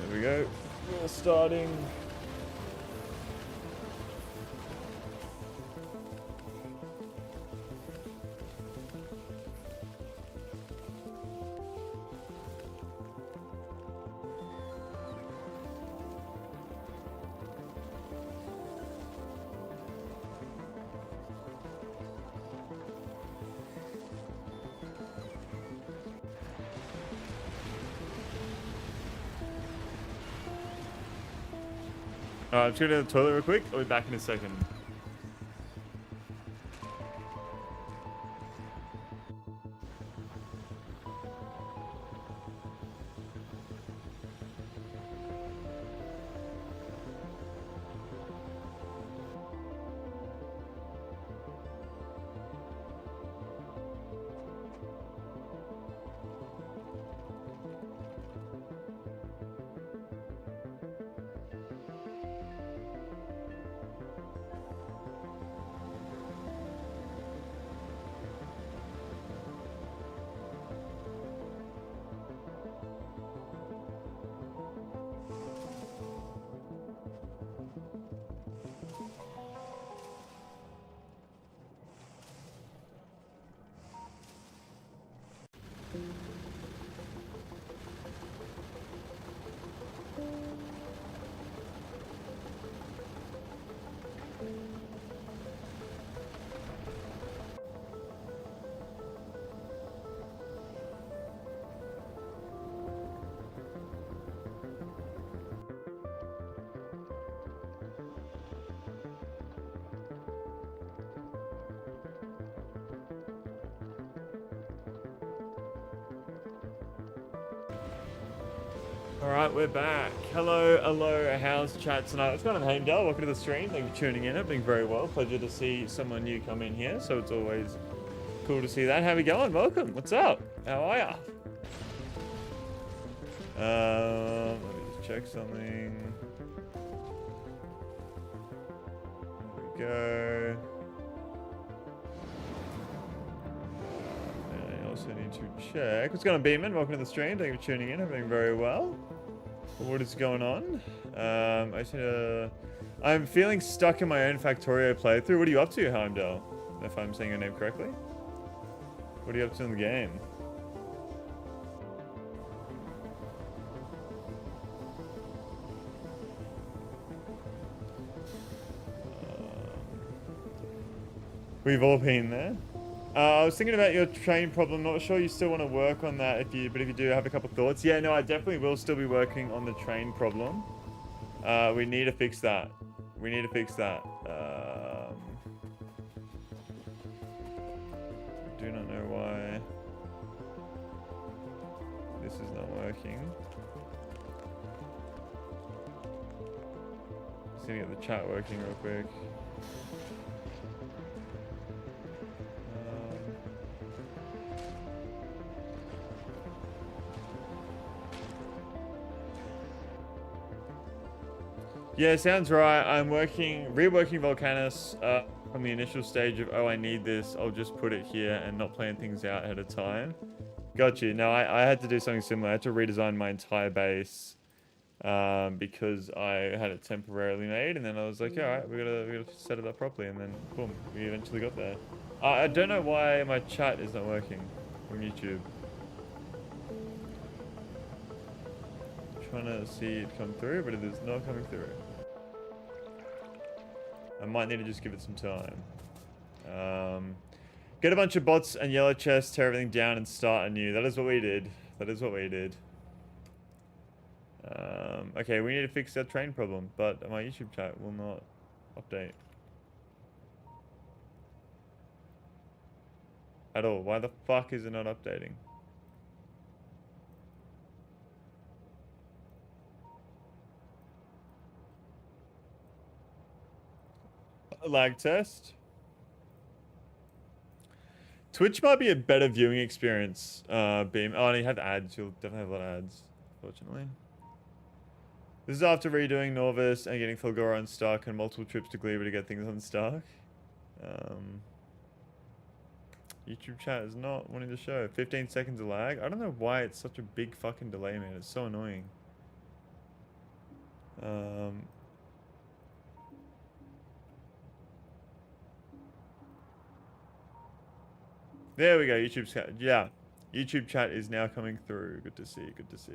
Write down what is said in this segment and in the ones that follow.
There we go. We're starting. Alright, I'm just gonna go to the toilet real quick. I'll be back in a second. Alright, we're back. Hello, how's chat tonight? It's going on, Heimdall. Welcome to the stream. Thank you for tuning in. I'm doing very well. Pleasure to see someone new come in here, so it's always cool to see that. How we going? Welcome. What's up? How are ya? Let me just check something. There we go. I also need to check. What's going on, Beeman? Welcome to the stream. Thank you for tuning in. I'm doing very well. What is going on? I'm feeling stuck in my own Factorio playthrough. What are you up to, Heimdall? If I'm saying your name correctly. What are you up to in the game? We've all been there. I was thinking about your train problem. Not sure you still want to work on that, but if you do have a couple thoughts. Yeah, no, I definitely will still be working on the train problem. We need to fix that. We need to fix that. Do not know why this is not working. Just gonna get the chat working real quick. Yeah, sounds right. I'm reworking Volcanus from the initial stage of, oh, I need this. I'll just put it here and not plan things out ahead of time. Got you. No, I had to do something similar. I had to redesign my entire base because I had it temporarily made, and then I was like, all right, we gotta set it up properly, and then boom, we eventually got there. I don't know why my chat is not working from YouTube. Trying to see it come through, but it is not coming through. I might need to just give it some time. Get a bunch of bots and yellow chests, tear everything down, and start anew. That is what we did. That is what we did. Okay, we need to fix that train problem, but my YouTube chat will not update. At all. Why the fuck is it not updating? Lag test. Twitch might be a better viewing experience, Beam. Oh, and you have ads. You'll definitely have a lot of ads, fortunately. This is after redoing Norvis and getting Fulgora unstuck and multiple trips to Gleba to get things unstuck. YouTube chat is not wanting to show. 15 seconds of lag. I don't know why it's such a big fucking delay, man. It's so annoying. There we go. YouTube chat. Yeah. YouTube chat is now coming through. Good to see. Good to see.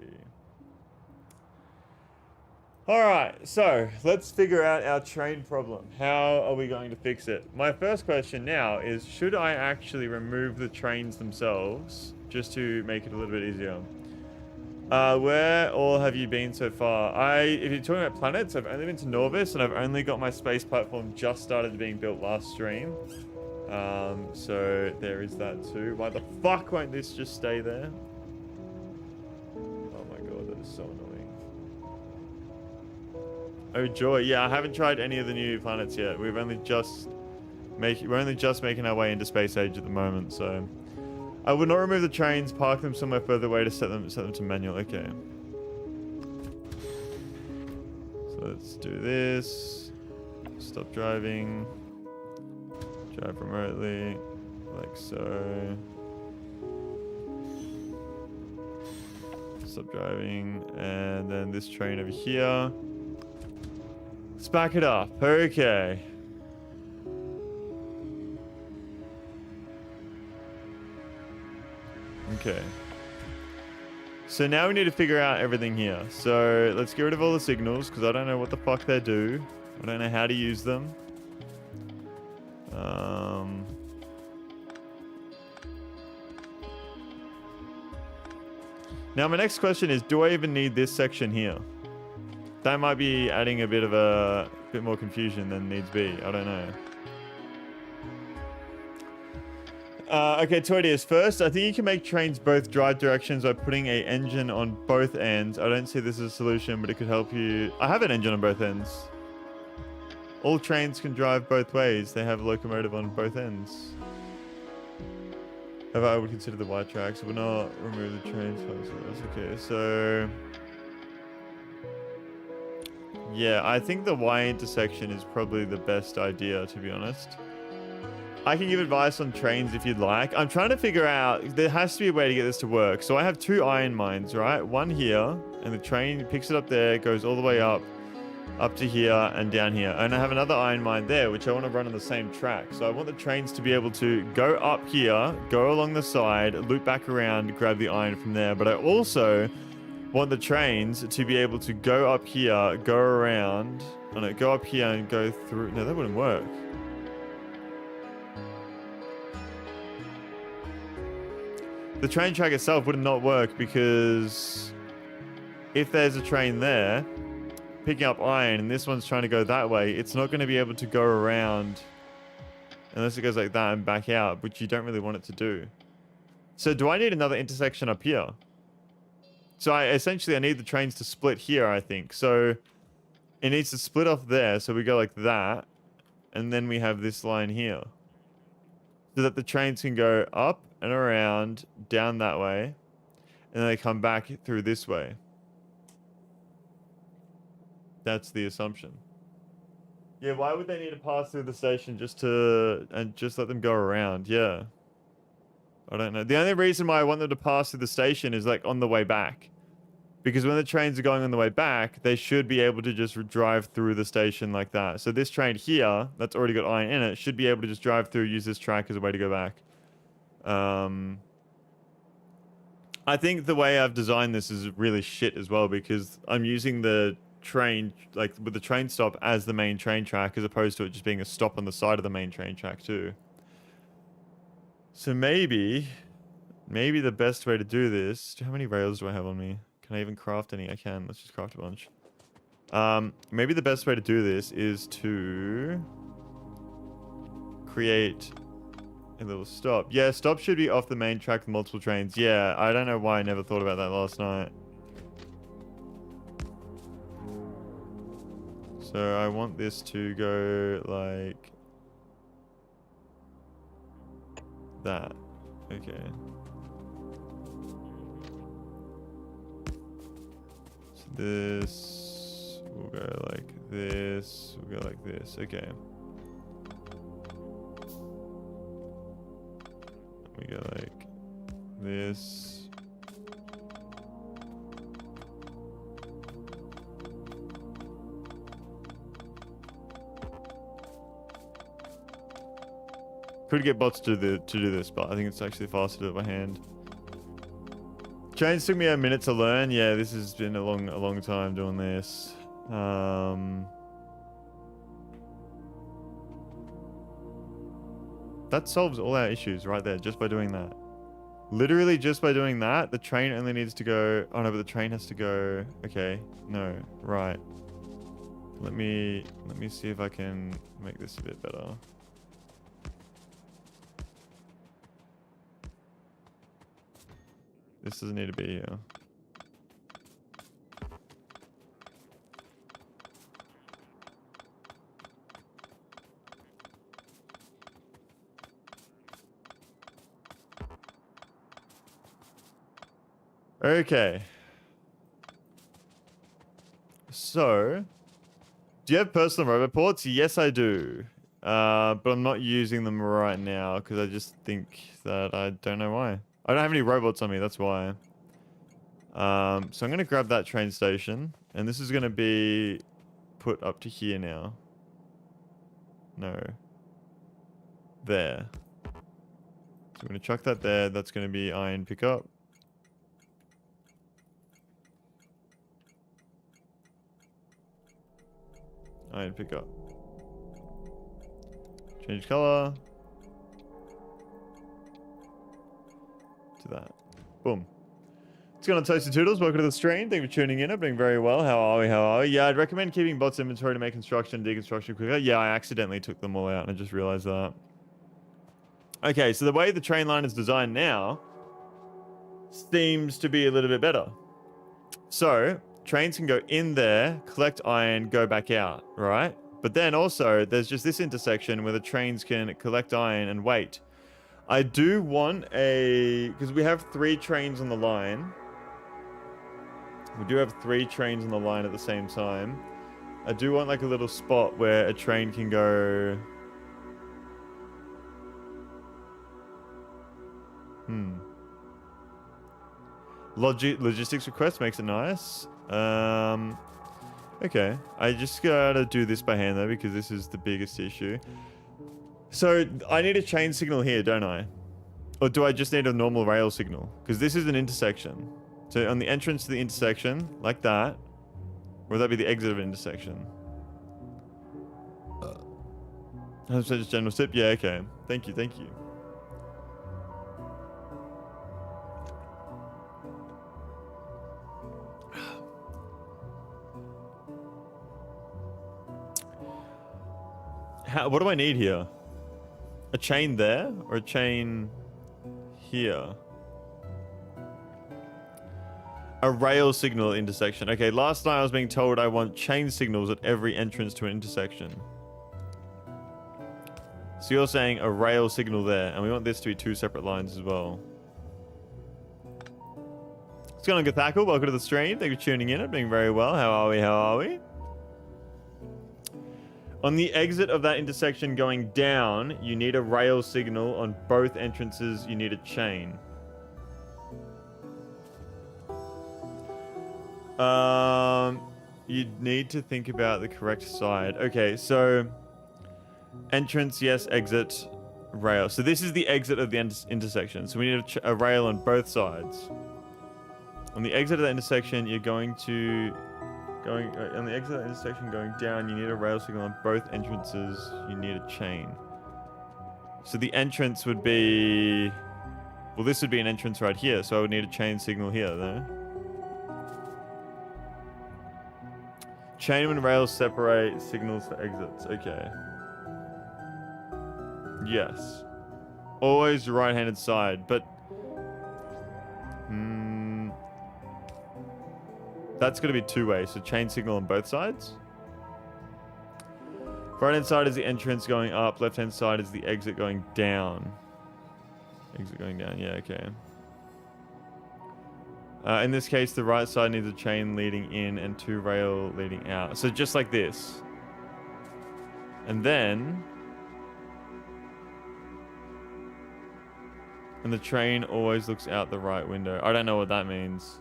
All right. So let's figure out our train problem. How are we going to fix it? My first question now is, should I actually remove the trains themselves just to make it a little bit easier? Where all have you been so far? If you're talking about planets, I've only been to Norvis, and I've only got my space platform just started being built last stream. So there is that too. Why the fuck won't this just stay there? Oh my god, that is so annoying. Oh joy, yeah, I haven't tried any of the new planets yet. We're only just making our way into space age at the moment, so I would not remove the trains, park them somewhere further away to set them to manual. Okay. So let's do this. Stop driving. Drive remotely, like so. Stop driving, and then this train over here. Let's back it up. Okay. Okay. So now we need to figure out everything here. So let's get rid of all the signals, because I don't know what the fuck they do. I don't know how to use them. Now my next question is, do I even need this section here? That might be adding a bit more confusion than needs be. I don't know. Okay, Toydius, first, I think you can make trains both drive directions by putting a engine on both ends. I don't see this as a solution, but it could help you. I have an engine on both ends. All trains can drive both ways. They have a locomotive on both ends. However, I would consider the white tracks. I would not remove the trains. That's okay. So, yeah, I think the Y intersection is probably the best idea, to be honest. I can give advice on trains if you'd like. I'm trying to figure out, there has to be a way to get this to work. So I have two iron mines, right? One here, and the train picks it up there, goes all the way up to here and down here. And I have another iron mine there, which I want to run on the same track. So I want the trains to be able to go up here, go along the side, loop back around, grab the iron from there. But I also want the trains to be able to go up here, go around, go up here and go through. No, that wouldn't work. The train track itself would not work, because if there's a train there picking up iron and this one's trying to go that way, it's not going to be able to go around unless it goes like that and back out, which you don't really want it to do. So do I need another intersection up here? So essentially I need the trains to split here, I think. So it needs to split off there, so we go like that, and then we have this line here, so that the trains can go up and around, down that way, and then they come back through this way. That's the assumption. Yeah, why would they need to pass through the station just let them go around? Yeah. I don't know. The only reason why I want them to pass through the station is like on the way back. Because when the trains are going on the way back, they should be able to just drive through the station like that. So this train here, that's already got iron in it, should be able to just drive through, use this track as a way to go back. I think the way I've designed this is really shit as well, because I'm using the train, like with the train stop as the main train track, as opposed to it just being a stop on the side of the main train track too. So maybe the best way to do this, how many rails do I have on me? Can I even craft any? I can. Let's just craft a bunch. Maybe the best way to do this is to create a little stop. Yeah, stop should be off the main track with multiple trains. Yeah, I don't know why I never thought about that last night. So I want this to go like that. Okay. So this will go like this. Will go like this. Okay. We go like this. Could get bots to do this, but I think it's actually faster to do it by hand. Trains took me a minute to learn. Yeah, this has been a long time doing this. That solves all our issues right there, just by doing that. Literally just by doing that, the train only needs to go... Oh no, but the train has to go... Okay, no, right. Let me see if I can make this a bit better. This doesn't need to be here. Okay. So, do you have personal robot ports? Yes, I do. But I'm not using them right now because I just think that I don't know why. I don't have any robots on me, that's why. So I'm going to grab that train station. And this is going to be put up to here now. No. There. So I'm going to chuck that there. That's going to be iron pickup. Iron pickup. Change color. To that. Boom. It's going on Toasted Toodles. Welcome to the stream. Thank you for tuning in. I'm doing very well. How are we? How are we? Yeah, I'd recommend keeping bots inventory to make construction and deconstruction quicker. Yeah, I accidentally took them all out and I just realized that. Okay, so the way the train line is designed now seems to be a little bit better. So, trains can go in there, collect iron, go back out, right? But then also, there's just this intersection where the trains can collect iron and wait. I do want a... Because we have 3 trains on the line. We do have 3 trains on the line at the same time. I do want like a little spot where a train can go... Logistics request makes it nice. Okay. I just gotta do this by hand though, because this is the biggest issue. So, I need a chain signal here, don't I? Or do I just need a normal rail signal? Because this is an intersection. So, on the entrance to the intersection, like that. Or would that be the exit of an intersection? 100% just general tip? Yeah, okay. Thank you, thank you. What do I need here? A chain there or a chain here? A rail signal intersection. Okay, last night I was being told I want chain signals at every entrance to an intersection. So you're saying a rail signal there, and we want this to be 2 separate lines as well. What's going on, Gathackle? Welcome to the stream. Thank you for tuning in. I'm doing very well. How are we? How are we? On the exit of that intersection going down, you need a rail signal. On both entrances, you need a chain. You need to think about the correct side. Okay, so entrance, yes, exit, rail. So this is the exit of the intersection. So we need a rail on both sides. On the exit of the intersection, you're going to... on the exit of the intersection going down, you need a rail signal on both entrances. You need a chain. So the entrance would be... Well, this would be an entrance right here, so I would need a chain signal here, though. Chain when rails separate signals for exits. Okay. Yes. Always right-handed side, but... That's going to be 2-way, so chain signal on both sides. Right-hand side is the entrance going up. Left-hand side is the exit going down. Exit going down, yeah, okay. In this case, the right side needs a chain leading in and 2 rail leading out. So just like this. And then... And the train always looks out the right window. I don't know what that means.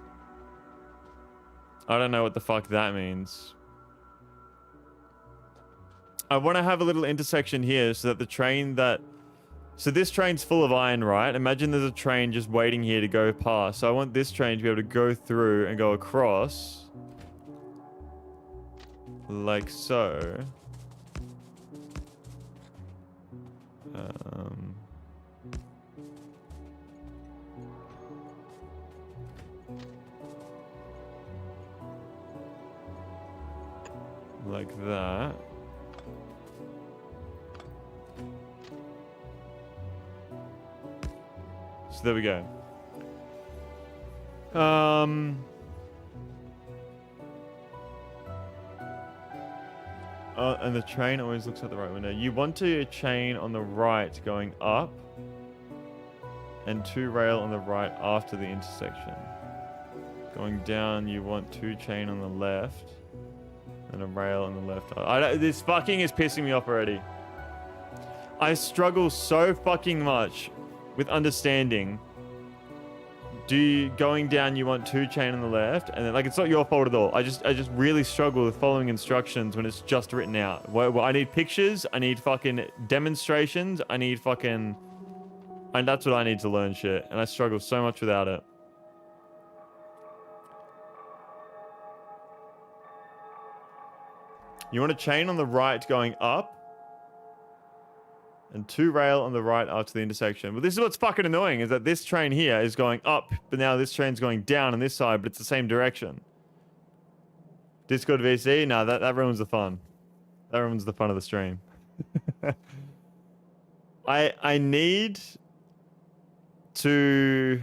I don't know what the fuck that means. I want to have a little intersection here so that the train that So this train's full of iron, right? Imagine there's a train just waiting here to go past. So I want this train to be able to go through and go across. Like so. Like that. So there we go. And the train always looks at the right window. You want to chain on the right going up, and 2 rail on the right after the intersection. Going down, you want 2 chain on the left, and a rail on the left. This fucking is pissing me off already. I struggle so fucking much with understanding. Going down, you want 2 chain on the left, and then, like, it's not your fault at all. I just really struggle with following instructions when it's just written out. Well, I need pictures, I need fucking demonstrations, I need fucking... And that's what I need to learn shit, and I struggle so much without it. You want a chain on the right going up, and 2 rail on the right after the intersection. But this is what's fucking annoying, is that this train here is going up, but now this train's going down on this side, but it's the same direction. Discord VC? No, that ruins the fun. That ruins the fun of the stream. I need to...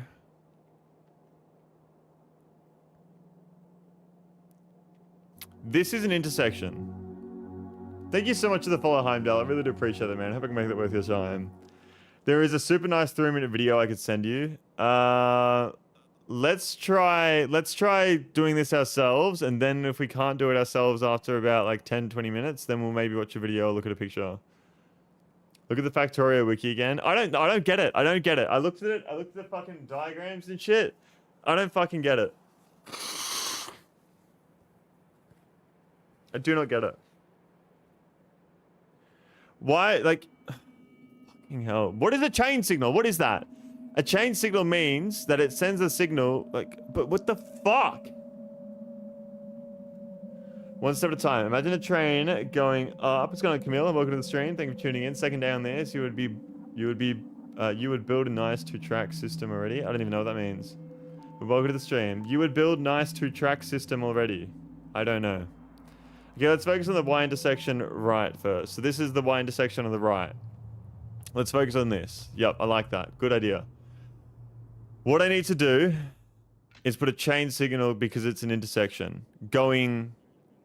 This is an intersection. Thank you so much for the follow, Heimdall. I really do appreciate it, man. I hope I can make that worth your time. There is a super nice 3-minute video I could send you. Let's try doing this ourselves, and then if we can't do it ourselves after about like 10-20 minutes, then we'll maybe watch a video or look at a picture. Look at the Factorio wiki again. I don't get it. I don't get it. I looked at it. I looked at the fucking diagrams and shit. I don't fucking get it. I do not get it. Why, like, fucking hell. What is a chain signal? What is that? A chain signal means that it sends a signal, like, but what the fuck? One step at a time. Imagine a train going up. It's going on, Camille. Welcome to the stream. Thank you for tuning in. Second day on this. You would build a nice 2-track system already. I don't even know what that means. But welcome to the stream. You would build nice 2-track system already. I don't know. Okay, let's focus on the Y intersection right first. So this is the Y intersection on the right. Let's focus on this. Yep, I like that. Good idea. What I need to do is put a chain signal because it's an intersection going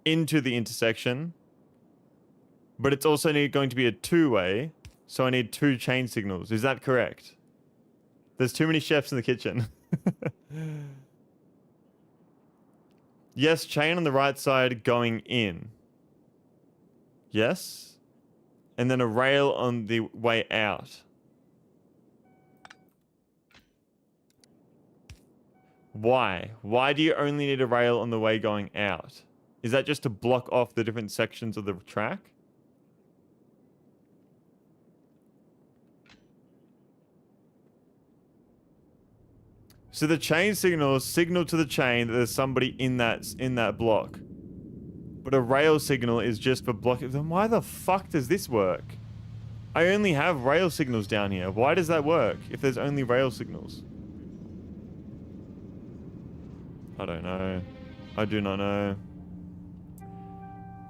into the intersection, but it's also going to be a 2-way, so I need 2 chain signals. Is that correct? There's too many chefs in the kitchen. Yes, chain on the right side going in. Yes. And then a rail on the way out. Why? Why do you only need a rail on the way going out? Is that just to block off the different sections of the track? So the chain signals signal to the chain that there's somebody in that block. But a rail signal is just for blocking. Then why the fuck does this work? I only have rail signals down here. Why does that work if there's only rail signals? I don't know. I do not know.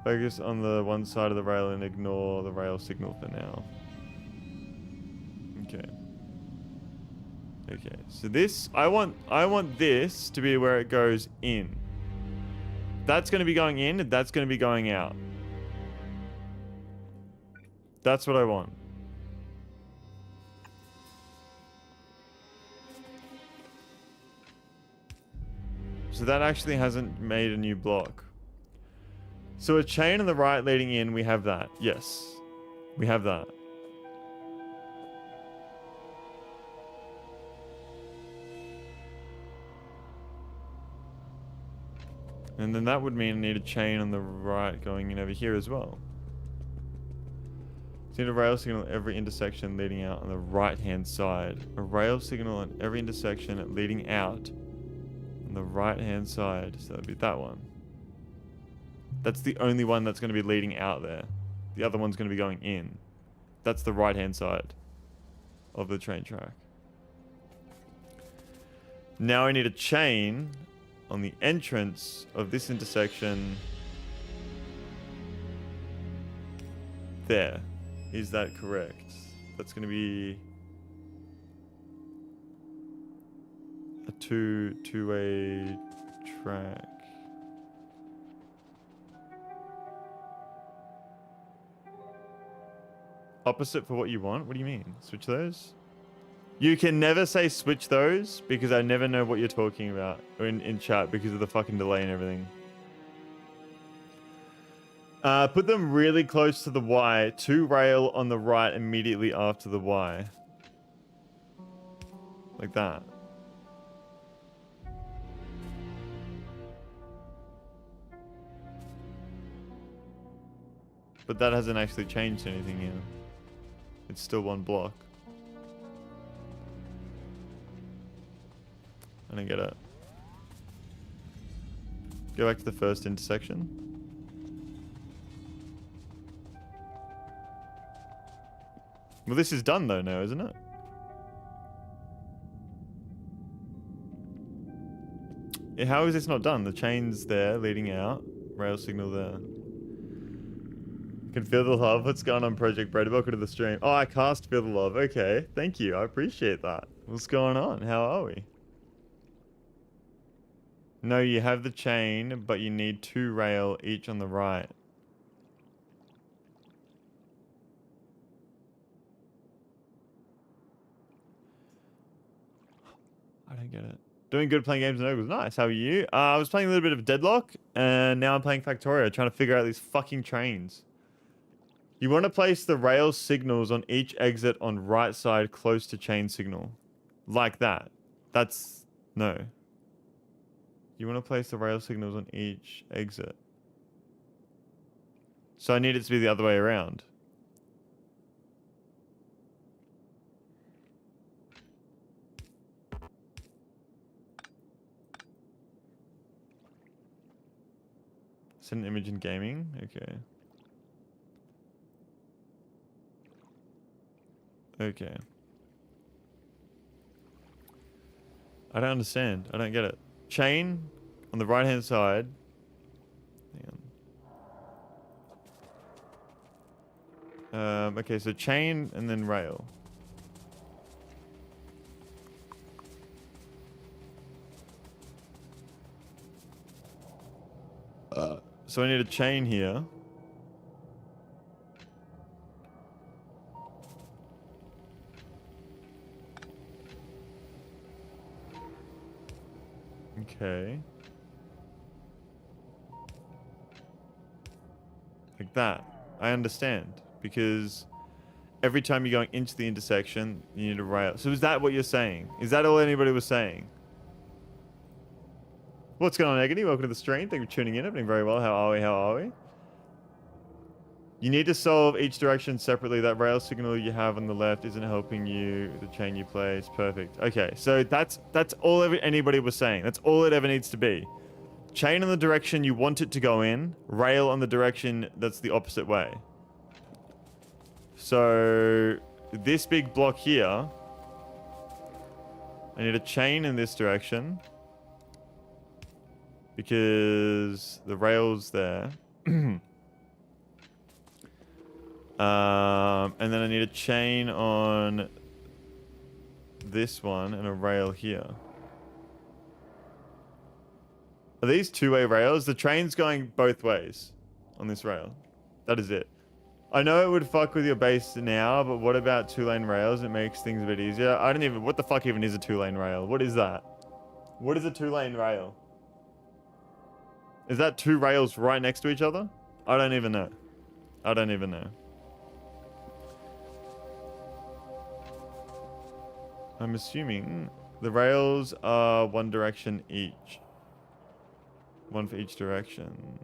Focus on the one side of the rail and ignore the rail signal for now. Okay. Okay, so this, I want this to be where it goes in. That's going to be going in, and that's going to be going out. That's what I want. So that actually hasn't made a new block. So a chain on the right leading in, we have that. Yes, we have that. And then that would mean I need a chain on the right going in over here as well. So you need a rail signal at every intersection leading out on the right-hand side. A rail signal at every intersection leading out on the right-hand side. So that'd be that one. That's the only one that's going to be leading out there. The other one's going to be going in. That's the right-hand side of the train track. Now I need a chain on the entrance of this intersection. There. Is that correct? That's going to be a two-way track. Opposite for what you want? What do you mean? Switch those? You can never say switch those because I never know what you're talking about in chat because of the fucking delay and everything. Put them really close to the Y. 2 rail on the right immediately after the Y. Like that. But that hasn't actually changed anything here. It's still one block. I don't get it. Go back to the first intersection. Well, this is done though now, isn't it? Yeah, how is this not done? The chain's there, leading out. Rail signal there. Can feel the love. What's going on, Project Bread? Welcome to the stream. Oh, I cast Feel the Love. Okay, thank you. I appreciate that. What's going on? How are we? No, you have the chain, but you need 2 rail each on the right. I don't get it. Doing good playing games and Noob was nice. How are you? I was playing a little bit of Deadlock, and now I'm playing Factorio, trying to figure out these fucking trains. You want to place the rail signals on each exit on right side close to chain signal. Like that. That's... No. You want to place the rail signals on each exit. So I need it to be the other way around. Send an image in gaming? Okay. Okay. I don't understand. I don't get it. Chain on the right hand side. Hang on. Okay, so chain and then rail. So I need a chain here. Okay. Like that. I understand. Because every time you're going into the intersection, you need a rail. So is that what you're saying? Is that all anybody was saying? What's going on, Agony? Welcome to the stream. Thank you for tuning in. I'm doing very well. How are we? How are we? You need to solve each direction separately. That rail signal you have on the left isn't helping you. The chain you place. Perfect. Okay, so that's all anybody was saying. That's all it ever needs to be. Chain on the direction you want it to go in. Rail on the direction that's the opposite way. So this big block here, I need a chain in this direction because the rail's there. And then I need a chain on this one and a rail here. Are these two-way rails? The train's going both ways on this rail. That is it. I know it would fuck with your base now, but what about 2-lane rails? It makes things a bit easier. I don't even... What the fuck even is a 2-lane rail? What is that? What is a 2-lane rail? Is that 2 rails right next to each other? I don't even know. I don't even know. I'm assuming the rails are one direction each. One for each direction.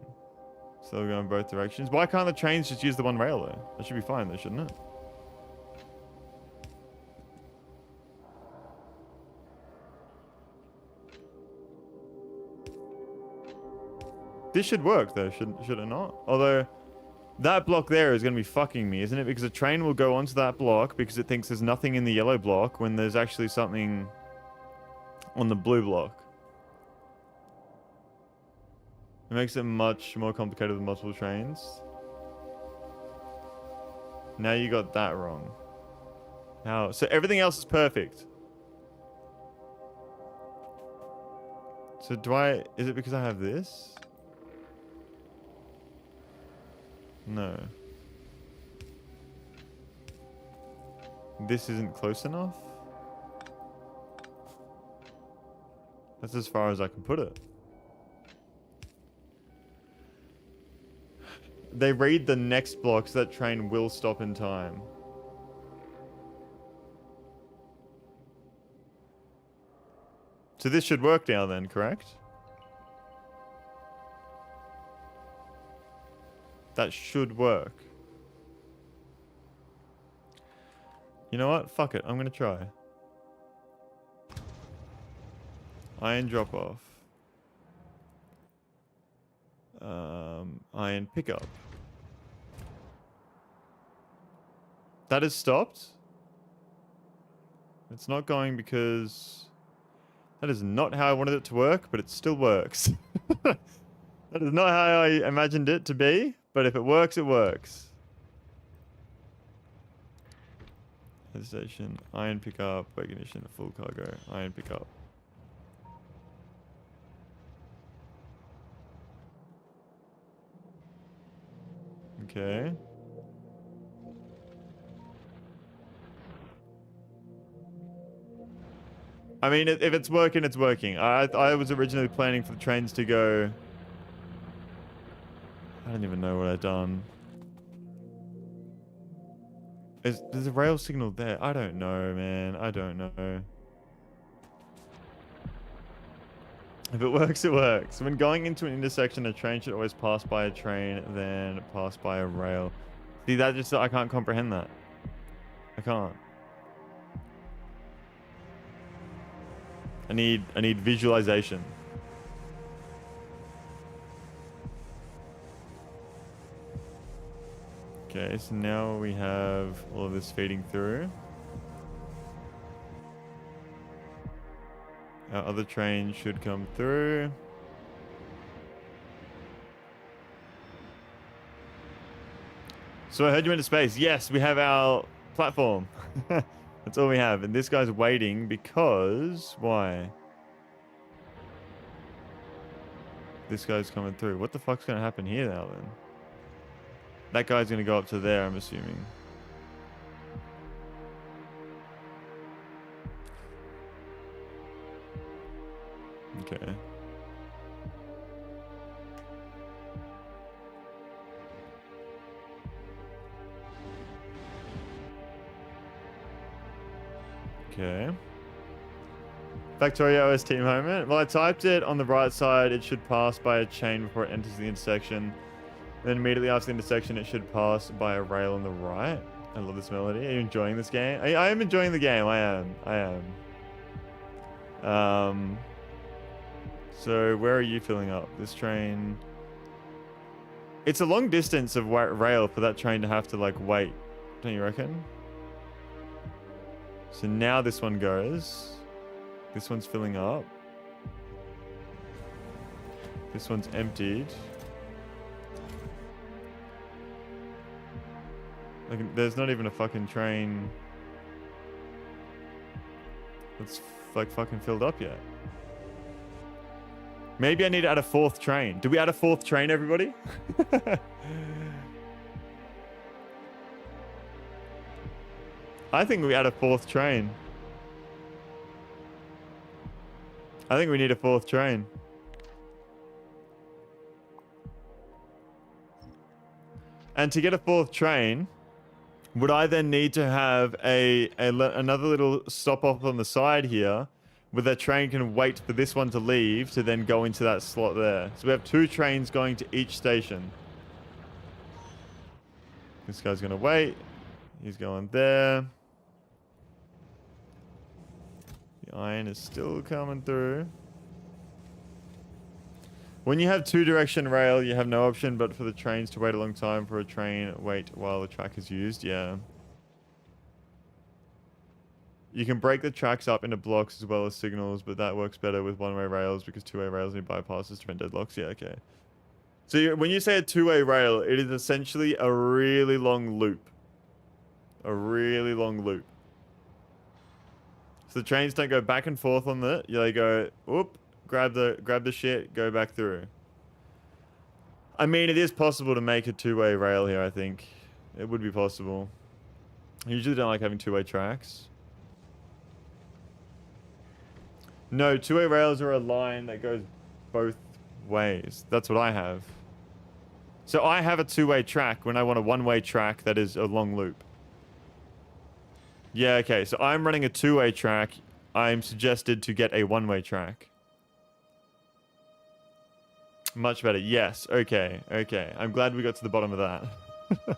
So they'll go in both directions. Why can't the trains just use the one rail though? That should be fine though, shouldn't it? This should work though, should it not? Although, that block there is going to be fucking me, isn't it? Because a train will go onto that block because it thinks there's nothing in the yellow block when there's actually something on the blue block. It makes it much more complicated with multiple trains. Now you got that wrong. How? So everything else is perfect. So do I... Is it because I have this? No. This isn't close enough? That's as far as I can put it. They read the next block so that train will stop in time. So this should work now then, correct? That should work. You know what? Fuck it. I'm gonna try. Iron drop off. Iron pickup. That has stopped. It's not going because... That is not how I wanted it to work, but it still works. That is not how I imagined it to be. But if it works, it works. Head station, iron pickup, ignition, full cargo, iron pickup. Okay. I mean, if it's working, it's working. I was originally planning for the trains to go... I don't even know what I've done. There's a rail signal there. I don't know, man. I don't know. If it works, it works. When going into an intersection, a train should always pass by a train, then pass by a rail. See, that just... I can't comprehend that. I can't. I need visualization. Okay, so now we have all of this feeding through. Our other train should come through. So I heard you into space. Yes, we have our platform. That's all we have. And this guy's waiting because... Why? This guy's coming through. What the fuck's going to happen here now then? That guy's going to go up to there, I'm assuming. Okay. Okay. Factorio OS team moment. Well, I typed it on the right side. It should pass by a chain before it enters the intersection. Then immediately after the intersection, it should pass by a rail on the right. I love this melody. Are you enjoying this game? I am enjoying the game. I am. So where are you filling up? This train... It's a long distance of rail for that train to have to, like, wait. Don't you reckon? So now this one goes. This one's filling up. This one's emptied. Like, there's not even a fucking train that's, like, fucking filled up yet. Maybe I need to add a fourth train. Do we add a fourth train, everybody? I think we add a fourth train. I think we need a fourth train. And to get a fourth train, would I then need to have another little stop off on the side here where the train can wait for this one to leave to then go into that slot there? So we have two trains going to each station. This guy's gonna wait. He's going there. The iron is still coming through. When you have two-direction rail, you have no option but for the trains to wait a long time for a train wait while the track is used. Yeah. You can break the tracks up into blocks as well as signals, but that works better with one-way rails because two-way rails need bypasses to prevent deadlocks. Yeah, okay. So when you say a two-way rail, it is essentially a really long loop. A really long loop. So the trains don't go back and forth on it. They go, whoop, grab the shit, go back through. I mean, it is possible to make a two-way rail here, I think. It would be possible. I usually don't like having two-way tracks. No, two-way rails are a line that goes both ways. That's what I have. So I have a two-way track when I want a one-way track that is a long loop. Yeah, okay. So I'm running a two-way track. I'm suggested to get a one-way track. Much better. Yes. Okay. Okay. I'm glad we got to the bottom of that.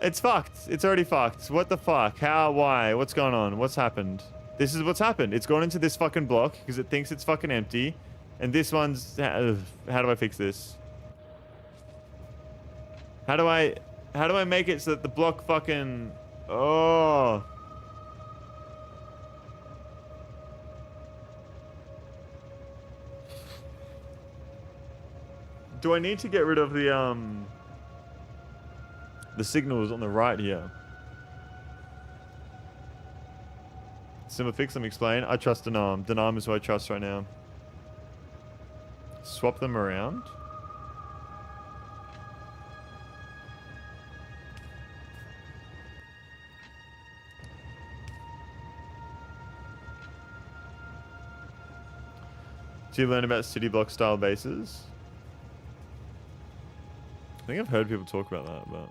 It's fucked. It's already fucked. What the fuck? How? Why? What's going on? What's happened? This is what's happened. It's gone into this fucking block because it thinks it's fucking empty. And this one's... How do I fix this? How do I make it so that the block fucking... Oh... Do I need to get rid of the signals on the right here? Simple fix, let me explain. I trust Denam. Denam is who I trust right now. Swap them around. So you learn about city block style bases. I think I've heard people talk about that, but...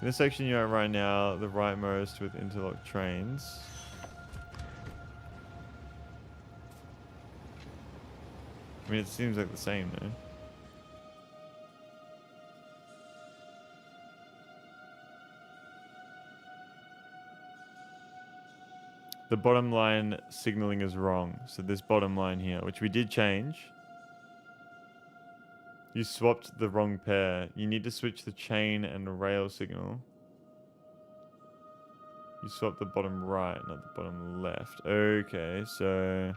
In the section you're at right now, the rightmost with interlocked trains. I mean, it seems like the same, though. The bottom line signaling is wrong. So this bottom line here, which we did change. You swapped the wrong pair. You need to switch the chain and rail signal. You swapped the bottom right, not the bottom left. Okay, so...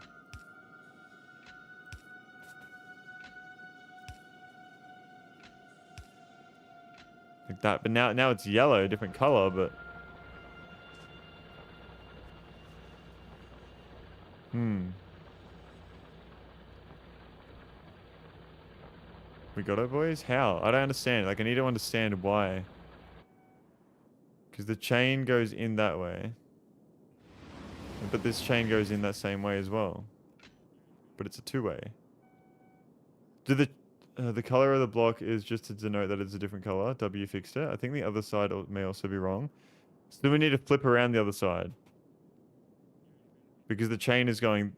Like that. But now it's yellow, different color, but... We got it, boys? How? I don't understand. Like, I need to understand why. Because the chain goes in that way. But this chain goes in that same way as well. But it's a two-way. Do the color of the block is just to denote that it's a different color. W fixed it. I think the other side may also be wrong. So we need to flip around the other side. Because the chain is going...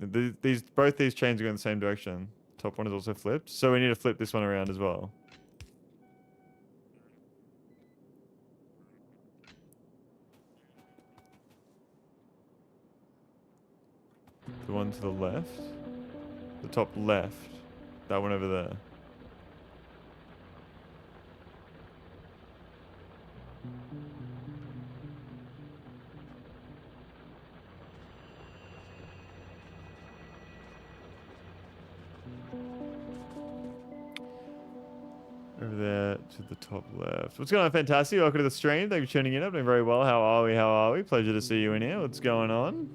both these chains are going in the same direction. Top one is also flipped. So we need to flip this one around as well. The one to the left. The top left. That one over there. Over there to the top left. What's going on, Fantastic? Welcome to the stream. Thank you for tuning in. I'm doing very well. How are we? How are we? Pleasure to see you in here. What's going on?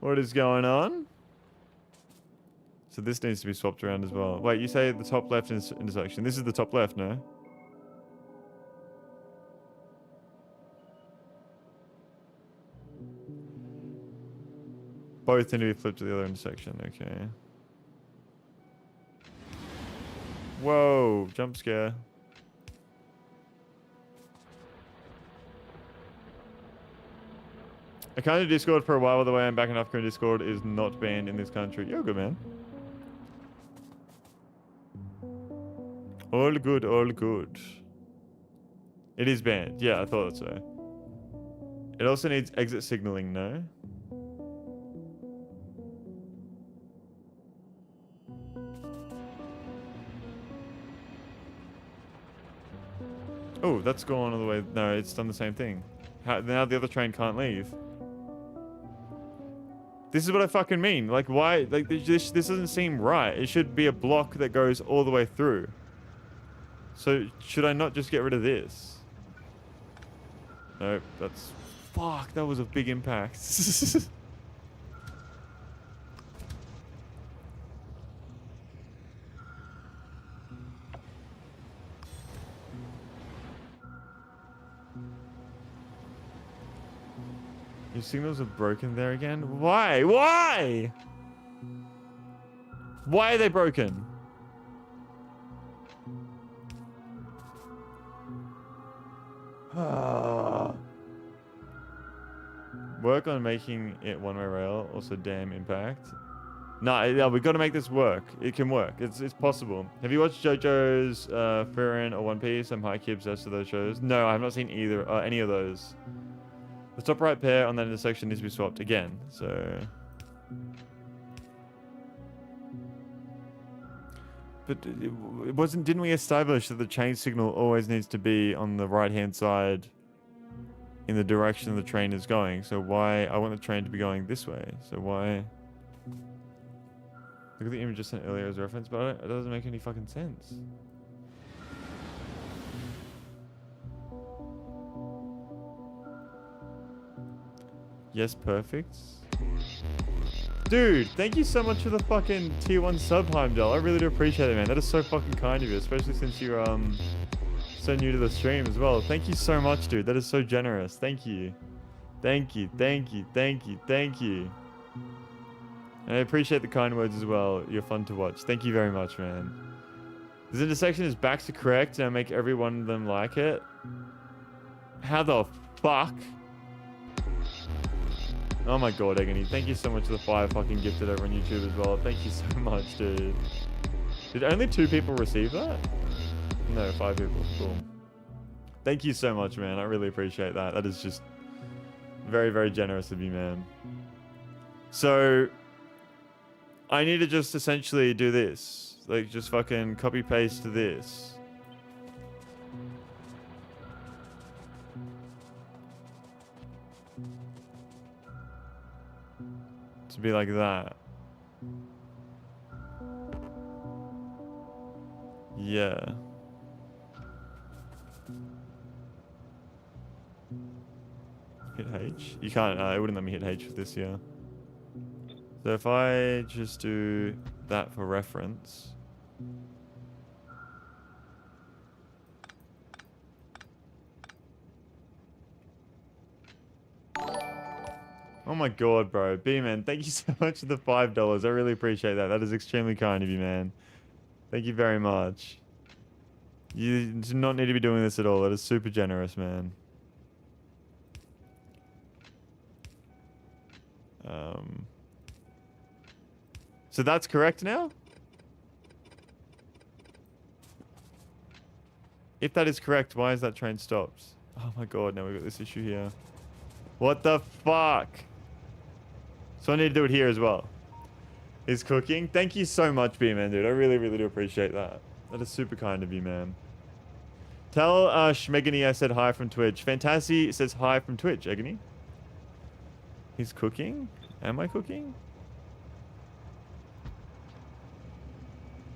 What is going on? So this needs to be swapped around as well. Wait, you say the top left intersection. This is the top left, no? Both need to be flipped to the other intersection. Okay. Whoa, jump scare. I can't do Discord for a while, by the way. I'm back in Africa and Discord is not banned in this country. You're good, man. All good, all good. It is banned. Yeah, I thought so. It also needs exit signaling, no? Oh, that's gone all the way. No, it's done the same thing. Now the other train can't leave. This is what I fucking mean. Like, why? Like, this doesn't seem right. It should be a block that goes all the way through. So, should I not just get rid of this? Nope, that's... Fuck, that was a big impact. Your signals are broken there again? Why? Why? Why are they broken? Work on making it one-way rail. Also, damn impact. No, we got to make this work. It can work. It's possible. Have you watched JoJo's Frieren or One Piece? I'm high-key obsessed with those shows. No, I have not seen either any of those. The top right pair on that intersection needs to be swapped again. So, but it wasn't. Didn't we establish that the change signal always needs to be on the right-hand side, in the direction the train is going? So why? I want the train to be going this way. So why? Look at the image I sent earlier as a reference, but it doesn't make any fucking sense. Yes, perfect. Dude, thank you so much for the fucking tier 1 sub, Heimdall. I really do appreciate it, man. That is so fucking kind of you, especially since you're so new to the stream as well. Thank you so much, dude. That is so generous. Thank you. Thank you, thank you, thank you, thank you. And I appreciate the kind words as well. You're fun to watch. Thank you very much, man. This intersection is back to correct, and I make every one of them like it. How the fuck? Oh my god, Agony. Thank you so much for the 5 fucking gifted over on YouTube as well. Thank you so much, dude. Did only 2 people receive that? No, 5 people. Cool. Thank you so much, man. I really appreciate that. That is just very, very generous of you, man. So, I need to just essentially do this. Like, just fucking copy paste this. To be like that. Yeah. Hit H? You can't, it wouldn't let me hit H for this, yeah. So if I just do that for reference. Oh my god, bro. B-Man, thank you so much for the $5. I really appreciate that. That is extremely kind of you, man. Thank you very much. You do not need to be doing this at all. That is super generous, man. So that's correct now? If that is correct, why is that train stopped? Oh my god, now we've got this issue here. What the fuck? So I need to do it here as well. Is cooking? Thank you so much, B-Man, dude. I really, really do appreciate that. That is super kind of you, man. Tell Schmegany I said hi from Twitch. Fantasy says hi from Twitch, Egony. He's cooking? Am I cooking?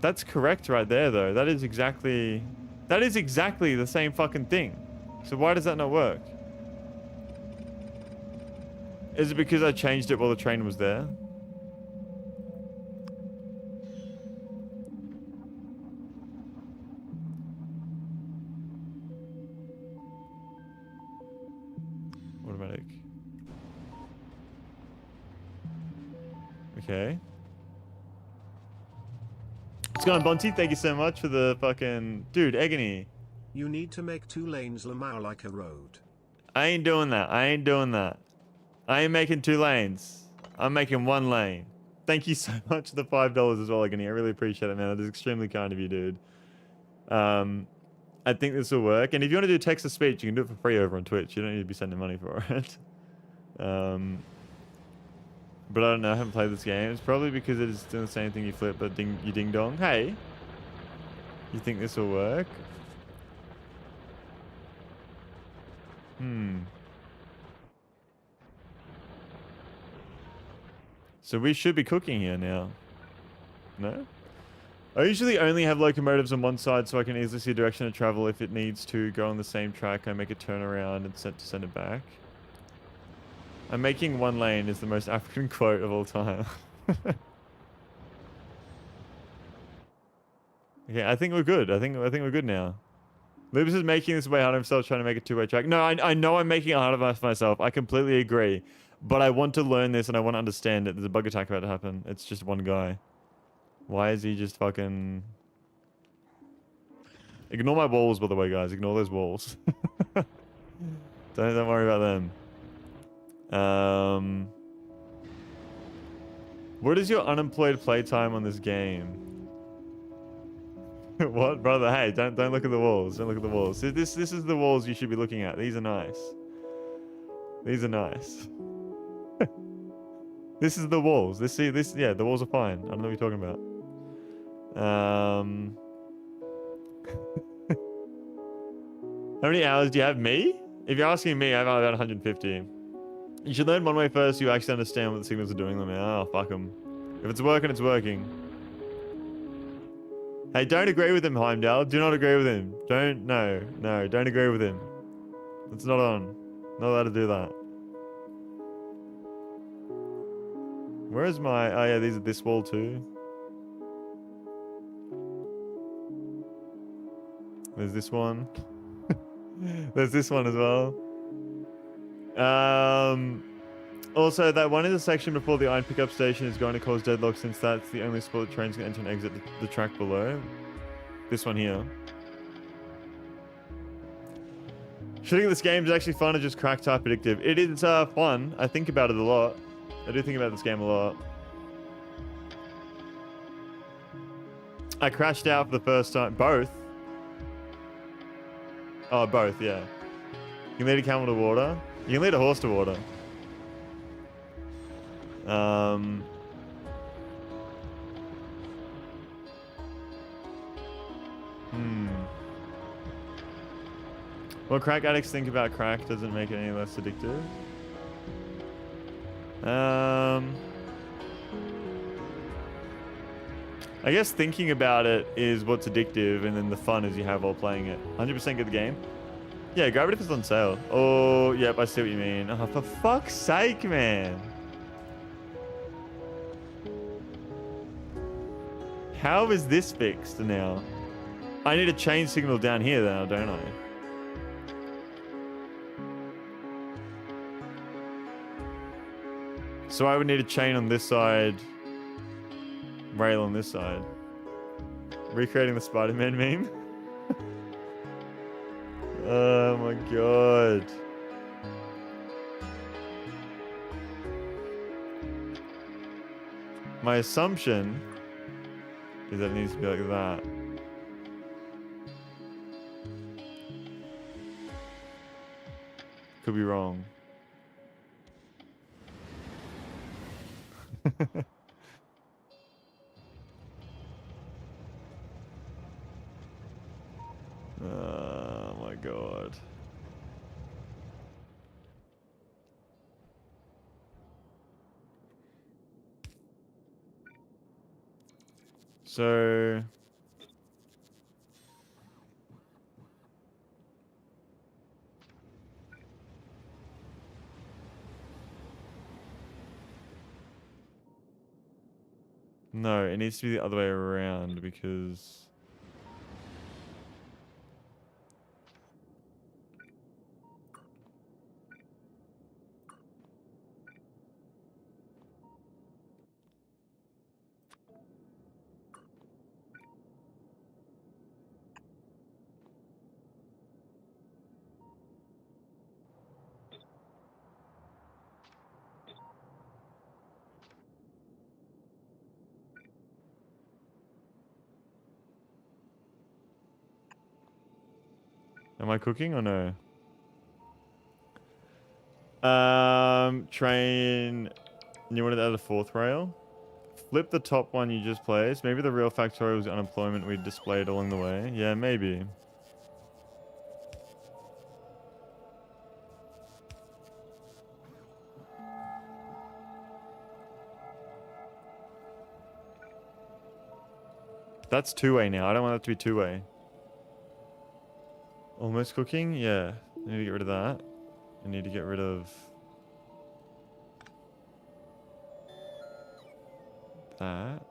That's correct right there, though. That is exactly the same fucking thing. So why does that not work? Is it because I changed it while the train was there? Automatic. Okay. What's going on, Bonty? Thank you so much for the fucking... Dude, Agony. You need to make 2 lanes Lamar like a road. I ain't doing that. I ain't doing that. I ain't making 2 lanes. I'm making 1 lane. Thank you so much for the $5 as well, Agony. I really appreciate it, man. That is extremely kind of you, dude. I think this will work. And if you want to do text to speech, you can do it for free over on Twitch. You don't need to be sending money for it. But I don't know. I haven't played this game. It's probably because it is doing the same thing. You flip, but you ding dong. Hey, you think this will work? So we should be cooking here now. No? I usually only have locomotives on one side so I can easily see direction of travel. If it needs to go on the same track, I make a turn around and send it back. I'm making one lane is the most African quote of all time. Okay, I think we're good. I think we're good now. Lubus is making this way hard on himself, trying to make a two-way track. No, I know I'm making it harder for myself. I completely agree. But I want to learn this and I want to understand it. There's a bug attack about to happen. It's just one guy. Why is he just fucking... Ignore my walls, by the way, guys. Ignore those walls. Don't worry about them. What is your unemployed playtime on this game? What, brother? Hey, don't look at the walls. Don't look at the walls. This is the walls you should be looking at. These are nice. These are nice. This is the walls. Yeah, the walls are fine. I don't know what you're talking about. How many hours do you have? Me? If you're asking me, I have about 150. You should learn one way first. You actually understand what the signals are doing them. Oh, fuck them. If it's working, it's working. Hey, don't agree with him, Heimdall. Do not agree with him. No, don't agree with him. It's not on. Not allowed to do that. Where is my... Oh, yeah, these are this wall too. There's this one. There's this one as well. Also, that one in the section before the iron pickup station is going to cause deadlock since that's the only spot that trains can enter and exit the track below. This one here. Shooting this game is actually fun and just crack type addictive. It is fun. I think about it a lot. I do think about this game a lot. I crashed out for the first time. Both. Oh, both, yeah. You can lead a camel to water. You can lead a horse to water. What crack addicts think about crack doesn't make it any less addictive. I guess thinking about it is what's addictive, and then the fun is you have while playing it. 100% get the game. Yeah, grab it if it's on sale. Oh, yep, I see what you mean. Oh, for fuck's sake, man. How is this fixed now? I need a chain signal down here now, don't I? So I would need a chain on this side, rail on this side. Recreating the Spider-Man meme. Oh my god. My assumption is that it needs to be like that. Could be wrong. Oh my god. So no, it needs to be the other way around because Am I cooking or no? Train. You wanted to add a fourth rail? Flip the top one you just placed. Maybe the real Factorio was unemployment we displayed along the way. Yeah, maybe. That's two-way now. I don't want that to be two-way. Almost cooking? Yeah. I need to get rid of that. I need to get rid of that.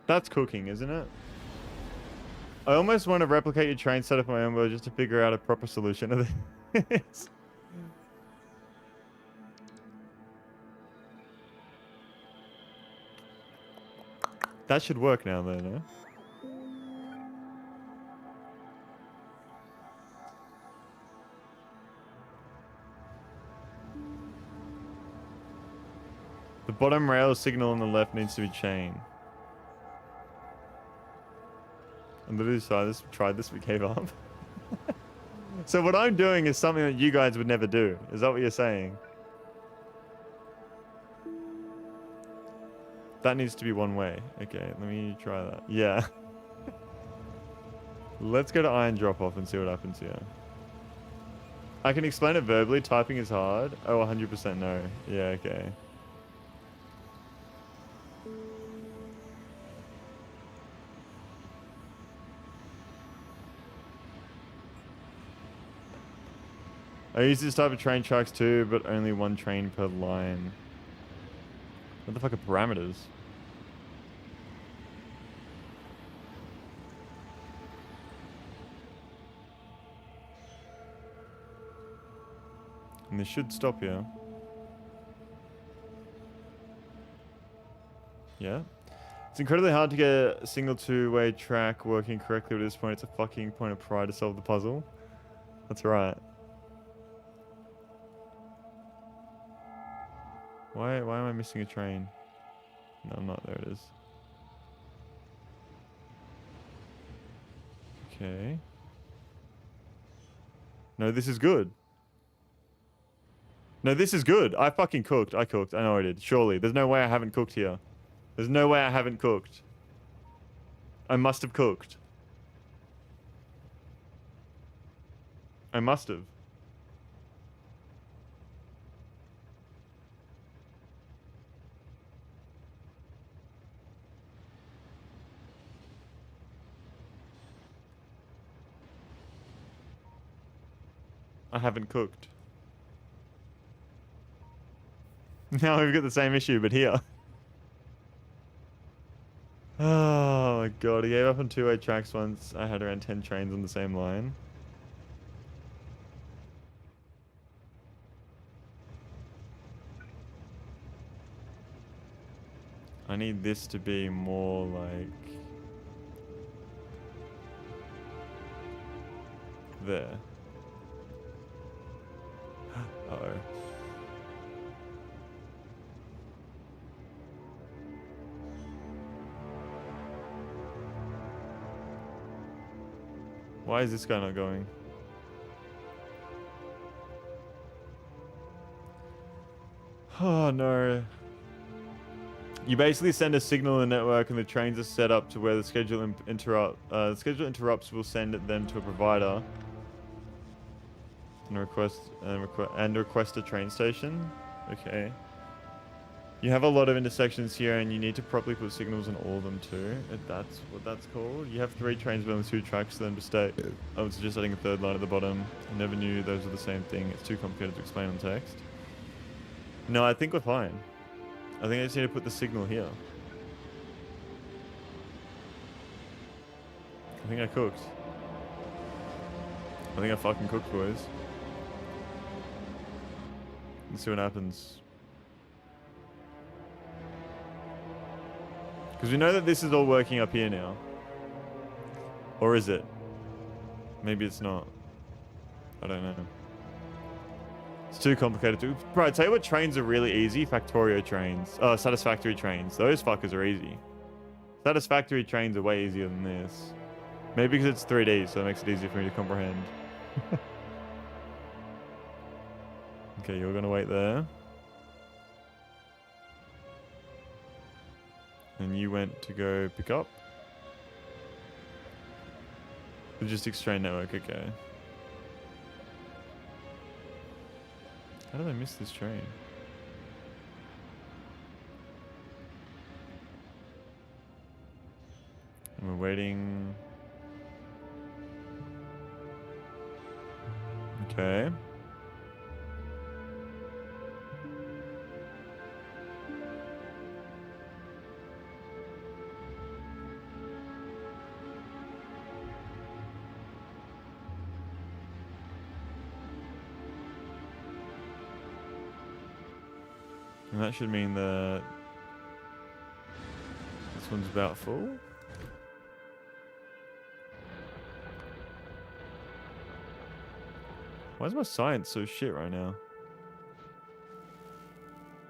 That's cooking, isn't it? I almost want to replicate your train setup on my own world just to figure out a proper solution to this. That should work now, though, no? The bottom rail signal on the left needs to be chained. I literally tried this, we gave up. So what I'm doing is something that you guys would never do. Is that what you're saying? That needs to be one way. Okay, let me try that. Yeah. Let's go to iron drop off and see what happens here. I can explain it verbally. Typing is hard. Oh, 100% no. Yeah, okay. I use this type of train tracks too, but only one train per line. What the fuck are parameters? And this should stop here. Yeah. It's incredibly hard to get a single two-way track working correctly at this point. It's a fucking point of pride to solve the puzzle. That's right. Why am I missing a train? No, I'm not. There it is. Okay. No, this is good. No, this is good. I fucking cooked. I cooked. I know I did. Surely. There's no way I haven't cooked here. There's no way I haven't cooked. I must have cooked. I must have. I haven't cooked. Now we've got the same issue, but here. Oh my god, I gave up on two-way tracks once. I had around 10 trains on the same line. I need this to be more like... there. Uh-oh. Why is this guy not going? Oh no. You basically send a signal in the network and the trains are set up to where the schedule interrupts will send it then to a provider and request a train station. Okay. You have a lot of intersections here and you need to properly put signals on all of them too. If that's what that's called. You have 3 trains with 2 tracks for them to stay. I was just adding a 3rd line at the bottom. I never knew those were the same thing. It's too complicated to explain on text. No, I think we're fine. I think I just need to put the signal here. I think I cooked. I think I fucking cooked, boys. Let's see what happens. Because we know that this is all working up here now. Or is it? Maybe it's not. I don't know. It's too complicated to... Bro, I tell you what trains are really easy. Factorio trains. Oh, Satisfactory trains. Those fuckers are easy. Satisfactory trains are way easier than this. Maybe because it's 3D, so it makes it easier for me to comprehend. Okay, you're gonna wait there. And you went to go pick up. Logistics train network, okay. How did I miss this train? And we're waiting. Okay. And that should mean that this one's about full. Why is my science so shit right now?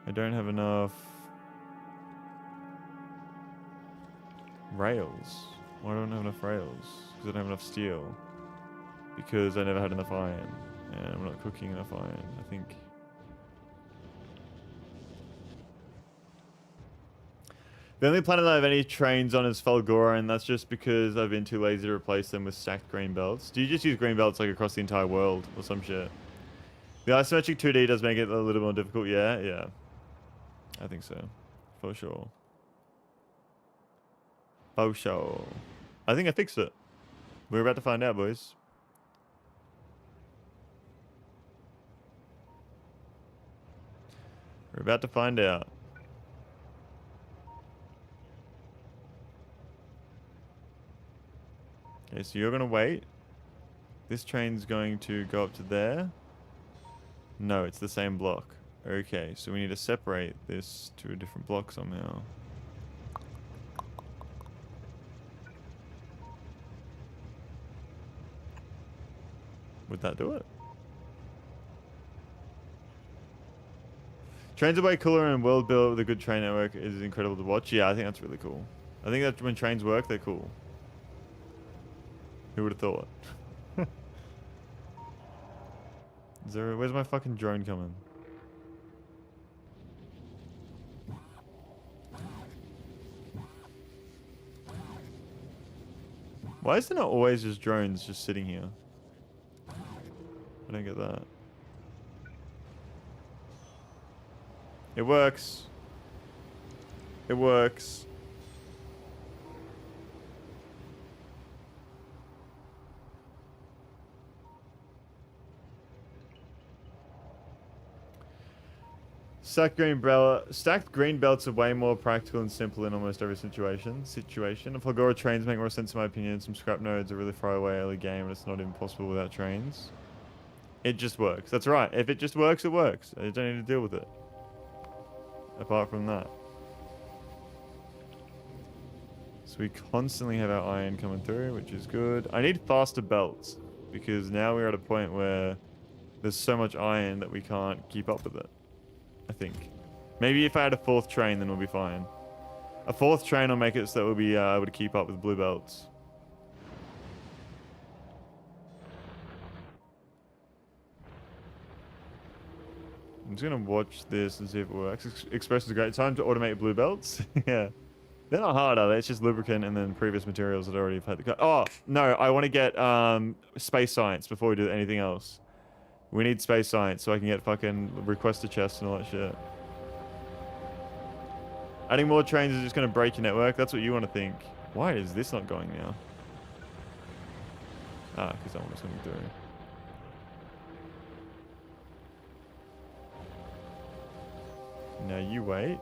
I don't have enough rails. Why don't I have enough rails? Because I don't have enough steel. Because I never had enough iron. And I'm not cooking enough iron, I think. The only planet I have any trains on is Falgora, and that's just because I've been too lazy to replace them with stacked green belts. Do you just use green belts like across the entire world or some shit? The isometric 2D does make it a little more difficult, yeah? Yeah. I think so. For sure. For sure. I think I fixed it. We're about to find out, boys. We're about to find out. Okay, so you're gonna wait. This train's going to go up to there. No, it's the same block. Okay, so we need to separate this to a different block somehow. Would that do it? Trains are way cooler, and world built with a good train network is incredible to watch. Yeah, I think that's really cool. I think that when trains work, they're cool. Who would have thought? Where's my fucking drone coming? Why is there not always just drones just sitting here? I don't get that. It works. It works. Stacked green belts are way more practical and simple in almost every situation. Falgora trains make more sense in my opinion. Some scrap nodes are really far away early game, and it's not impossible without trains. It just works. That's right. If it just works, it works. I don't need to deal with it. Apart from that. So we constantly have our iron coming through, which is good. I need faster belts, because now we're at a point where there's so much iron that we can't keep up with it. I think. Maybe if I had a fourth train, then we'll be fine. A fourth train will make it so that we'll be able to keep up with blue belts. I'm just going to watch this and see if it works. Express is great. Time to automate blue belts. Yeah. They're not hard, are they? It's just lubricant and then previous materials that already have had the... Oh, no. I want to get space science before we do anything else. We need space science so I can get fucking requester chests and all that shit. Adding more trains is just going to break your network. That's what you want to think. Why is this not going now? Ah, because that one was coming through. Now you wait.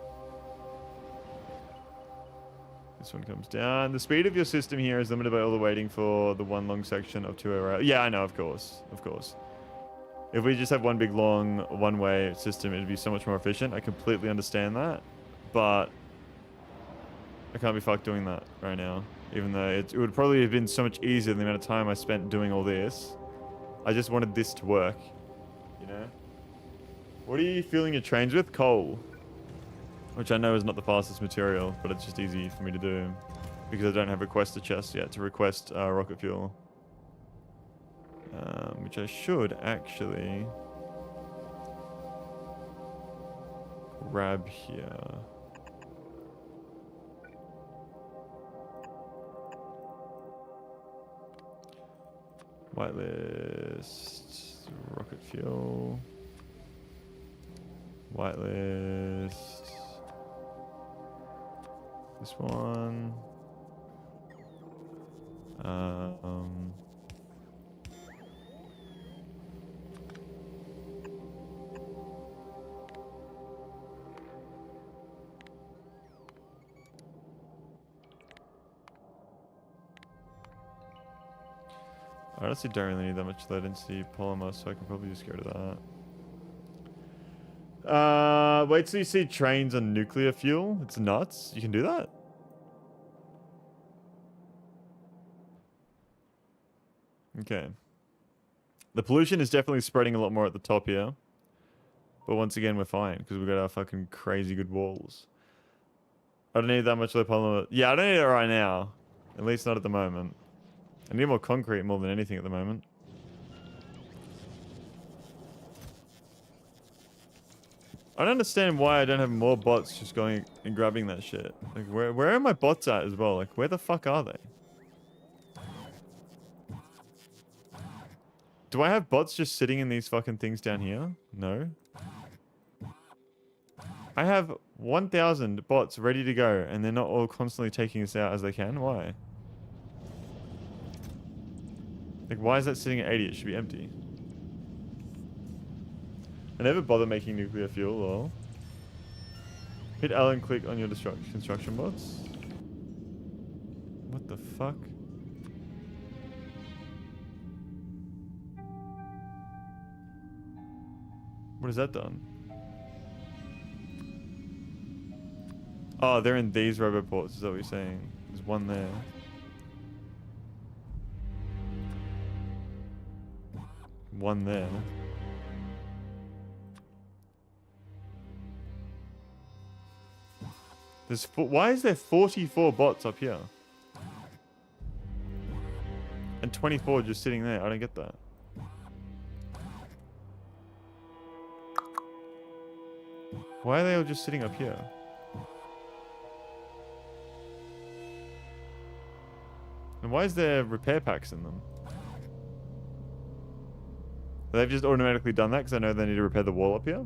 This one comes down. The speed of your system here is limited by all the waiting for the one long section of two-way rail. Yeah, I know, of course. Of course. If we just have one big long one-way system, it'd be so much more efficient. I completely understand that. But I can't be fucked doing that right now. Even though it would probably have been so much easier than the amount of time I spent doing all this. I just wanted this to work. You know? What are you fueling your trains with? Coal. Which I know is not the fastest material, but it's just easy for me to do. Because I don't have request a chest yet to request rocket fuel. Which I should actually grab here. Whitelist, rocket fuel, whitelist, this one, I honestly don't really need that much low density polymer, so I can probably just go to that. Wait till you see trains on nuclear fuel. It's nuts. You can do that? Okay. The pollution is definitely spreading a lot more at the top here. But once again, we're fine, because we've got our fucking crazy good walls. I don't need that much low polymer. Yeah, I don't need it right now. At least not at the moment. I need more concrete more than anything at the moment. I don't understand why I don't have more bots just going and grabbing that shit. Like, where are my bots at as well? Like, where the fuck are they? Do I have bots just sitting in these fucking things down here? No. I have 1,000 bots ready to go, and they're not all constantly taking us out as they can. Why? Like, why is that sitting at 80? It should be empty. I never bother making nuclear fuel, lol. Hit L and click on your construction bots. What the fuck? What has that done? Oh, they're in these roboports, is that what you're saying? There's one there. One there. There's why is there 44 bots up here? And 24 just sitting there. I don't get that. Why are they all just sitting up here? And why is there repair packs in them? They've just automatically done that because I know they need to repair the wall up here.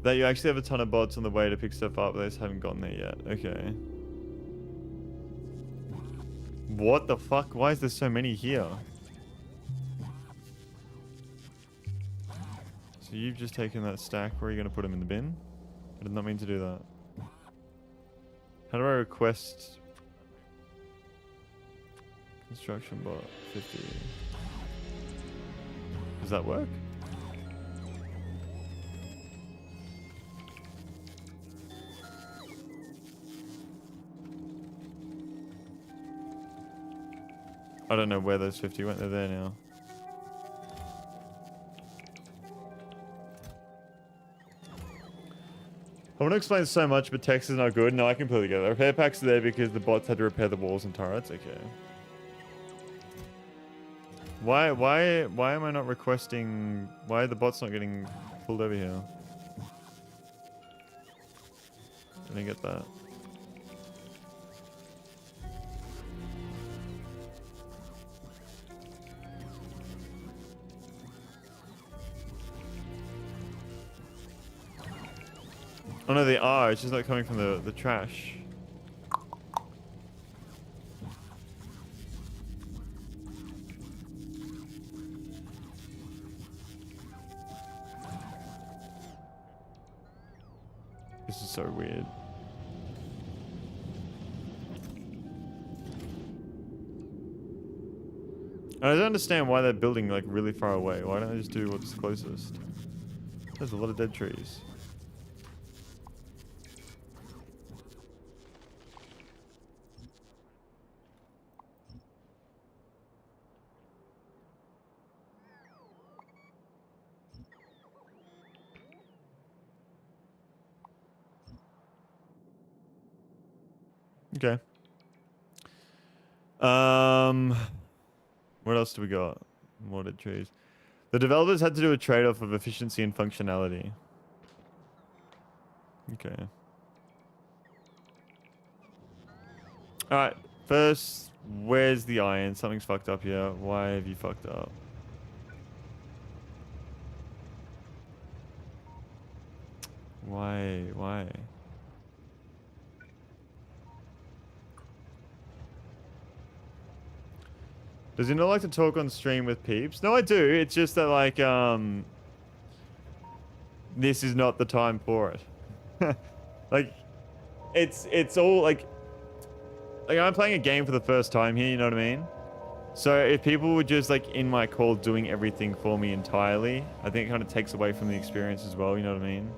That you actually have a ton of bots on the way to pick stuff up, but they just haven't gotten there yet. Okay. What the fuck? Why is there so many here? So you've just taken that stack. Where are you going to put them in the bin? I did not mean to do that. How do I request construction bot 50? Does that work? I don't know where those 50 went. They're there now. I want to explain so much, but text is not good. No, I completely get it. The repair packs are there because the bots had to repair the walls and turrets. Okay. Why am I not requesting... Why are the bots not getting pulled over here? I didn't get that. Oh no, they are. It's just not coming from the trash. This is so weird. And I don't understand why they're building like really far away. Why don't they just do what's closest? There's a lot of dead trees. Okay. What else do we got? Mortared trees. The developers had to do a trade-off of efficiency and functionality. Okay. Alright. First, where's the iron? Something's fucked up here. Why have you fucked up? Why? Why? Does he not like to talk on stream with peeps? No, I do. It's just that, like, this is not the time for it. Like, it's all, like, I'm playing a game for the first time here, you know what I mean? So if people were just, like, in my call doing everything for me entirely, I think it kind of takes away from the experience as well, you know what I mean?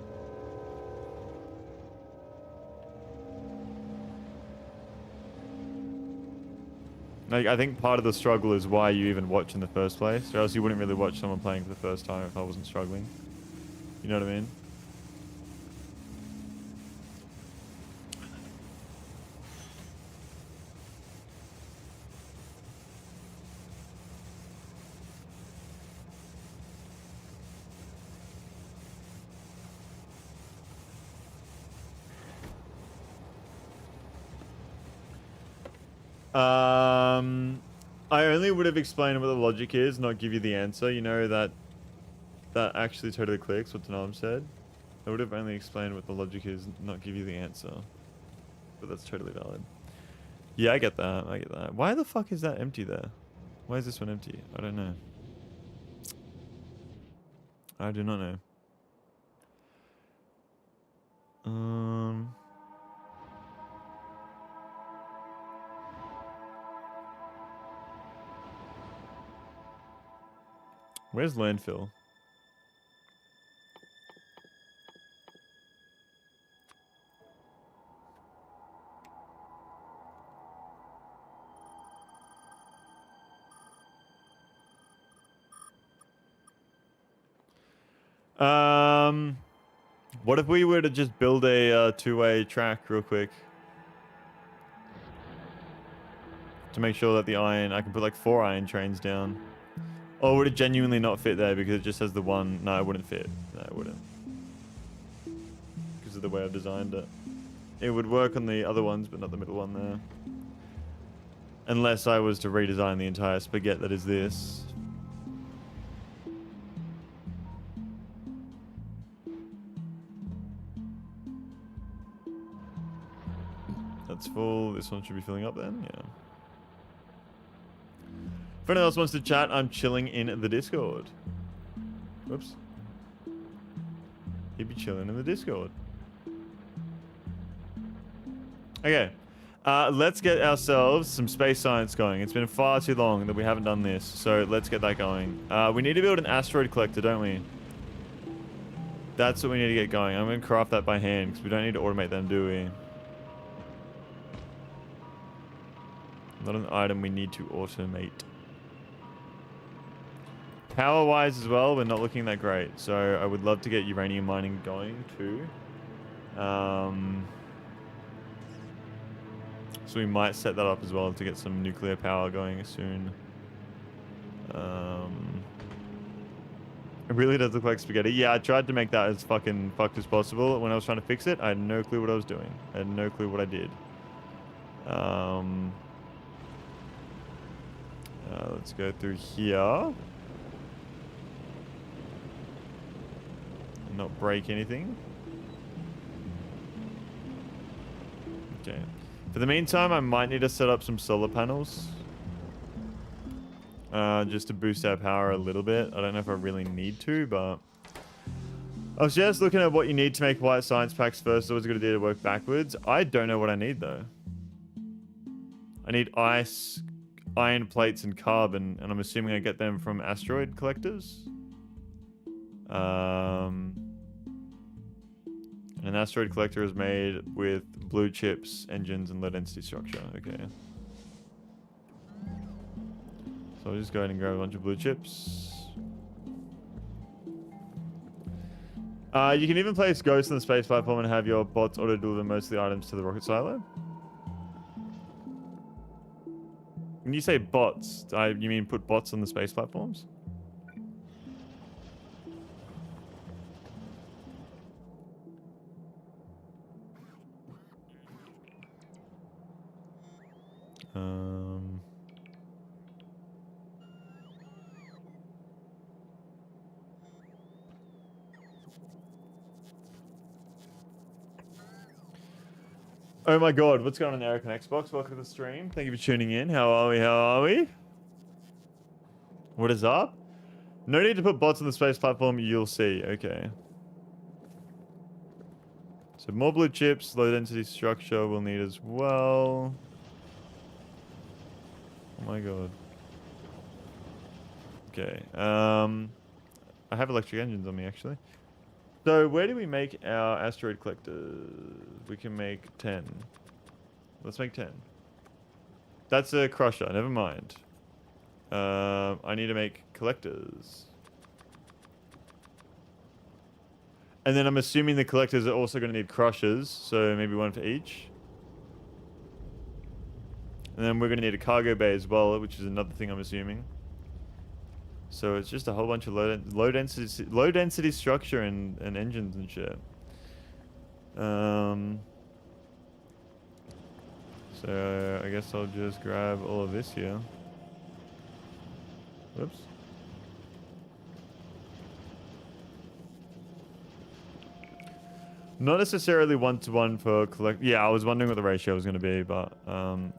Like, I think part of the struggle is why you even watch in the first place, or else you wouldn't really watch someone playing for the first time if I wasn't struggling. You know what I mean? I only would have explained what the logic is, not give you the answer. You know that actually totally clicks what Tanam said. I would have only explained what the logic is, not give you the answer. But that's totally valid. Yeah, I get that. I get that. Why the fuck is that empty there? Why is this one empty? I don't know. I do not know. Where's landfill? What if we were to just build a two-way track real quick? To make sure that the iron, I can put like 4 iron trains down. Or would it genuinely not fit there because it just has the one? No, it wouldn't fit. No, it wouldn't. Because of the way I've designed it. It would work on the other ones, but not the middle one there. Unless I was to redesign the entire spaghetti that is this. That's full. This one should be filling up then, yeah. If anyone else wants to chat, I'm chilling in the Discord. Whoops. He'd be chilling in the Discord. Okay. Let's get ourselves some space science going. It's been far too long that we haven't done this, so let's get that going. We need to build an asteroid collector, don't we? That's what we need to get going. I'm going to craft that by hand, because we don't need to automate them, do we? Not an item we need to automate. Power-wise as well, we're not looking that great. So I would love to get uranium mining going too. So we might set that up as well to get some nuclear power going soon. It really does look like spaghetti. Yeah, I tried to make that as fucking fucked as possible. When I was trying to fix it, I had no clue what I was doing. I had no clue what I did. Let's go through here. Not break anything. Okay. For the meantime, I might need to set up some solar panels. Just to boost our power a little bit. I don't know if I really need to, but... I was just looking at what you need to make white science packs first. So I was going to do to work backwards. I don't know what I need, though. I need ice, iron plates, and carbon. And I'm assuming I get them from asteroid collectors. An asteroid collector is made with blue chips, engines, and low density structure. Okay. So I'll just go ahead and grab a bunch of blue chips. You can even place Ghost on the space platform and have your bots auto-deliver most of the items to the rocket silo. you say bots, you mean put bots on the space platforms? Oh my god, what's going on, Eric on Xbox? Welcome to the stream. Thank you for tuning in. How are we? How are we? What is up? No need to put bots on the space platform, you'll see. Okay. So more blue chips, low density structure we'll need as well. Oh my god. Okay. I have electric engines on me actually. So where do we make our asteroid collectors? We can make 10. Let's make 10. That's a crusher, never mind. I need to make collectors. And then I'm assuming the collectors are also going to need crushers, so maybe one for each. And then we're going to need a cargo bay as well, which is another thing I'm assuming. So it's just a whole bunch of low density structure and engines and shit. So I guess I'll just grab all of this here. Whoops. Not necessarily one-to-one for collect. Yeah, I was wondering what the ratio was going to be, but didn't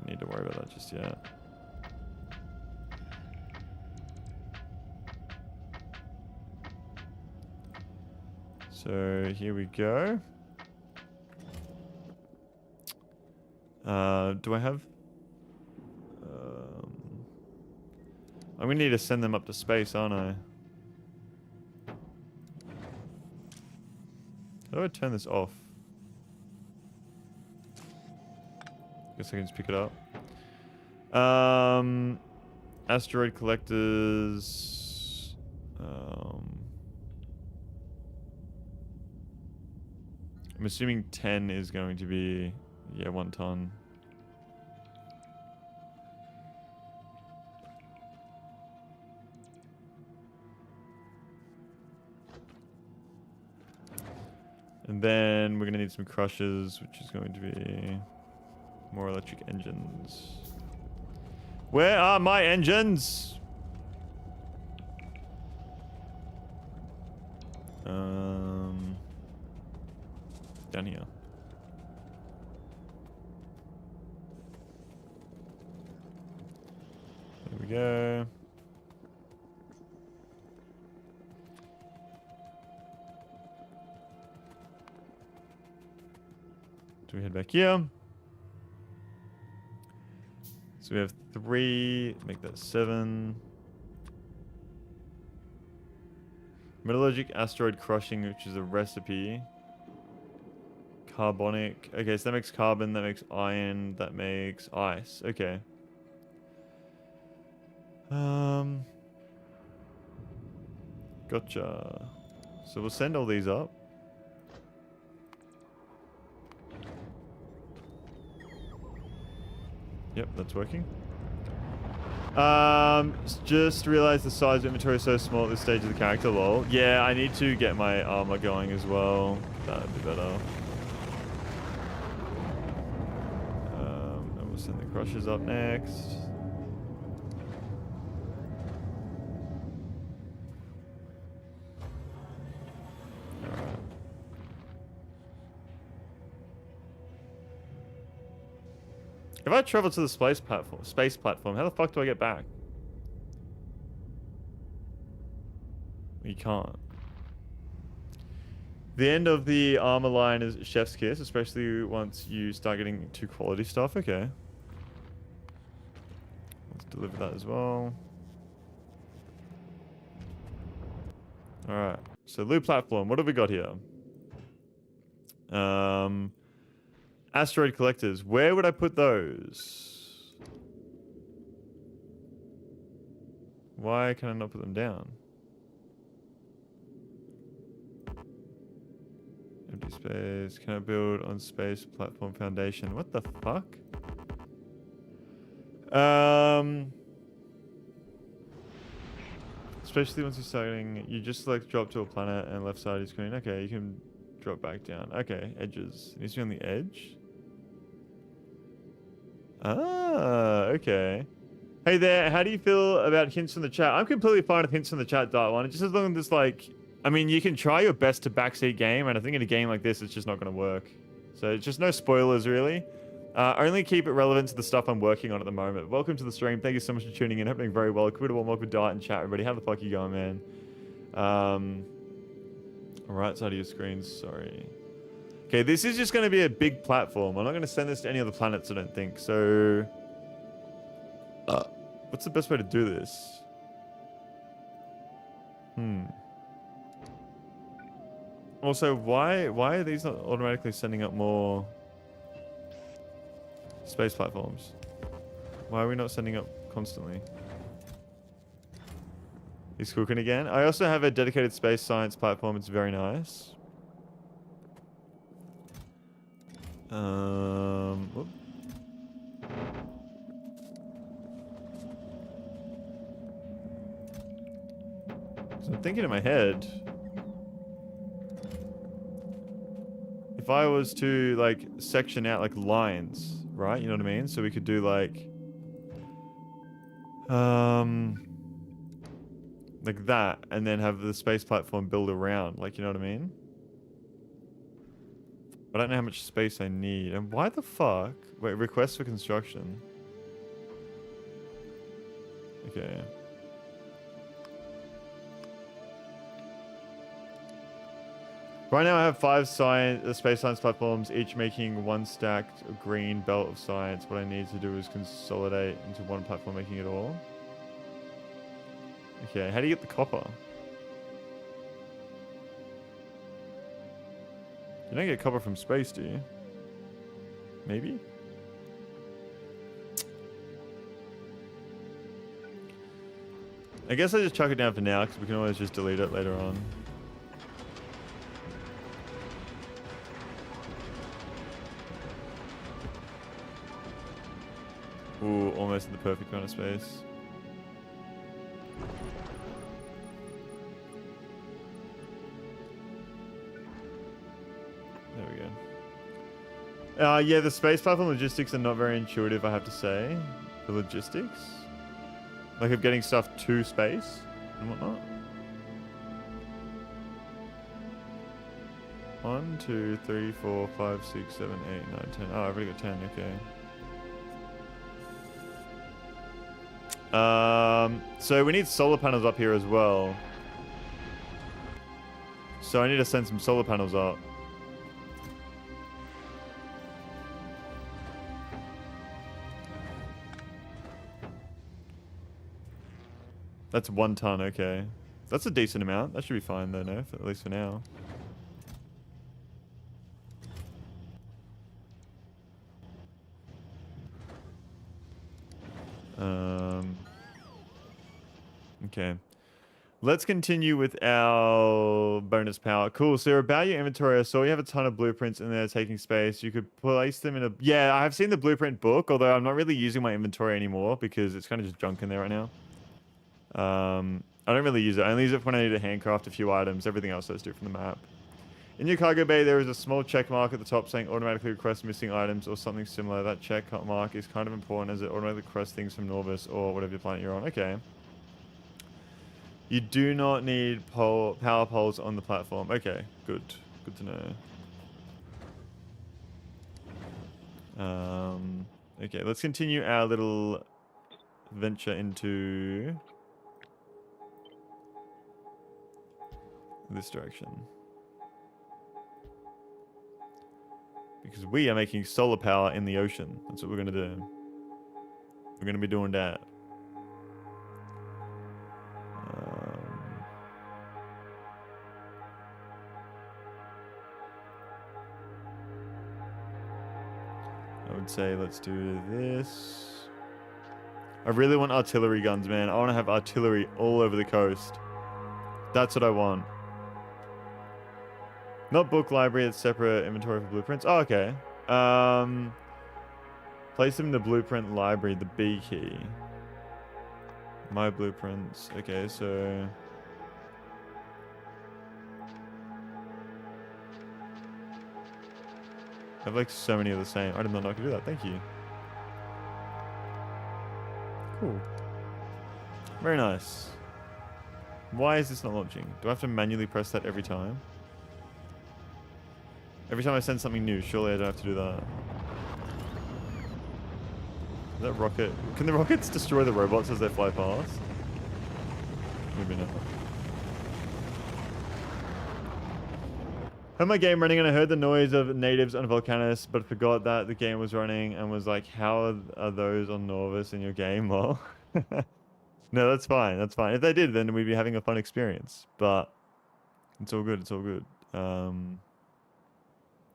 need to worry about that just yet. So here we go. Do I have... I'm going to need to send them up to space, aren't I? How do I turn this off? Guess I can just pick it up. Asteroid collectors. I'm assuming 10 is going to be, yeah, 1 ton. And then we're going to need some crushers, which is going to be more electric engines. Where are my engines? Down here. There we go. So we head back here. So we have 3, make that 7. Metallurgic asteroid crushing, which is a recipe. Carbonic. Okay, so that makes carbon, that makes iron, that makes ice. Okay. Gotcha. So we'll send all these up. Yep, that's working. Just realized the size of inventory is so small at this stage of the character, lol. Yeah, I need to get my armor going as well. That'd be better. And we'll send the crushers up next. Alright. If I travel to the space platform, how the fuck do I get back? You can't. The end of the armor line is chef's kiss, especially once you start getting to quality stuff. Okay. Let's deliver that as well. Alright. So loot platform. What have we got here? Asteroid collectors. Where would I put those? Why can I not put them down? Empty space. Can I build on space platform foundation? What the fuck? Especially once you're starting, you just select drop to a planet and left side of your screen. Okay, you can drop back down. Okay, edges. It needs to be on the edge. Ah, okay. Hey there, how do you feel about hints from the chat? I'm completely fine with hints from the chat, Dart One. Just as long as it's like, I mean, you can try your best to backseat game, and I think in a game like this, it's just not going to work. So it's just no spoilers, really. Only keep it relevant to the stuff I'm working on at the moment. Welcome to the stream. Thank you so much for tuning in. Hope you're doing very well. Quitter one more with Dart and chat, everybody. How the fuck you going, man? Right side of your screen, sorry. Okay, this is just going to be a big platform. I'm not going to send this to any other planets, I don't think. So, what's the best way to do this? Also, why are these not automatically sending up more space platforms? Why are we not sending up constantly? He's cooking again. I also have a dedicated space science platform. It's very nice. Whoop. So I'm thinking in my head, if I was to like section out like lines, right? You know what I mean? So we could do like that, and then have the space platform build around, like, you know what I mean? I don't know how much space I need. And why the fuck? Wait, request for construction. Okay. Right now I have 5 space science platforms, each making one stacked green belt of science. What I need to do is consolidate into one platform, making it all. Okay, how do you get the copper? You don't get copper from space, do you? Maybe? I guess I just chuck it down for now, because we can always just delete it later on. Ooh, almost in the perfect amount of space. There we go. Yeah, the space platform logistics are not very intuitive, I have to say. The logistics? Like of getting stuff to space and whatnot. 1, 2, 3, 4, 5, 6, 7, 8, 9, 10. Oh, I've already got 10, okay. So we need solar panels up here as well. So I need to send some solar panels up. That's 1 ton, okay. That's a decent amount. That should be fine though, no? At least for now. Okay. Let's continue with our bonus power. Cool. So about your inventory, I saw you have a ton of blueprints in there taking space. You could place them in a... Yeah, I have seen the blueprint book, although I'm not really using my inventory anymore because it's kind of just junk in there right now. I don't really use it. I only use it when I need to handcraft a few items. Everything else I just do from the map. In your cargo bay, there is a small check mark at the top saying automatically request missing items or something similar. That check mark is kind of important as it automatically requests things from Norvis or whatever planet you're on. Okay. You do not need power poles on the platform. Okay, good. Good to know. Okay, let's continue our little venture into this direction. Because we are making solar power in the ocean. That's what we're going to do. We're going to be doing that. I would say let's do this. I really want artillery guns, man. I want to have artillery all over the coast. That's what I want. Not book library, it's separate inventory for blueprints. Oh, okay. Place them in the blueprint library, the B key. My blueprints. Okay, so... I have like so many of the same. I did not know I could do that. Thank you. Cool. Very nice. Why is this not launching? Do I have to manually press that every time? Every time I send something new, surely I don't have to do that. Is that rocket? Can the rockets destroy the robots as they fly past? Maybe not. Had my game running and I heard the noise of natives on Volcanus, but forgot that the game was running and was like, how are those on Norvis in your game? Well, no, that's fine. That's fine. If they did, then we'd be having a fun experience. But it's all good. It's all good.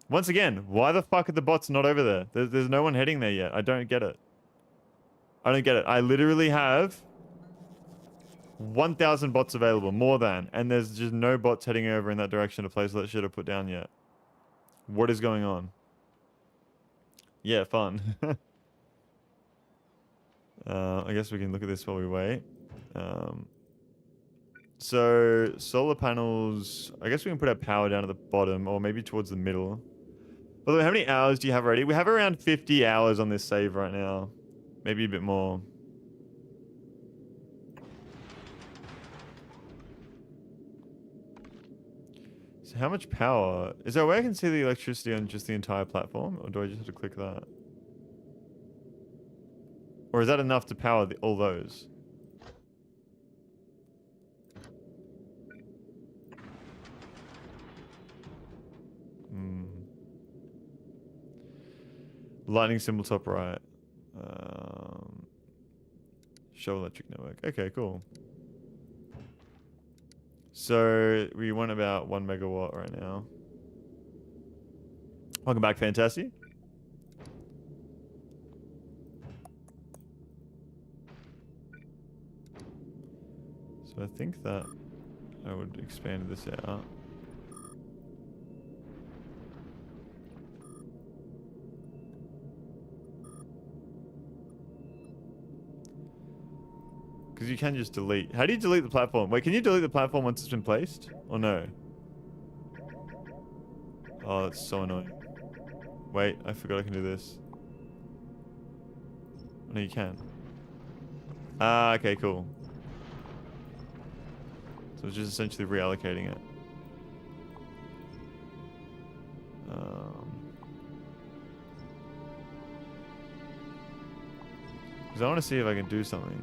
Once again, why the fuck are the bots not over there? There's no one heading there yet. I don't get it. I don't get it. I literally have 1,000 bots available, more than, and there's just no bots heading over in that direction to place that shit I put down yet. What is going on? Yeah, fun. I guess we can look at this while we wait. So solar panels, I guess we can put our power down at the bottom or maybe towards the middle. By the way, how many hours do you have already? We have around 50 hours on this save right now. Maybe a bit more. So how much power? Is there a way I can see the electricity on just the entire platform? Or do I just have to click that? Or is that enough to power all those? Lightning symbol top right. Show electric network. Okay, cool. So we want about 1 megawatt right now. Welcome back, Fantasy. So I think that I would expand this out. Because you can just delete. How do you delete the platform? Wait, can you delete the platform once it's been placed? Or no? Oh, that's so annoying. Wait, I forgot I can do this. No, you can. Ah, okay, cool. So it's just essentially reallocating it. Because I want to see if I can do something.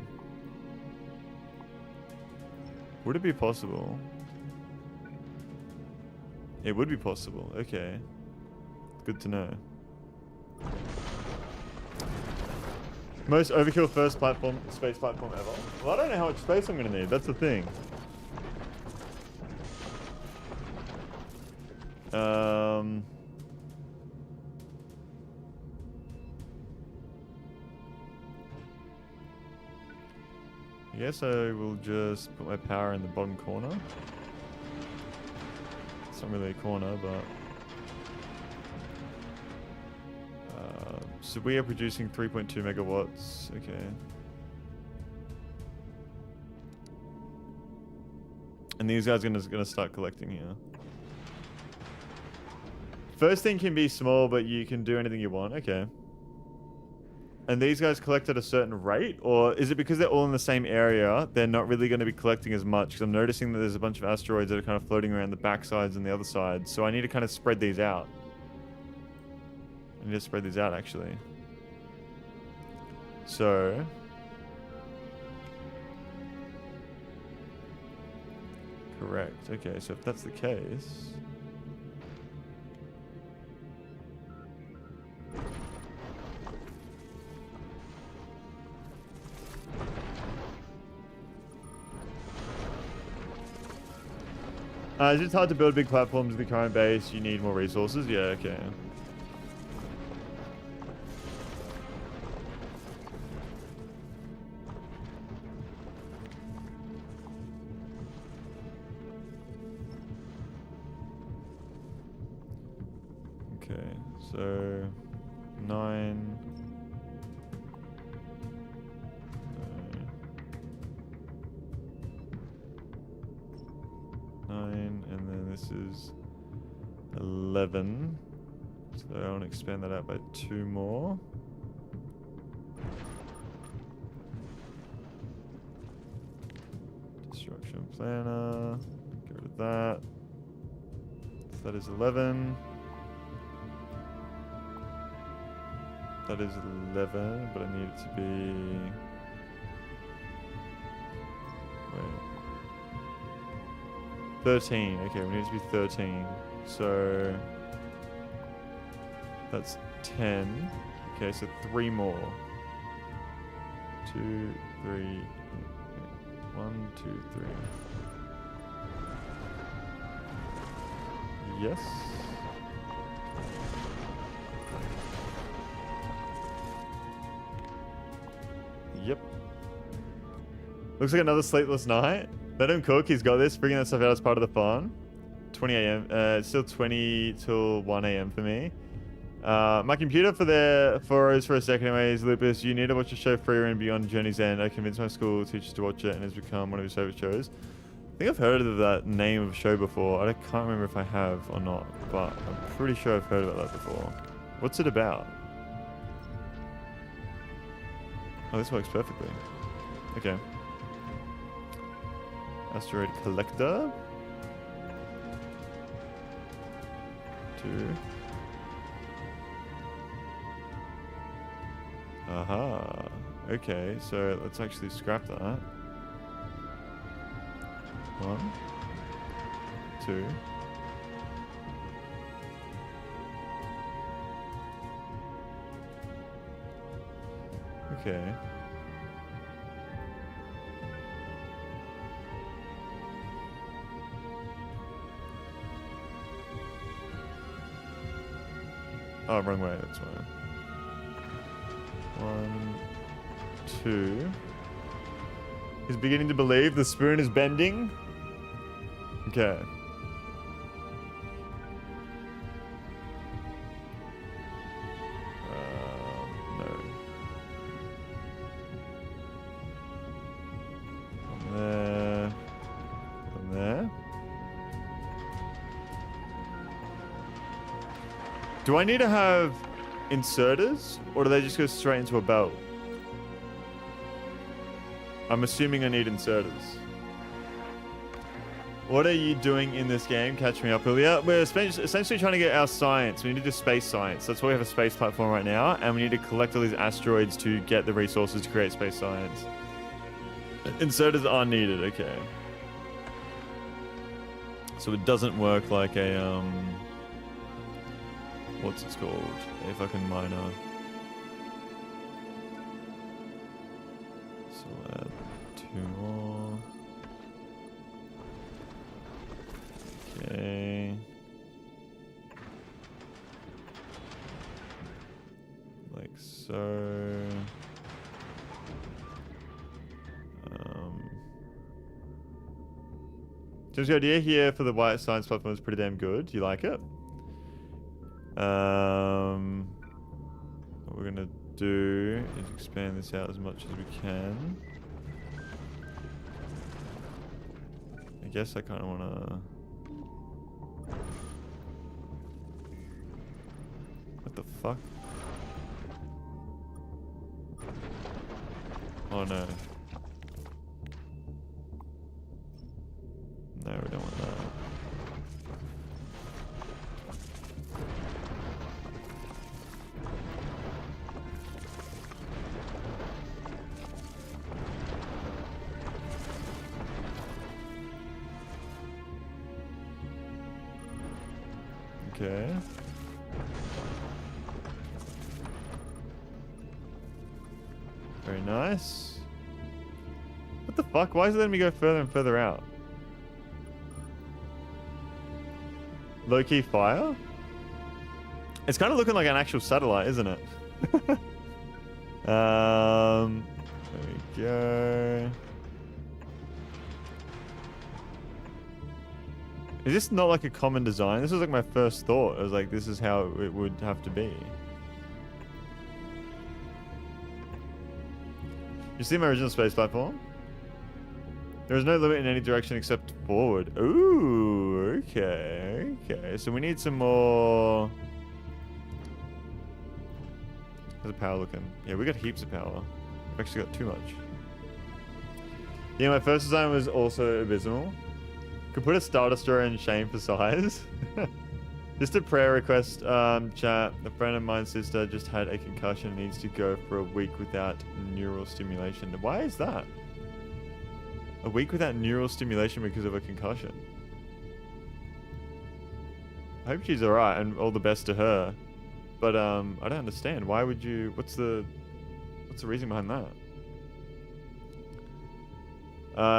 Would it be possible? It would be possible. Okay. Good to know. Most overkill first platform, space platform ever. Well, I don't know how much space I'm going to need. That's the thing. I guess I will just put my power in the bottom corner. It's not really a corner, but... so we are producing 3.2 megawatts. Okay. And these guys are gonna start collecting here. First thing can be small, but you can do anything you want. Okay. And these guys collect at a certain rate? Or is it because they're all in the same area, they're not really going to be collecting as much? Because I'm noticing that there's a bunch of asteroids that are kind of floating around the backsides and the other side. So I need to kind of spread these out. I need to spread these out, actually. So... correct. Okay, so if that's the case... it's just hard to build big platforms with the current base. You need more resources. Yeah, okay. Okay, so 9, 9, and then this is 11. So I want to expand that out by 2 more. Destruction planner. Get rid of that. So that is 11. That is 11, but I need it to be... Wait. 13. Okay, we need it to be 13. So... That's 10. Okay, so 3 more. 2, 3... 1, 2, 3. Yes. Yep. Looks like another sleepless night. Let him cook. He's got this. Bringing that stuff out as part of the fun. 20 a.m. It's still 20 till 1 a.m. for me. My computer froze for a second anyways. Lupus, you need to watch the show Free and Beyond Journey's End. I convinced my school teachers to watch it and it's become one of his favorite shows. I think I've heard of that name of show before. I can't remember if I have or not, but I'm pretty sure I've heard about that before. What's it about? Oh, this works perfectly. Okay. Asteroid collector. 2. Aha. Okay, so let's actually scrap that. 1, 2. Okay. Oh, wrong way, that's fine. 1, 2. He's beginning to believe the spoon is bending. Okay. No. From there. From there. Do I need to have inserters, or do they just go straight into a belt? I'm assuming I need inserters. What are you doing in this game? Catch me up, Ilya. We're essentially trying to get our science. We need to do space science. That's why we have a space platform right now, and we need to collect all these asteroids to get the resources to create space science. Inserters are needed, okay. So it doesn't work like a, what's it called? A fucking miner. So we'll add 2 more. Okay. Like so. James, the idea here for the white science platform is pretty damn good. Do you like it? What we're gonna do is expand this out as much as we can. I guess I kind of wanna... What the fuck? Oh no. No, we don't want that. Okay. Very nice. What the fuck? Why is it letting me go further and further out? Low-key fire? It's kind of looking like an actual satellite, isn't it? There we go. Is this not like a common design? This was like my first thought. I was like, this is how it would have to be. You see my original space platform? There is no limit in any direction except forward. Ooh, okay, okay. So we need some more. How's the power looking? Yeah, we got heaps of power. We've actually got too much. Yeah, my first design was also abysmal. Could put a Star Destroyer in shame for size. Just a prayer request, chat. A friend of mine's sister just had a concussion and needs to go for a week without neural stimulation. Why is that? A week without neural stimulation because of a concussion. I hope she's alright and all the best to her. But I don't understand. Why would you? What's the reason behind that?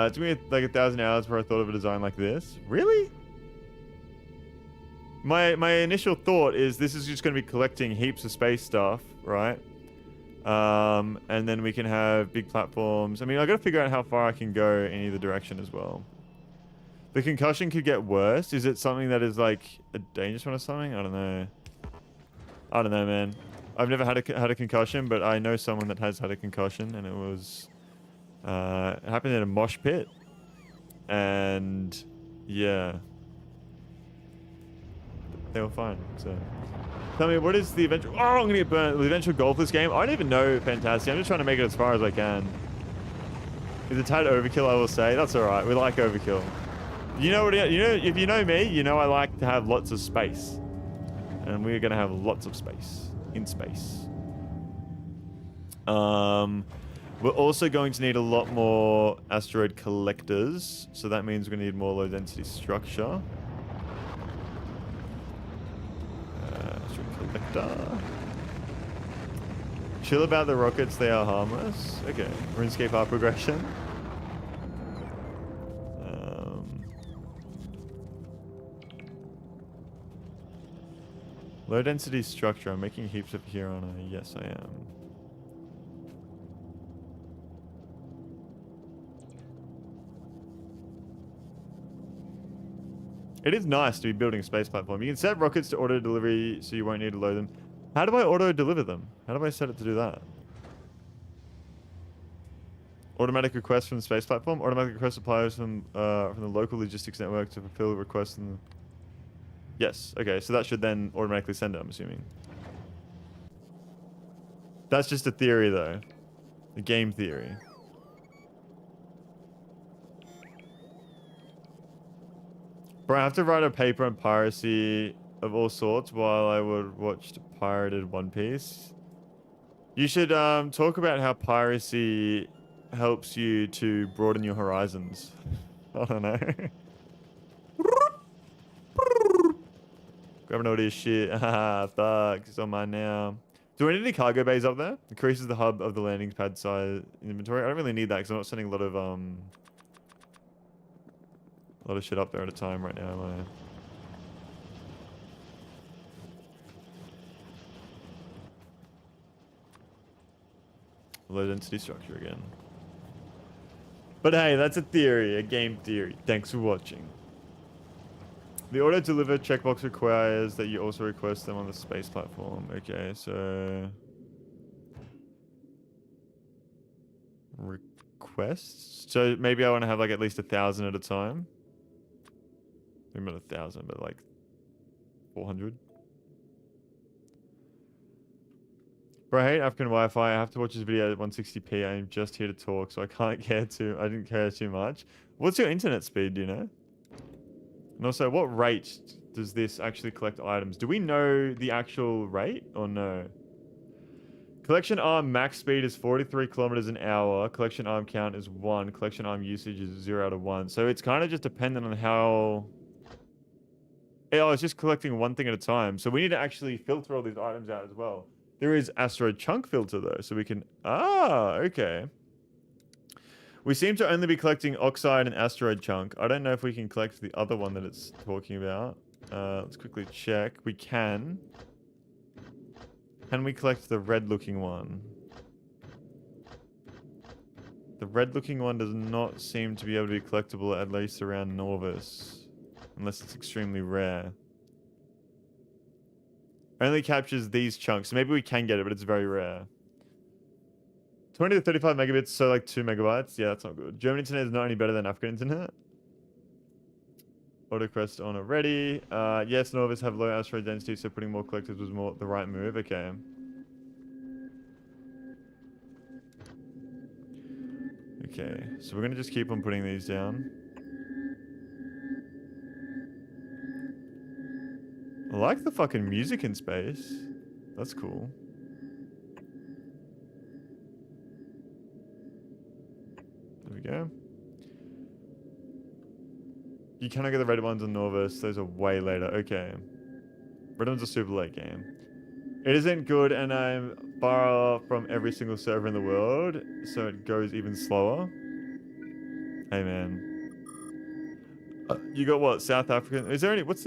It took me like 1,000 hours before I thought of a design like this. Really? My initial thought is this is just going to be collecting heaps of space stuff, right? And then we can have big platforms. I mean, I got to figure out how far I can go in either direction as well. The concussion could get worse. Is it something that is like a dangerous one or something? I don't know. I don't know, man. I've never had a concussion, but I know someone that has had a concussion, and it was it happened in a mosh pit, and yeah, they were fine. So, tell me, what is the eventual? Oh, I'm gonna get burnt. The eventual goal for this game? I don't even know. Fantastic. I'm just trying to make it as far as I can. It's a tad overkill, I will say. That's all right. We like overkill. You know what? You know, if you know me, you know I like to have lots of space, and we're gonna have lots of space in space. We're also going to need a lot more asteroid collectors, so that means we're going to need more low density structure. Asteroid collector. Chill about the rockets, they are harmless. Okay, RuneScape R progression. Low density structure, I'm making heaps of here on a yes I am. It is nice to be building a space platform. You can set rockets to auto delivery so you won't need to load them. How do I auto deliver them? How do I set it to do that? Automatic requests from the space platform. Automatic request suppliers from the local logistics network to fulfill requests. Yes. Okay. So that should then automatically send it, I'm assuming. That's just a theory, though. A game theory. Bro, I have to write a paper on piracy of all sorts while I would watch pirated One Piece. You should talk about how piracy helps you to broaden your horizons. I don't know. Grabbing all this shit. Haha, fuck. It's on mine now. Do we need any cargo bays up there? Increases the hub of the landing pad size inventory. I don't really need that because I'm not sending a lot of shit up there at a time right now, am I? Low density structure again. But hey, that's a theory, a game theory. Thanks for watching. The auto deliver checkbox requires that you also request them on the space platform. Okay, so requests. So maybe I want to have like at least 1,000 at a time. Maybe not 1,000, but like 400. Bro, I hate African Wi-Fi. I have to watch this video at 160p. I'm just here to talk, so I didn't care too much. What's your internet speed, do you know? And also, what rate does this actually collect items? Do we know the actual rate or no? Collection arm max speed is 43 kilometers an hour. Collection arm count is 1. Collection arm usage is 0 out of 1. So it's kind of just dependent on how... Oh, it's just collecting one thing at a time. So we need to actually filter all these items out as well. There is asteroid chunk filter though, so we can... Ah, okay. We seem to only be collecting oxide and asteroid chunk. I don't know if we can collect the other one that it's talking about. Let's quickly check. We can. Can we collect the red-looking one? The red-looking one does not seem to be able to be collectible, at least around Norvis. Unless it's extremely rare. Only captures these chunks. So maybe we can get it, but it's very rare. 20 to 35 megabits, so like 2 megabytes. Yeah, that's not good. German internet is not any better than African internet. AutoQuest on already. Yes, Novas have low asteroid density, so putting more collectors was more the right move. Okay. Okay, so we're gonna just keep on putting these down. I like the fucking music in space. That's cool. There we go. You cannot get the red ones on Norvis. Those are way later. Okay. Red one's a super late game. It isn't good, and I'm far from every single server in the world, so it goes even slower. Hey, man. You got what? South African? Is there any... What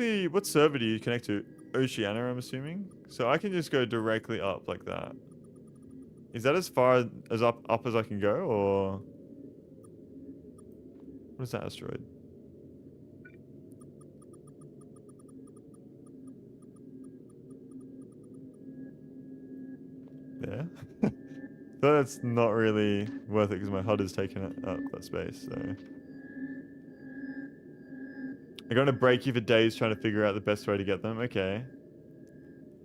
server do you connect to? Oceania, I'm assuming? So I can just go directly up like that. Is that as far as up as I can go, or... What is that asteroid? There? But that's not really worth it because my HUD has taken up that space, so... I'm going to break you for days trying to figure out the best way to get them. Okay.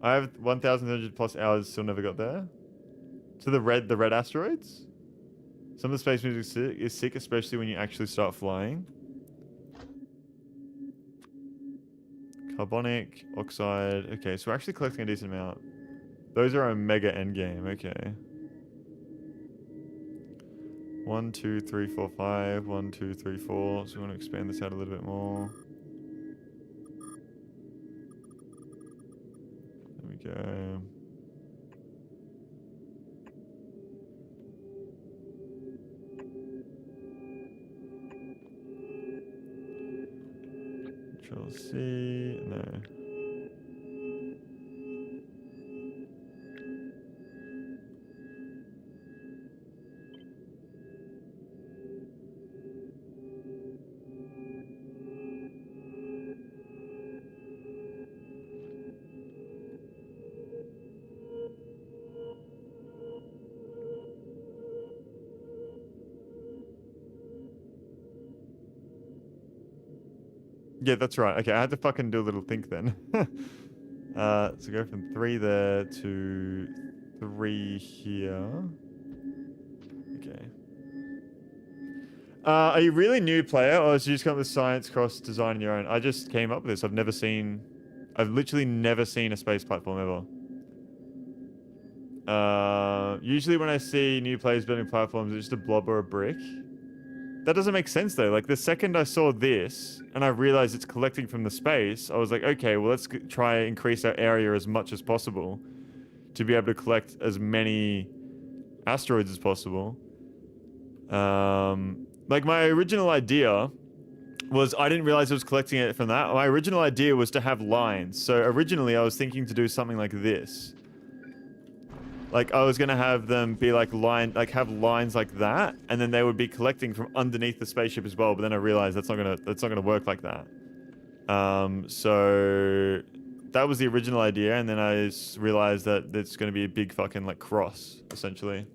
I have 1,300 plus hours, still never got there. To the red asteroids? Some of the space music is sick, especially when you actually start flying. Carbonic, oxide. Okay, so we're actually collecting a decent amount. Those are a mega endgame. Okay. 1, 2, 3, 4, 5. 1, 2, 3, 4. So we want to expand this out a little bit more. There we go. Control C. No. Yeah, that's right. Okay, I had to fucking do a little think then. So go from 3 there to 3 here. Okay. Are you really new player, or did you just come up with science cross design on your own? I just came up with this. I've literally never seen a space platform ever. Usually when I see new players building platforms, it's just a blob or a brick. That doesn't make sense though. Like the second I saw this and I realized it's collecting from the space, I was like, okay, well let's try and increase our area as much as possible to be able to collect as many asteroids as possible. Like my original idea was I didn't realize it was collecting it from that. My original idea was to have lines. So originally I was thinking to do something like this. Like I was gonna have them be like have lines like that, and then they would be collecting from underneath the spaceship as well. But then I realized that's not gonna work like that. So that was the original idea, and then I just realized that it's gonna be a big fucking like cross essentially.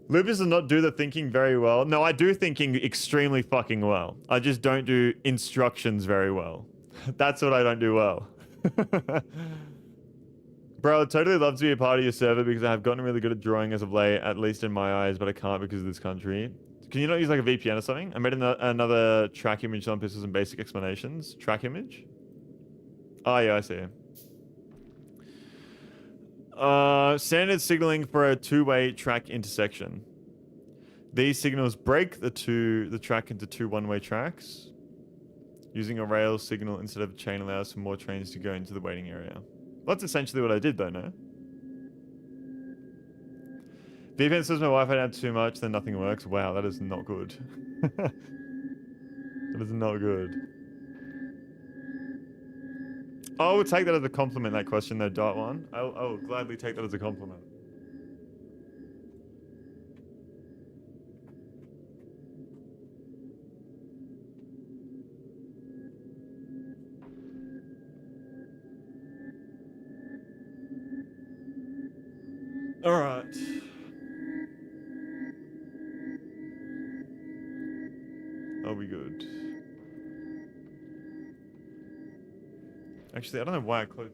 Lupus does not do the thinking very well. No, I do thinking extremely fucking well. I just don't do instructions very well. That's what I don't do well. Bro, I'd totally love to be a part of your server because I have gotten really good at drawing as of late, at least in my eyes, but I can't because of this country. Can you not use like a VPN or something? I made another track image on Pistol and basic explanations. Track image? Oh yeah, I see. Standard signaling for a two-way track intersection. These signals break the track into two one-way tracks. Using a rail signal instead of a chain allows for more trains to go into the waiting area. That's essentially what I did though, no? VPN says my Wi-Fi down too much, then nothing works. Wow, that is not good. That is not good. I will take that as a compliment, that question though, Dot One. I will gladly take that as a compliment. Alright. Actually, I don't know why I closed.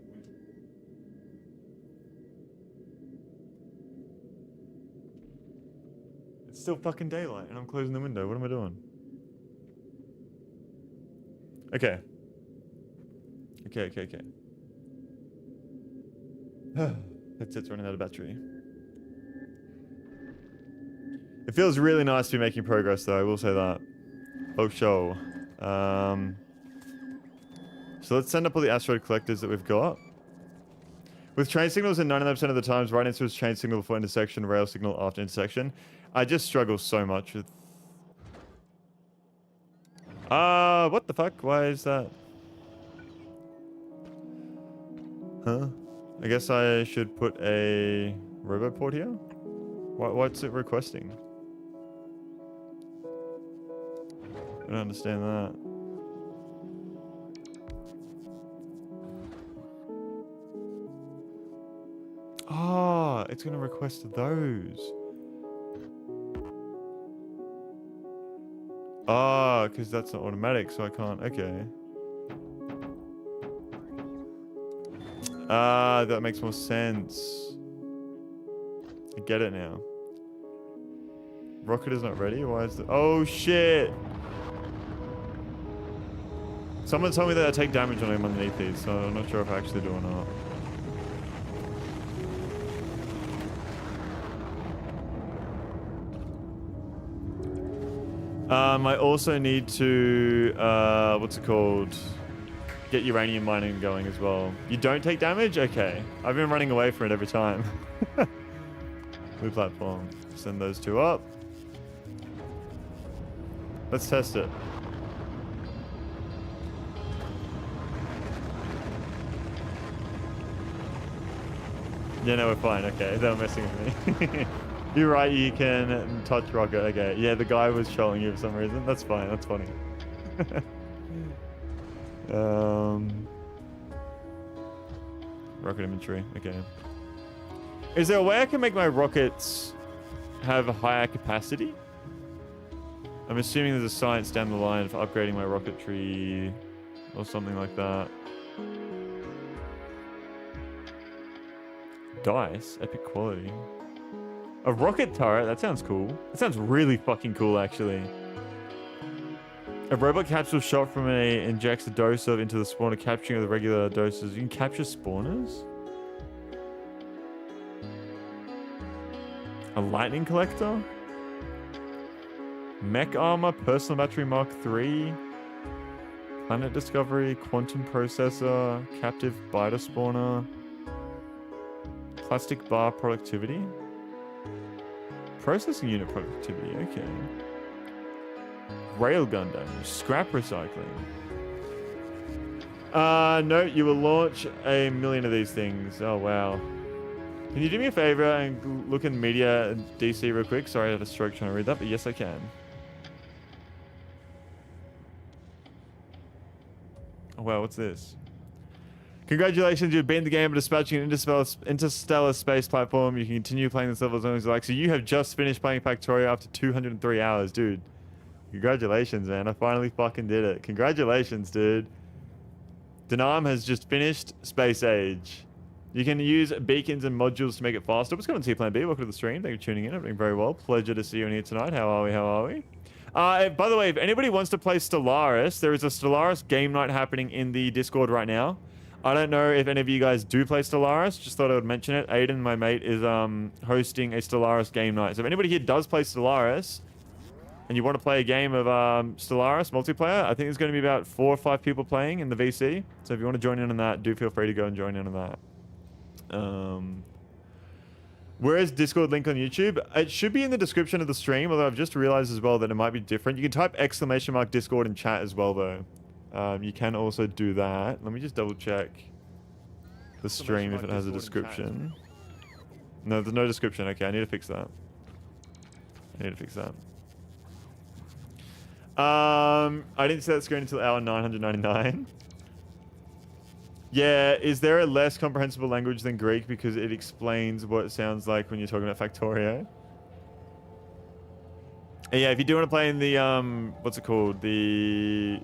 It's still fucking daylight and I'm closing the window. What am I doing? Okay. Okay. Headset's running out of battery. It feels really nice to be making progress though, I will say that. Oh, show. So let's send up all the asteroid collectors that we've got. With train signals in 99% of the times, right answer is train signal before intersection, rail signal after intersection. I just struggle so much with... what the fuck? Why is that? Huh? I guess I should put a roboport here? What's it requesting? I don't understand that. Oh, it's going to request those. Oh, because that's not automatic, so I can't. Okay. Ah, that makes more sense. I get it now. Rocket is not ready? Why is the... Oh, shit! Someone told me that I take damage on him underneath these, so I'm not sure if I actually do or not. I also need to, what's it called? Get uranium mining going as well. You don't take damage? Okay. I've been running away from it every time. Blue platform. Send those two up. Let's test it. Yeah, no, we're fine. Okay, they were messing with me. You're right, you can touch rocket. Okay, yeah, the guy was trolling you for some reason. That's fine, that's funny. Rocket inventory, okay. Is there a way I can make my rockets have a higher capacity? I'm assuming there's a science down the line for upgrading my rocketry or something like that. Dice, epic quality. A rocket turret? That sounds cool. That sounds really fucking cool, actually. A robot capsule shot from injects a dose of into the spawner, capturing the regular doses. You can capture spawners? A lightning collector? Mech armor, personal battery Mark III. Planet discovery, quantum processor, captive biter spawner. Plastic bar productivity? Processing unit productivity, okay. Railgun damage, scrap recycling. No, you will launch 1,000,000 of these things. Oh, wow. Can you do me a favor and look in media DC real quick? Sorry, I had a stroke trying to read that, but yes, I can. Oh, wow, what's this? Congratulations, you've beaten the game of dispatching an interstellar space platform. You can continue playing this level as long as you like. So you have just finished playing Factorio after 203 hours, dude. Congratulations, man. I finally fucking did it. Congratulations, dude. Denam has just finished Space Age. You can use beacons and modules to make it faster. What's going on, T-Plan B? Welcome to the stream. Thank you for tuning in. I'm doing very well. Pleasure to see you in here tonight. How are we? How are we? By the way, if anybody wants to play Stellaris, there is a Stellaris game night happening in the Discord right now. I don't know if any of you guys do play Stellaris. Just thought I would mention it. Aiden, my mate, is hosting a Stellaris game night. So if anybody here does play Stellaris and you want to play a game of Stellaris multiplayer, I think there's going to be about 4 or 5 people playing in the VC. So if you want to join in on that, do feel free to go and join in on that. Where is Discord link on YouTube? It should be in the description of the stream, although I've just realized as well that it might be different. You can type !_ Discord in chat as well, though. You can also do that. Let me just double check the stream if it has a description. No, there's no description. Okay, I need to fix that. I didn't see that screen until hour 999. Yeah, is there a less comprehensible language than Greek because it explains what it sounds like when you're talking about Factorio? Yeah, if you do want to play in the, what's it called? The,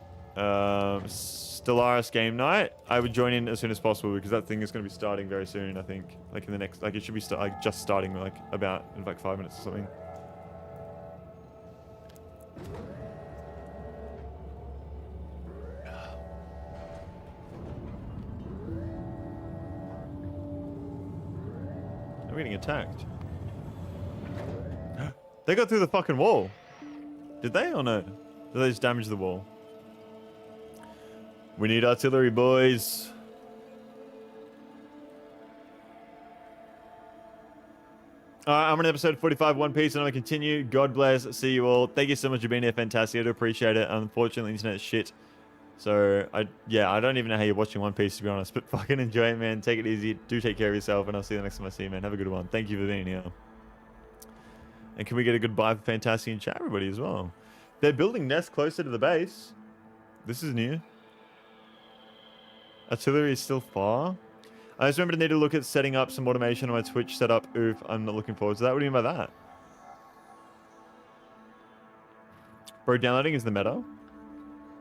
Stellaris game night, I would join in as soon as possible because that thing is going to be starting very soon, I think. Like in the next, like it should be like just starting like about in like 5 minutes or something. I'm getting attacked. They got through the fucking wall. Did they or no? Did they just damage the wall? We need artillery, boys. Alright, I'm on episode 45 One Piece and I'm gonna continue. God bless. See you all. Thank you so much for being here. Fantastic. I do appreciate it. Unfortunately, the internet's shit. So, I don't even know how you're watching One Piece, to be honest. But fucking enjoy it, man. Take it easy. Do take care of yourself. And I'll see you the next time I see you, man. Have a good one. Thank you for being here. And can we get a goodbye for Fantastic in chat, everybody, as well? They're building nests closer to the base. This is new. Artillery is still far. I just remember to need to look at setting up some automation on my Twitch setup. Oof, I'm not looking forward to that. What do you mean by that? Bro, downloading is the meta.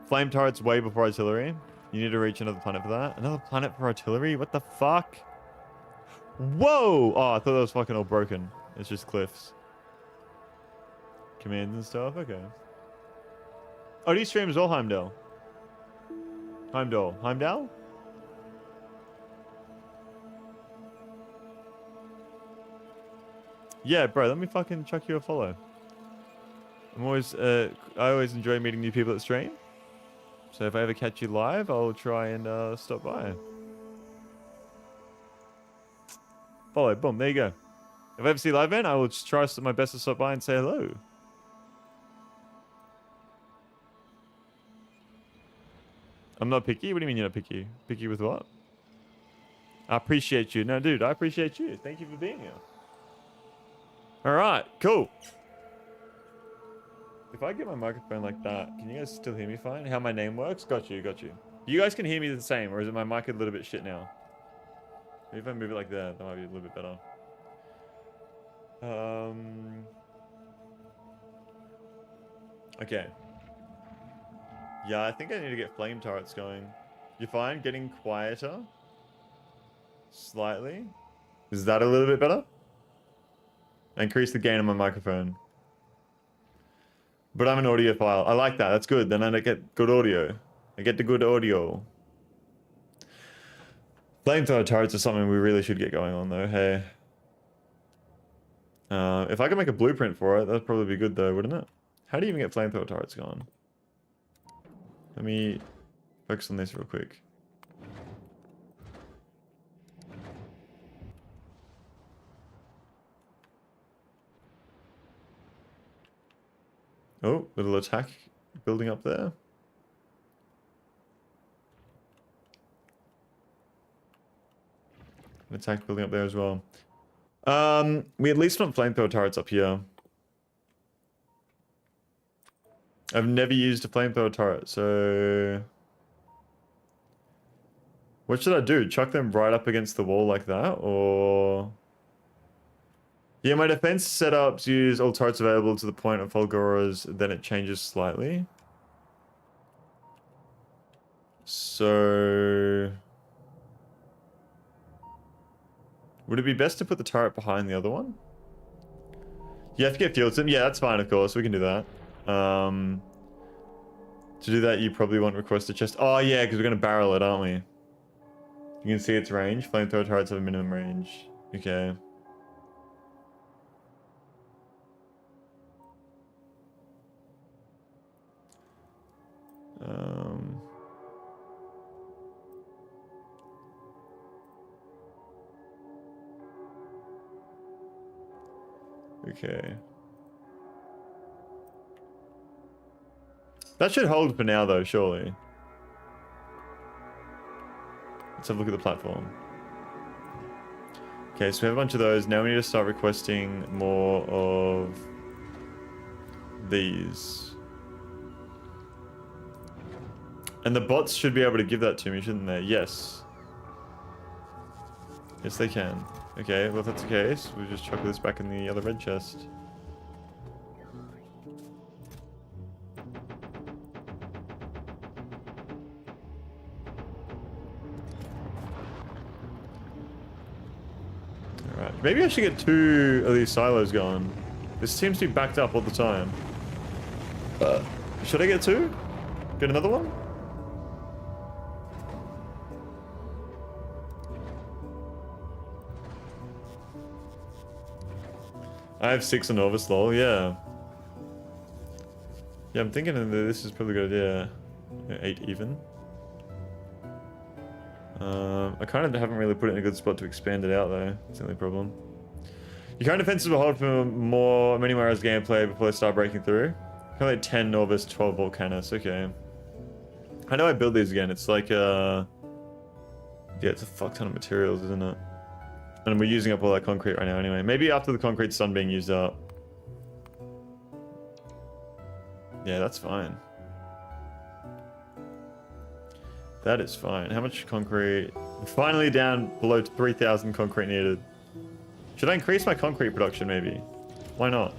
Flame turrets way before artillery. You need to reach another planet for that. Another planet for artillery? What the fuck? Whoa! Oh, I thought that was fucking all broken. It's just cliffs. Commands and stuff? Okay. Oh, do you stream as well, Heimdall? Heimdall? Yeah, bro, let me fucking chuck you a follow. I always enjoy meeting new people at stream. So if I ever catch you live, I'll try and stop by. Follow, boom, there you go. If I ever see you live, man, I will just try my best to stop by and say hello. I'm not picky? What do you mean you're not picky? Picky with what? I appreciate you. No, dude, I appreciate you. Thank you for being here. Alright, cool. If I get my microphone like that, can you guys still hear me fine? How my name works? Got you. You guys can hear me the same, or is it my mic a little bit shit now? Maybe if I move it like that might be a little bit better. Okay. Yeah, I think I need to get flame turrets going. You find getting quieter? Slightly? Is that a little bit better? Increase the gain on my microphone. But I'm an audiophile. I like that. That's good. Then I get good audio. I get the good audio. Flamethrower turrets are something we really should get going on, though. Hey. If I could make a blueprint for it, that'd probably be good, though, wouldn't it? How do you even get flamethrower turrets going? Let me focus on this real quick. Oh, little attack building up there. An attack building up there as well. We at least want flamethrower turrets up here. I've never used a flamethrower turret, so... What should I do? Chuck them right up against the wall like that, or... Yeah, my defense setups use all turrets available to the point of Fulgora's, then it changes slightly. So... Would it be best to put the turret behind the other one? You have to get fuel to them? Yeah, that's fine, of course. We can do that. To do that, you probably want request a chest. Oh, yeah, because we're going to barrel it, aren't we? You can see its range. Flamethrower turrets have a minimum range. Okay. Okay. That should hold for now, though, surely. Let's have a look at the platform. Okay, so we have a bunch of those. Now we need to start requesting more of these. And the bots should be able to give that to me, shouldn't they? Yes. Yes, they can. Okay, well, if that's the case, we'll just chuck this back in the other red chest. Maybe I should get 2 of these silos going. This seems to be backed up all the time. Should I get 2? Get another one? I have 6 on Novice lol, yeah. Yeah, I'm thinking that this is probably a good idea. 8 even. I kind of haven't really put it in a good spot to expand it out though. That's the only problem. Your current defenses will hold for many more hours gameplay before they start breaking through. Currently 10 Novice, 12 Volcanus, okay. I know I build these again, it's like yeah, it's a fuck ton of materials, isn't it? And we're using up all that concrete right now anyway. Maybe after the concrete's done being used up. Yeah, that's fine. That is fine. How much concrete? Finally down below 3,000 concrete needed. Should I increase my concrete production maybe? Why not?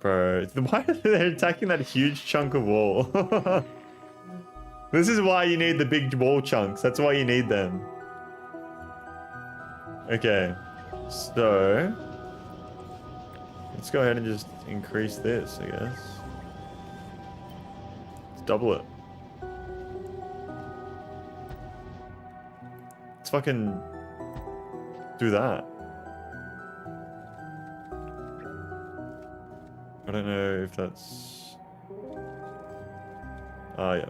Bro, why are they attacking that huge chunk of wall? This is why you need the big wall chunks. That's why you need them. Okay, so let's go ahead and just increase this, I guess. Let's double it. Let's fucking do that. I don't know if that's... Ah, yeah.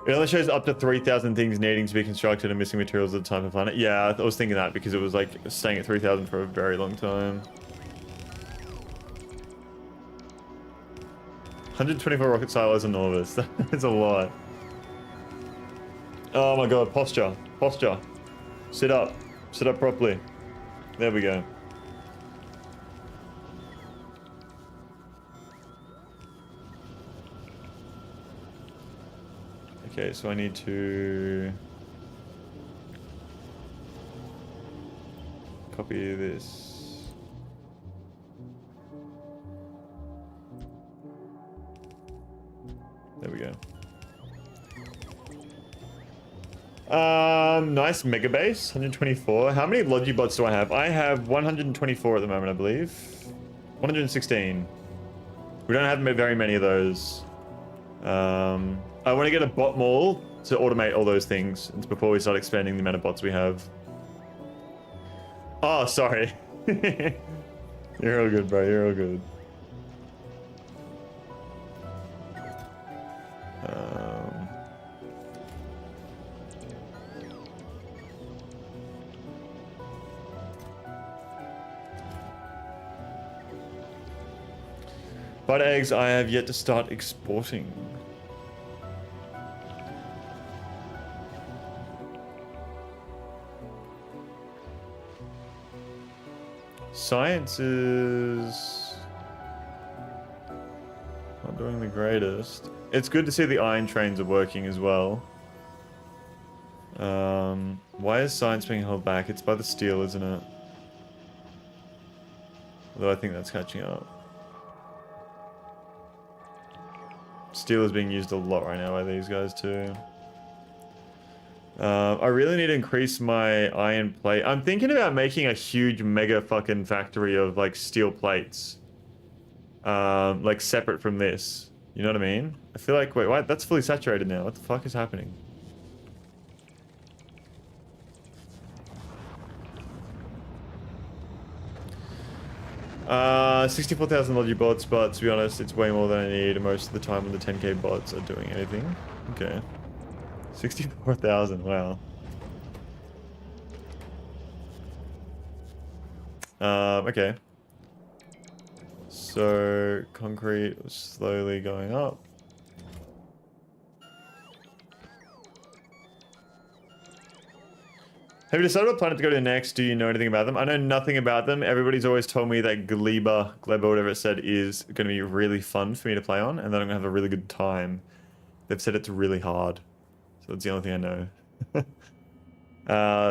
It only shows up to 3,000 things needing to be constructed and missing materials at the time of planet. Yeah, I was thinking that because it was like staying at 3,000 for a very long time. 124 rocket silos and Norvis. That's a lot. Oh my god, posture. Posture. Sit up. Sit up properly. There we go. Okay, so I need to copy this. There we go. Nice mega base, 124. How many Logibots do I have? I have 124 at the moment, I believe. 116. We don't have very many of those. I want to get a bot mall to automate all those things before we start expanding the amount of bots we have. Oh, sorry. You're all good, bro. You're all good. But eggs I have yet to start exporting. Science is not doing the greatest. It's good to see the iron trains are working as well. Why is science being held back? It's by the steel, isn't it? Although I think that's catching up. Steel is being used a lot right now by these guys too. I really need to increase my iron plate. I'm thinking about making a huge mega fucking factory of like steel plates. Like separate from this. You know what I mean? I feel like, wait, what? That's fully saturated now. What the fuck is happening? 64,000 logi bots, but to be honest, it's way more than I need most of the time when the 10k bots are doing anything. Okay. 64,000, wow. Okay. So, concrete was slowly going up. Have you decided what planet to go to next? Do you know anything about them? I know nothing about them. Everybody's always told me that Gleba, whatever it said, is going to be really fun for me to play on, and that I'm going to have a really good time. They've said it's really hard. So that's the only thing I know.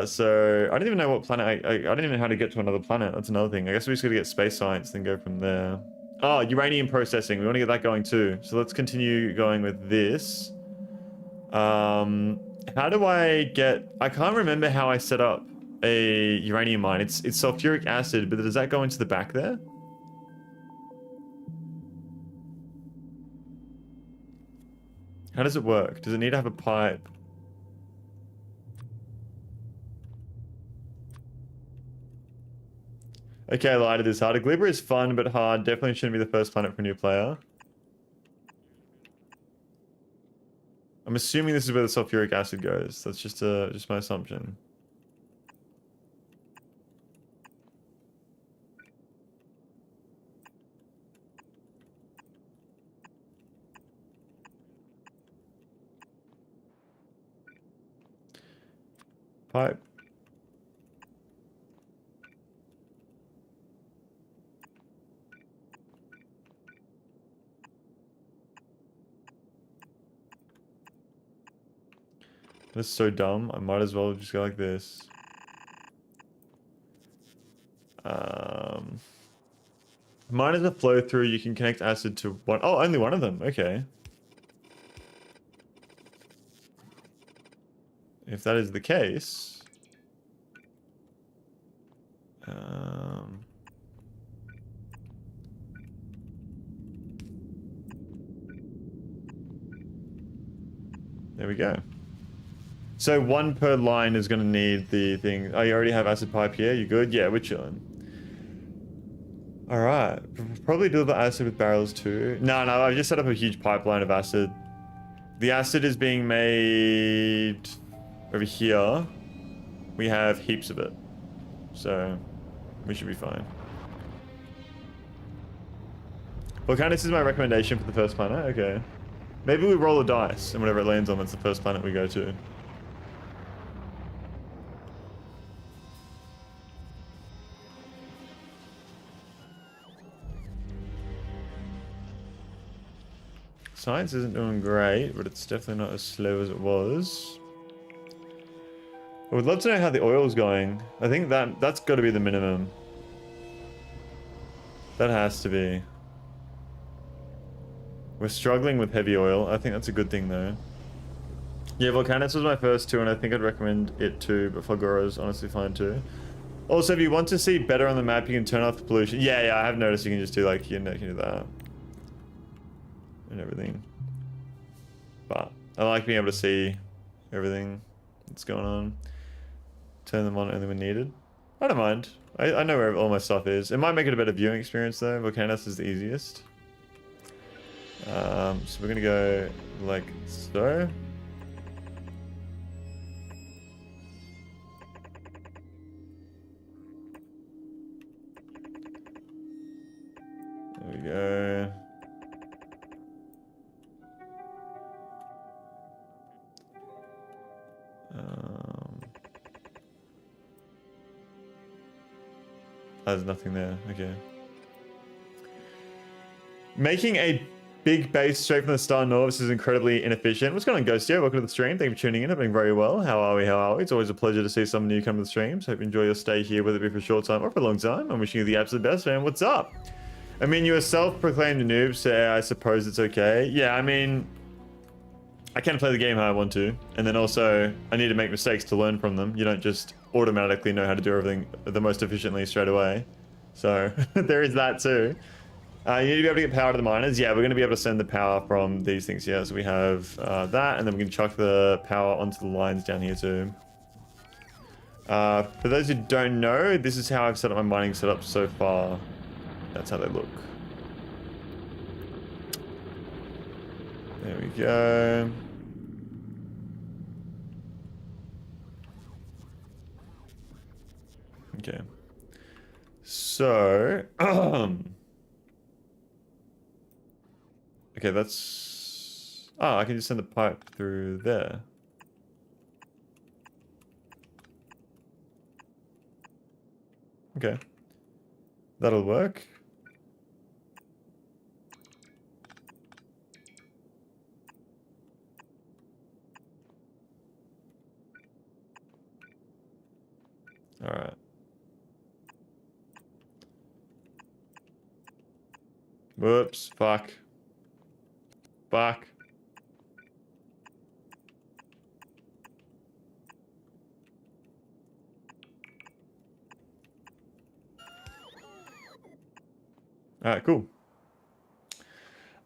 So I don't even know what planet I don't even know how to get to another planet. That's another thing. I guess we just got to get space science, then go from there. Oh, uranium processing. We want to get that going too. So let's continue going with this. How do I get... I can't remember how I set up a uranium mine. It's sulfuric acid, but does that go into the back there? How does it work? Does it need to have a pipe? Okay, I lied, it is hard. Glibber is fun, but hard. Definitely shouldn't be the first planet for a new player. I'm assuming this is where the sulfuric acid goes. That's just my assumption. Pipe. That's so dumb. I might as well just go like this. Mine is a flow through. You can connect acid to one. Oh, only one of them. Okay. If that is the case, there we go. So one per line is going to need the thing. Oh, you already have acid pipe here? You good? Yeah, we're chilling. Alright. Probably deliver acid with barrels too. No, I've just set up a huge pipeline of acid. The acid is being made over here. We have heaps of it. So we should be fine. Volcanus is my recommendation for the first planet? Okay. Maybe we roll a dice and whatever it lands on, that's the first planet we go to. Science isn't doing great, but it's definitely not as slow as it was. I would love to know how the oil's going. I think that's got to be the minimum. That has to be. We're struggling with heavy oil. I think that's a good thing though. Yeah, Volcanus was my first two, and I think I'd recommend it too, but Fulgura's honestly fine too. Also, if you want to see better on the map, you can turn off the pollution. Yeah, I have noticed you can just do like, you can do that. And everything. But I like being able to see everything that's going on. Turn them on only when needed. I don't mind. I know where all my stuff is. It might make it a better viewing experience though. Volcanus is the easiest. So we're gonna go like so. There we go. There's nothing there. Okay. Making a big base straight from the start Norvis is incredibly inefficient. What's going on, Ghostio? Welcome to the stream. Thank you for tuning in. I'm doing very well. How are we? How are we? It's always a pleasure to see someone new come to the streams. Hope you enjoy your stay here, whether it be for a short time or for a long time. I'm wishing you the absolute best, man. What's up? I mean, you're a self-proclaimed noob, so I suppose it's okay. Yeah, I mean, I can play the game how I want to, and then also I need to make mistakes to learn from them. You don't just automatically know how to do everything the most efficiently straight away. So there is that too. You need to be able to get power to the miners. Yeah, we're going to be able to send the power from these things here. So we have that, and then we can chuck the power onto the lines down here too. For those who don't know, this is how I've set up my mining setup so far. That's how they look. There we go. Okay. So, okay, that's... Oh, I can just send the pipe through there. Okay. That'll work. All right. Whoops. Fuck. Fuck. Alright, cool.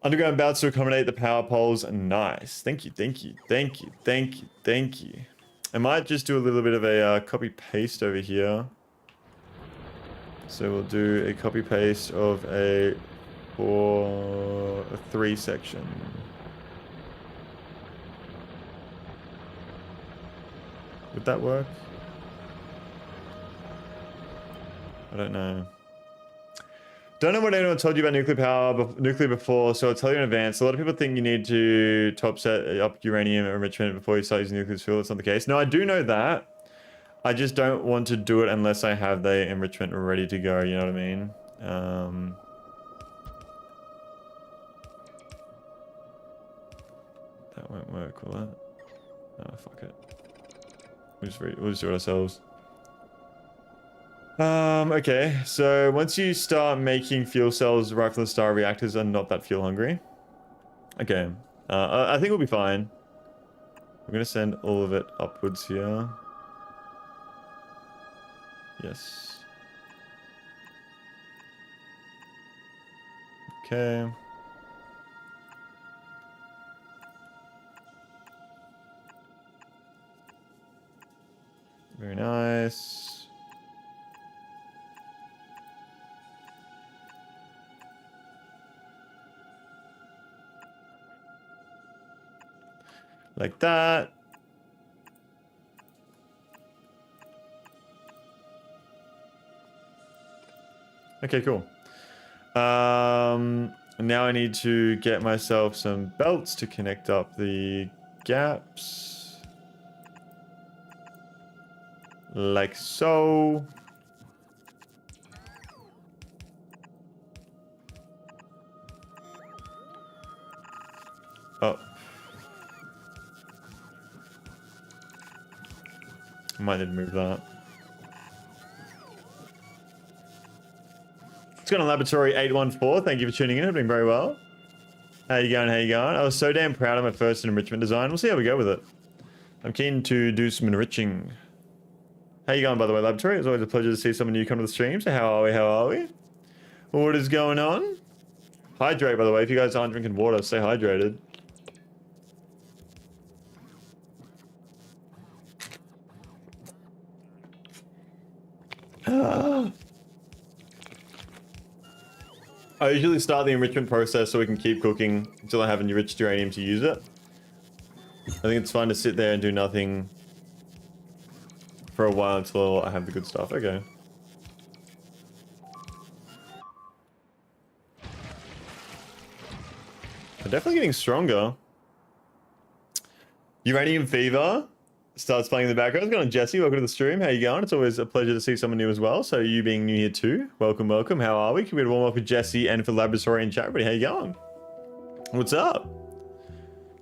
Underground belts to accommodate the power poles. Nice. Thank you, thank you, thank you, thank you, thank you. I might just do a little bit of a copy paste over here. So we'll do a copy paste of a 3 section. Would that work? I don't know. Don't know what anyone told you about nuclear before, so I'll tell you in advance. A lot of people think you need to top set up uranium enrichment before you start using nuclear fuel. That's not the case. No, I do know that. I just don't want to do it unless I have the enrichment ready to go, you know what I mean? That won't work, will it? Oh, fuck it. We'll just do it ourselves. Okay, so once you start making fuel cells right from the start, reactors are not that fuel hungry. Okay, I think we'll be fine. I'm gonna send all of it upwards here. Yes. Okay. Very nice. Like that. Okay, cool. Now I need to get myself some belts to connect up the gaps. Like so. Oh. Might need to move that. It's going on Laboratory 814. Thank you for tuning in. I'm doing very well. How you going? How you going? I was so damn proud of my first enrichment design. We'll see how we go with it. I'm keen to do some enriching. How you going, by the way, Laboratory? It's always a pleasure to see someone new come to the stream. So how are we? How are we? What is going on? Hydrate, by the way. If you guys aren't drinking water, stay hydrated. I usually start the enrichment process so we can keep cooking until I have enriched uranium to use it. I think it's fun to sit there and do nothing for a while until I have the good stuff. Okay. I'm definitely getting stronger. Uranium Fever starts playing in the background. What's going on, Jesse? Welcome to the stream. How you going? It's always a pleasure to see someone new as well. So you being new here too. Welcome, welcome. How are we? Can we get a warm up with Jesse and for Laboratory and chat? Everybody, how you going? What's up?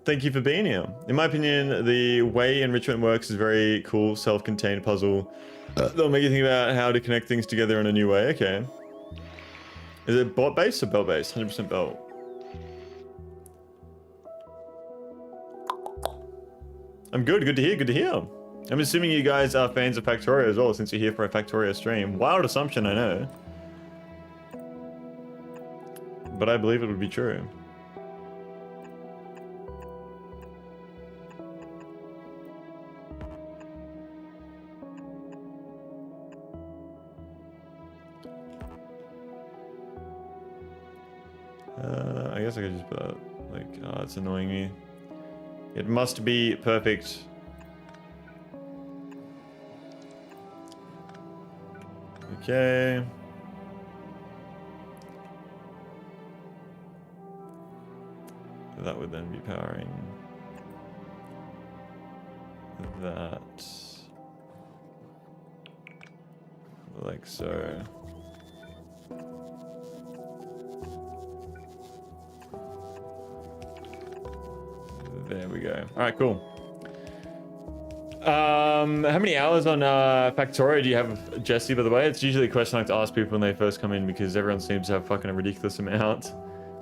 Thank you for being here. In my opinion, the way enrichment works is a very cool, self-contained puzzle. They'll make you think about how to connect things together in a new way. Okay. Is it bot-based or belt-based? 100% belt. I'm good. Good to hear. Good to hear. I'm assuming you guys are fans of Factorio as well, since you're here for a Factorio stream. Wild assumption, I know. But I believe it would be true. I guess I could just put that, like, oh, it's annoying me. It must be perfect. Okay. That would then be powering that. Like so. There we go. All right, cool. How many hours on Factorio do you have, Jesse, by the way? It's usually a question I like to ask people when they first come in because everyone seems to have fucking a ridiculous amount.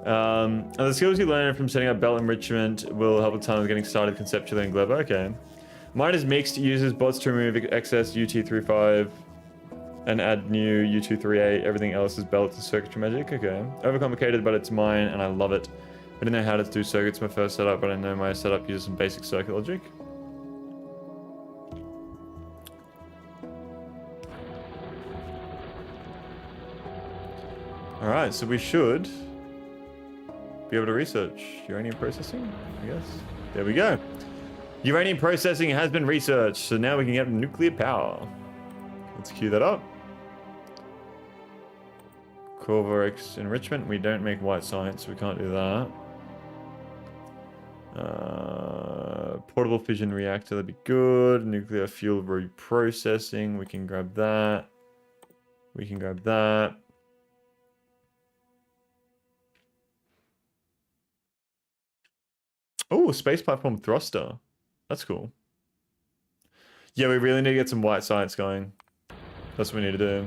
And the skills you learn from setting up belt enrichment will help a ton with getting started conceptually and clever. Okay. Mine is mixed. Uses bots to remove excess UT35 and add new U238. Everything else is belts and circuitry magic. Okay. Overcomplicated, but it's mine and I love it. I didn't know how to do circuits my first setup, but I know my setup uses some basic circuit logic. Alright, so we should be able to research uranium processing, I guess. There we go. Uranium processing has been researched, so now we can get nuclear power. Let's queue that up. Corvorex enrichment. We don't make white science, so we can't do that. Portable fission reactor, that'd be good. Nuclear fuel reprocessing, we can grab that. We can grab that. Oh, space platform thruster. That's cool. Yeah, we really need to get some white science going. That's what we need to do.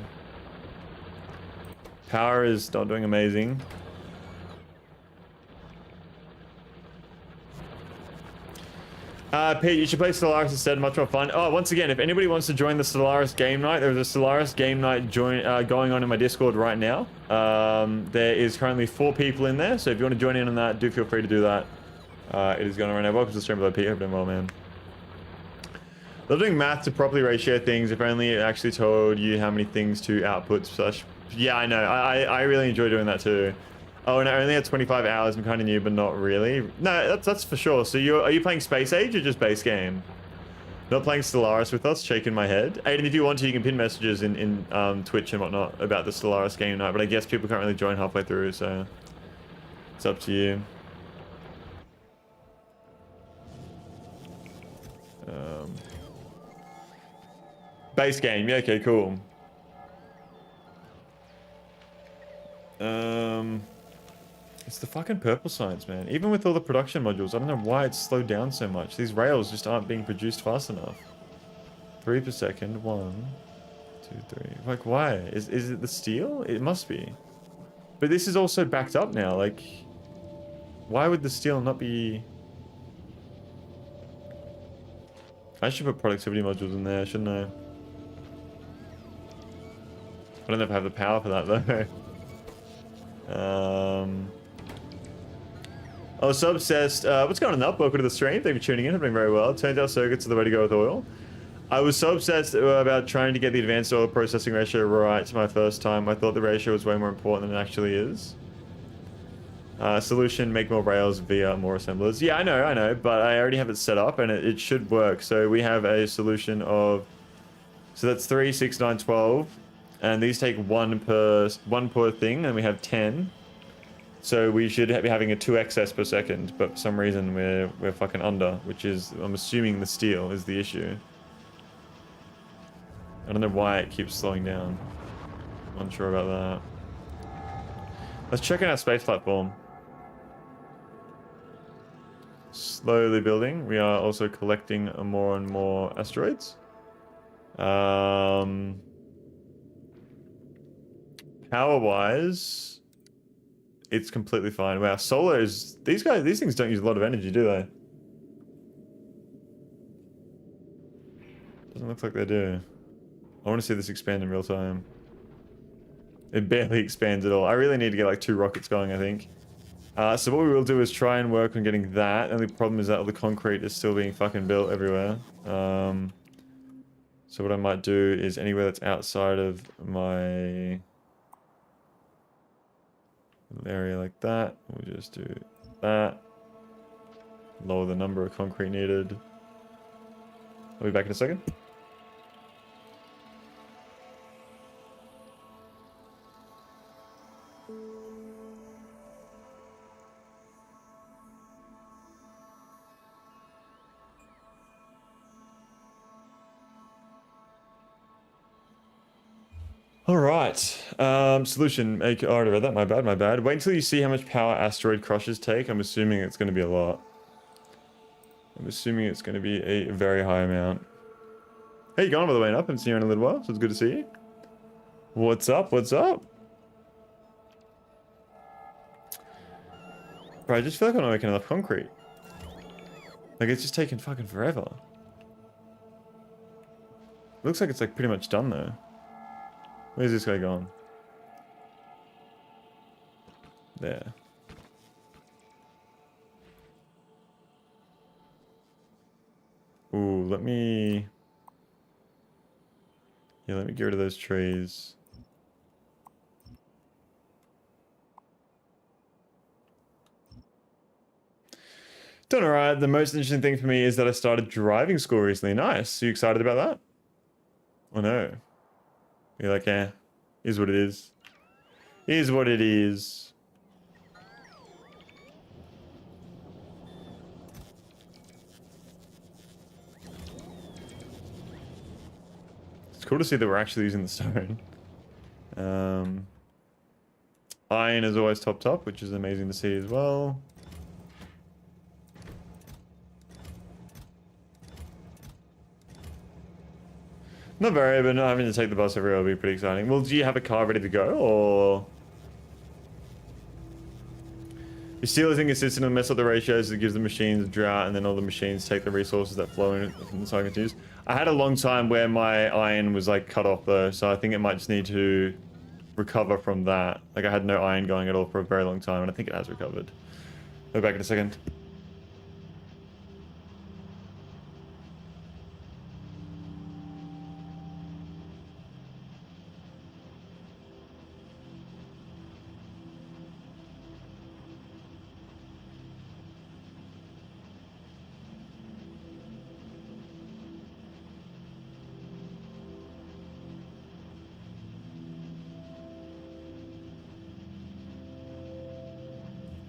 Power is not doing amazing. Pete, you should play Stellaris instead, much more fun. Oh, once again, if anybody wants to join the Stellaris game night, there's a Stellaris game night going on in my Discord right now. There is currently 4 people in there, so if you want to join in on that, do feel free to do that. It is going on right now. Welcome to the stream, Pete. Hope you're doing well, man. They're doing math to properly ratio things. If only it actually told you how many things to output slash... Yeah, I know. I really enjoy doing that too. Oh, and I only had 25 hours. I'm kind of new, but not really. No, that's for sure. So are you playing Space Age or just base game? Not playing Stellaris with us? Shaking my head. Aiden, if you want to, you can pin messages in Twitch and whatnot about the Stellaris game night. But I guess people can't really join halfway through, so it's up to you. Base game. Yeah. Okay. Cool. It's the fucking purple science, man. Even with all the production modules, I don't know why it's slowed down so much. These rails just aren't being produced fast enough. 3 per second. 1, 2, 3. Like, why? Is it the steel? It must be. But this is also backed up now. Like, why would the steel not be... I should put productivity modules in there, shouldn't I? I don't know if I have the power for that, though. I was so obsessed. What's going on up? Welcome to the stream. Thank you for tuning in. I'm doing very well. Turns out circuits are the way to go with oil. I was so obsessed about trying to get the advanced oil processing ratio right my first time. I thought the ratio was way more important than it actually is. Solution, make more rails via more assemblers. Yeah, I know, but I already have it set up and it should work. So we have a solution of... So that's 3, 6, 9, 12. And these take one per thing, and we have 10. So we should be having a 2 excess per second, but for some reason we're fucking under, which is, I'm assuming the steel is the issue. I don't know why it keeps slowing down. I'm unsure about that. Let's check out our space platform. Slowly building. We are also collecting more and more asteroids. Power-wise, it's completely fine. Wow, solar is... These things don't use a lot of energy, do they? Doesn't look like they do. I want to see this expand in real time. It barely expands at all. I really need to get like 2 rockets going, I think. So what we will do is try and work on getting that. The only problem is that all the concrete is still being fucking built everywhere. So what I might do is anywhere that's outside of my... area like that, we'll just do that. Lower the number of concrete needed. I'll be back in a second. All right. Solution. Make. Oh, I already read that. My bad. Wait until you see how much power asteroid crushers take. I'm assuming it's going to be a lot. I'm assuming it's going to be a very high amount. Hey, you going by the way up? I haven't seen you in a little while, so it's good to see you. What's up? What's up? Bro, I just feel like I'm not making enough concrete. Like, it's just taking fucking forever. Looks like it's like pretty much done though. Where's this guy gone? There. Ooh, let me... Yeah, let me get rid of those trees. Doing alright. The most interesting thing for me is that I started driving school recently. Nice. Are you excited about that? Oh no. You're like, eh. Is what it is. Is what it is. It's cool to see that we're actually using the stone. Iron is always top, which is amazing to see as well. Not very, but not having to take the bus everywhere will be pretty exciting. Well, do you have a car ready to go, or... Your steelers inconsistent and mess up the ratios that gives the machines a drought, and then all the machines take the resources that flow in from the cycle continues. I had a long time where my iron was like cut off though, so I think it might just need to recover from that. Like I had no iron going at all for a very long time, and I think it has recovered. I'll be back in a second.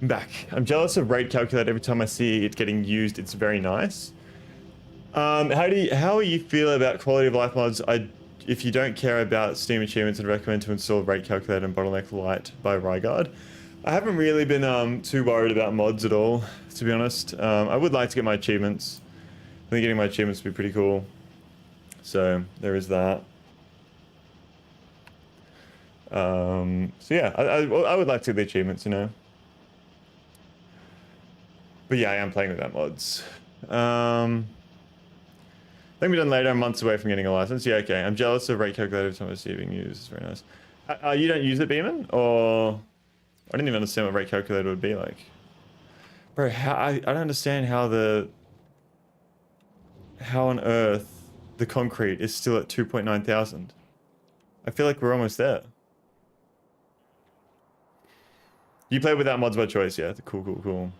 I'm back. I'm jealous of rate calculator. Every time I see it getting used, it's very nice. How are you feel about quality of life mods? If you don't care about Steam achievements, I'd recommend to install rate calculator and bottleneck light by Rygard. I haven't really been too worried about mods at all, to be honest. I would like to get my achievements. I think getting my achievements would be pretty cool. So there is that. So yeah, I would like to get the achievements, you know. But yeah, I am playing without mods. Let me done later. I'm months away from getting a license. Yeah, okay. I'm jealous of rate calculator every time I see it being used. It's very nice. You don't use it, Beeman? Or... I didn't even understand what rate calculator would be like. Bro, I don't understand how on earth the concrete is still at 2.9 thousand. I feel like we're almost there. You play without mods by choice, yeah. Cool.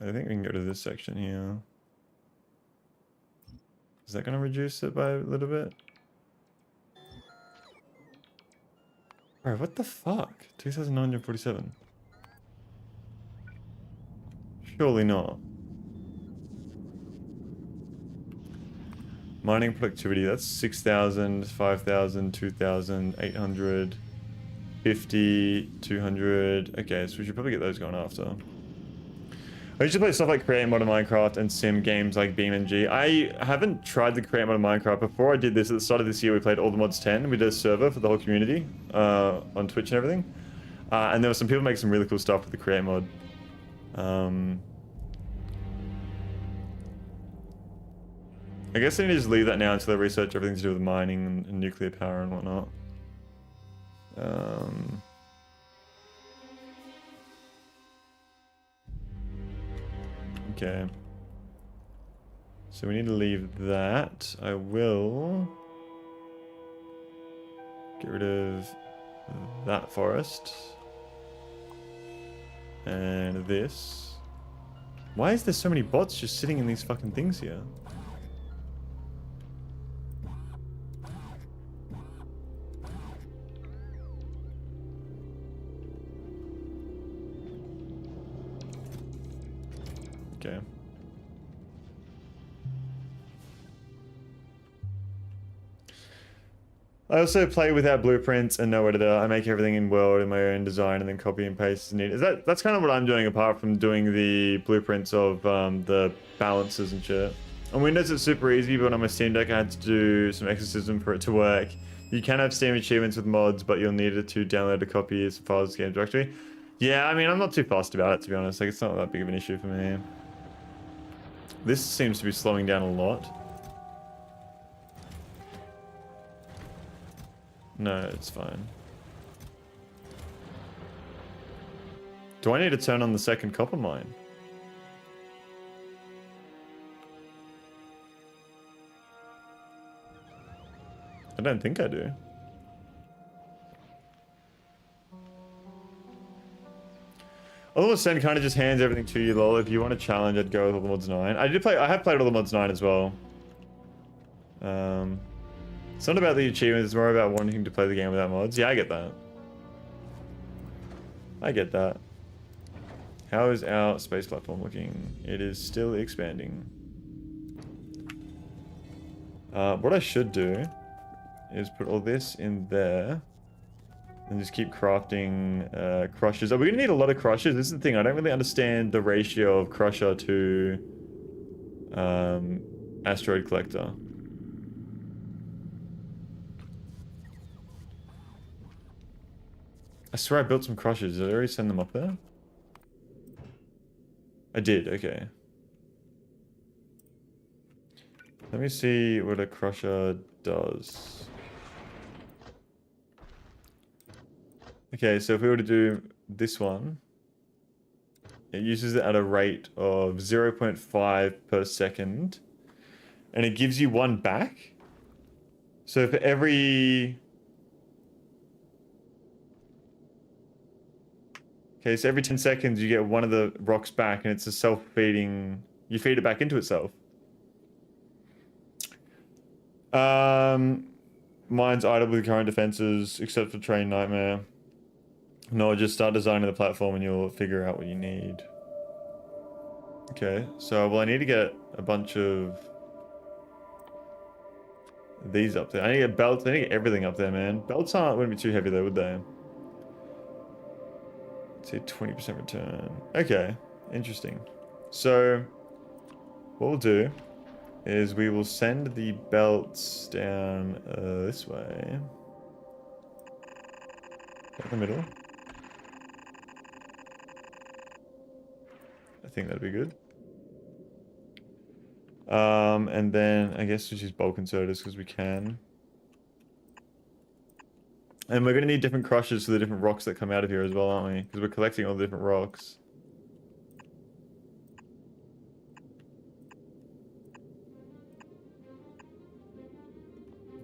I think we can go to this section here. Is that going to reduce it by a little bit? Bro, what the fuck? 2,947. Surely not. Mining productivity, that's 6,000, 5,000, 2,000, 800, 50, 200. Okay, so we should probably get those going after. I usually play stuff like Create Mod of Minecraft and sim games like BeamNG. I haven't tried the Create Mod of Minecraft. Before I did this, at the start of this year, we played All the Mods 10. We did a server for the whole community on Twitch and everything. And there were some people making some really cool stuff with the Create Mod. I guess I need to just leave that now until I research everything to do with mining and nuclear power and whatnot. Okay. So we need to leave that. I will get rid of that forest. And this. Why is there so many bots just sitting in these fucking things here? Okay. I also play without blueprints and no editor. I make everything in world in my own design and then copy and paste as needed. That's kind of what I'm doing apart from doing the blueprints of the balances and shit. On Windows it's super easy, but on my Steam Deck I had to do some exorcism for it to work. You can have Steam achievements with mods, but you'll need it to download a copy as files game directory. Yeah, I mean, I'm not too fussed about it, to be honest. Like, it's not that big of an issue for me. This seems to be slowing down a lot. No, it's fine. Do I need to turn on the second copper mine? I don't think I do. All of a sudden kind of just hands everything to you, lol. If you want a challenge, I'd go with all the mods 9. I have played all the mods 9 as well. It's not about the achievements, it's more about wanting to play the game without mods. Yeah, I get that. I get that. How is our space platform looking? It is still expanding. What I should do is put all this in there and just keep crafting crushers. Are we gonna need a lot of crushers? This is the thing, I don't really understand the ratio of crusher to asteroid collector. I swear I built some crushers. Did I already send them up there? I did, okay. Let me see what a crusher does. Okay, so if we were to do this one, it uses it at a rate of 0.5 per second, and it gives you one back. So for every... Okay, so every 10 seconds you get one of the rocks back, and it's a self-feeding... You feed it back into itself. Mine's idle with current defenses, except for Train Nightmare. No, just start designing the platform and you'll figure out what you need. Okay, so, well, I need to get a bunch of these up there. I need to get belts, I need to get everything up there, man. Belts wouldn't be too heavy though, would they? Let's say 20% return. Okay, interesting. So, what we'll do is we will send the belts down this way. In the middle. I think that'd be good. And then I guess we'll use bulk inserters because we can. And we're going to need different crushers for the different rocks that come out of here as well, aren't we? Because we're collecting all the different rocks.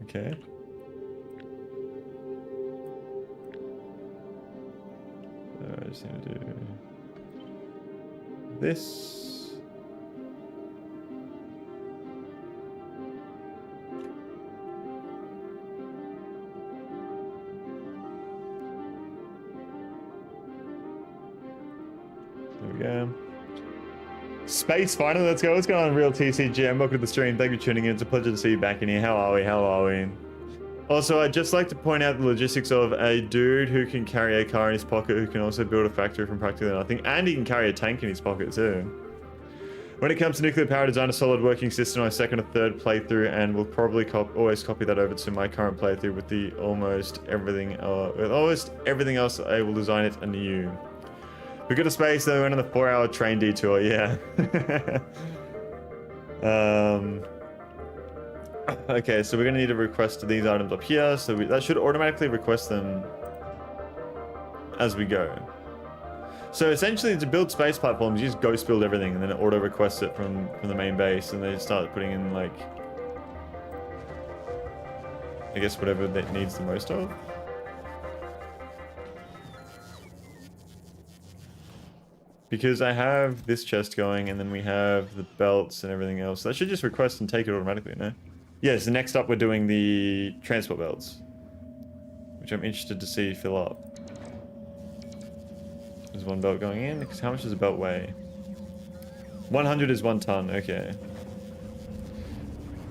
Okay. So I just need to do this. There we go. Space, finally, let's go. What's going on, Real TCGM? Welcome to the stream. Thank you for tuning in. It's a pleasure to see you back in here. How are we? How are we? Also, I'd just like to point out the logistics of a dude who can carry a car in his pocket, who can also build a factory from practically nothing, and he can carry a tank in his pocket too. When it comes to nuclear power, design a solid working system on a second or third playthrough, and we'll probably always copy that over to my current playthrough with almost everything else. I will design it anew. We got a space, though. We went on the 4-hour train detour. Yeah. Okay, so we're gonna need to request these items up here. So that should automatically request them as we go. So essentially, to build space platforms, you just ghost build everything, and then it auto requests it from the main base, and they start putting in, like, I guess whatever that needs the most of. Because I have this chest going, and then we have the belts and everything else. That should just request and take it automatically, no? Yes, next up we're doing the transport belts, which I'm interested to see fill up. There's one belt going in, because how much does a belt weigh? 100 is 1 ton, okay.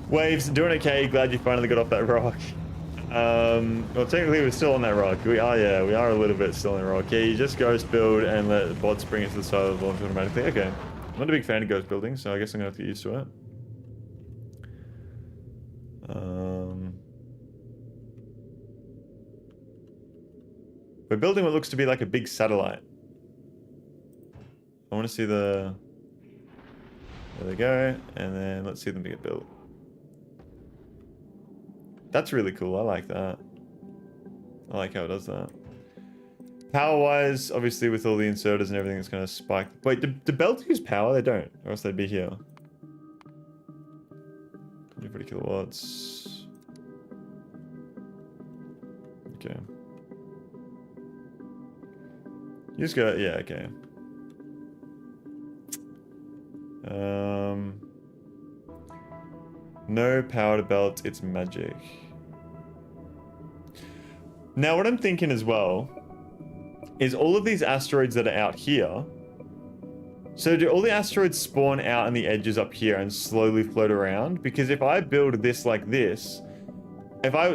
Waves, doing okay, glad you finally got off that rock. Well, technically we're still on that rock. We are a little bit still on the rock. Yeah, you just ghost build and let the bots bring it to the side of the launch automatically. Okay. I'm not a big fan of ghost building, so I guess I'm gonna have to get used to it. We're building what looks to be like a big satellite. I want to see the... There they go. And then let's see them get built. That's really cool. I like that. I like how it does that. Power-wise, obviously with all the inserters and everything, it's going to spike. Wait, do belts use power? They don't. Or else they'd be here. 140 kilowatts. Okay. You just go... Yeah, okay. No power to belt, it's magic. Now what I'm thinking as well is all of these asteroids that are out here. So do all the asteroids spawn out on the edges up here and slowly float around? Because if I build this like this,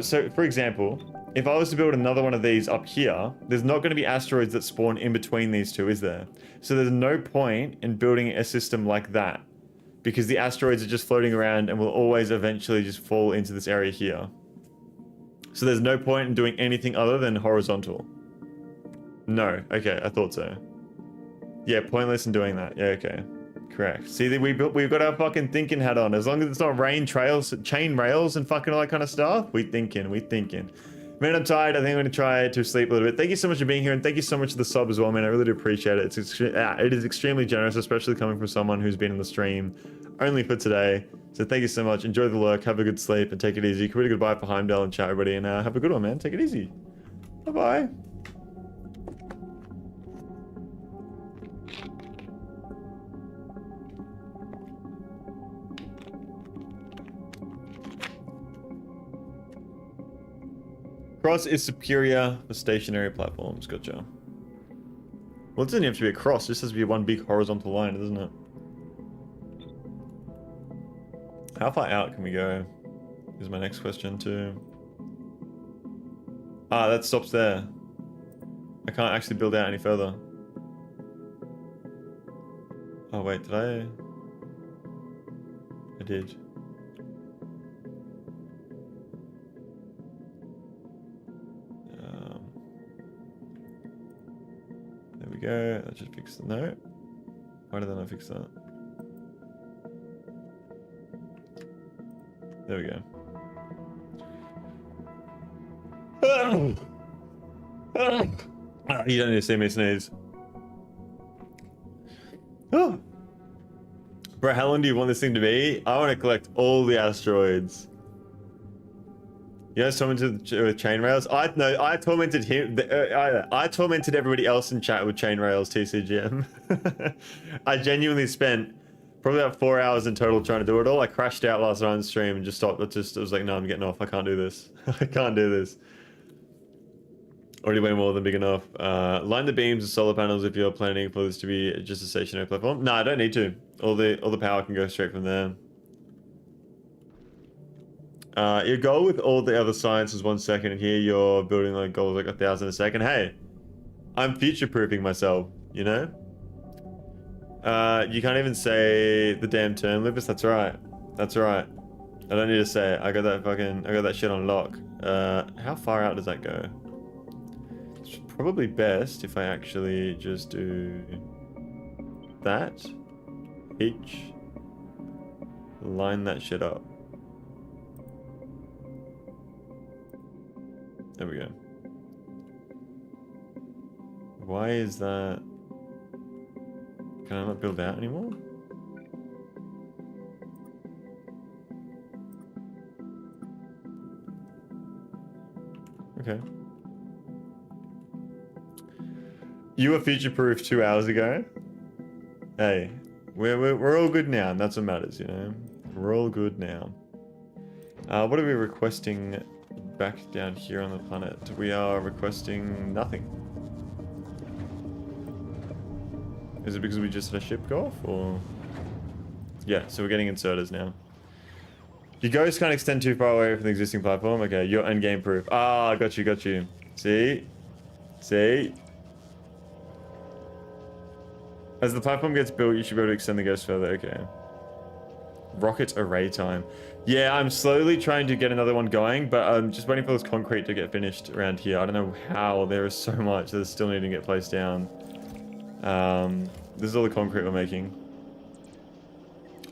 so for example, if I was to build another one of these up here, there's not going to be asteroids that spawn in between these two, is there? So there's no point in building a system like that, because the asteroids are just floating around and will always eventually just fall into this area here. So there's no point in doing anything other than horizontal. No, okay, I thought so. Yeah, pointless in doing that. Yeah, okay, correct. See, we've got our fucking thinking hat on. As long as it's not chain rails and fucking all that kind of stuff, we thinking. Man, I'm tired. I think I'm going to try to sleep a little bit. Thank you so much for being here, and thank you so much for the sub as well, man. I really do appreciate it. It is extremely generous, especially coming from someone who's been in the stream only for today. So thank you so much. Enjoy the lurk. Have a good sleep, and take it easy. Really goodbye for Heimdall and chat, everybody, and have a good one, man. Take it easy. Bye-bye. Cross is superior for stationary platforms. Gotcha. Well, it doesn't have to be a cross. It just has to be one big horizontal line, doesn't it? How far out can we go? Is my next question too. Ah, that stops there. I can't actually build out any further. Oh wait, did I? I did. There we go. That should fix the note. Why did I not fix that? There we go. You don't need to see me sneeze. Oh. Bro, how long do you want this thing to be? I want to collect all the asteroids. You guys tormented with chain rails? I tormented him. I tormented everybody else in chat with chain rails, TCGM. I genuinely spent probably about 4 hours in total trying to do it all. I crashed out last night on stream and just stopped. I was like, no, I'm getting off. I can't do this. I can't do this. Already way more than big enough. Line the beams and solar panels if you're planning for this to be just a stationary platform. No, I don't need to. All the power can go straight from there. Your goal with all the other science is 1 second, and here you're building like goals like 1,000 a second. Hey, I'm future-proofing myself, you know? You can't even say the damn term, Lupus. That's right. That's right. I don't need to say it. I got that shit on lock. How far out does that go? It's probably best if I actually just do that. Each. Line that shit up. There we go. Why is that? Can I not build out anymore? Okay. You were future-proof 2 hours ago. Hey, we're all good now, and that's what matters, you know. We're all good now. What are we requesting back down here on the planet? We are requesting nothing. Is it because we just had a ship go off, or? Yeah, so we're getting inserters now. Your ghost can't extend too far away from the existing platform. Okay, you're endgame proof. Ah, got you. See? As the platform gets built, you should be able to extend the ghost further. Okay. Rocket array time. Yeah, I'm slowly trying to get another one going, but I'm just waiting for this concrete to get finished around here. I don't know how. There is so much that still needing to get placed down. This is all the concrete we're making.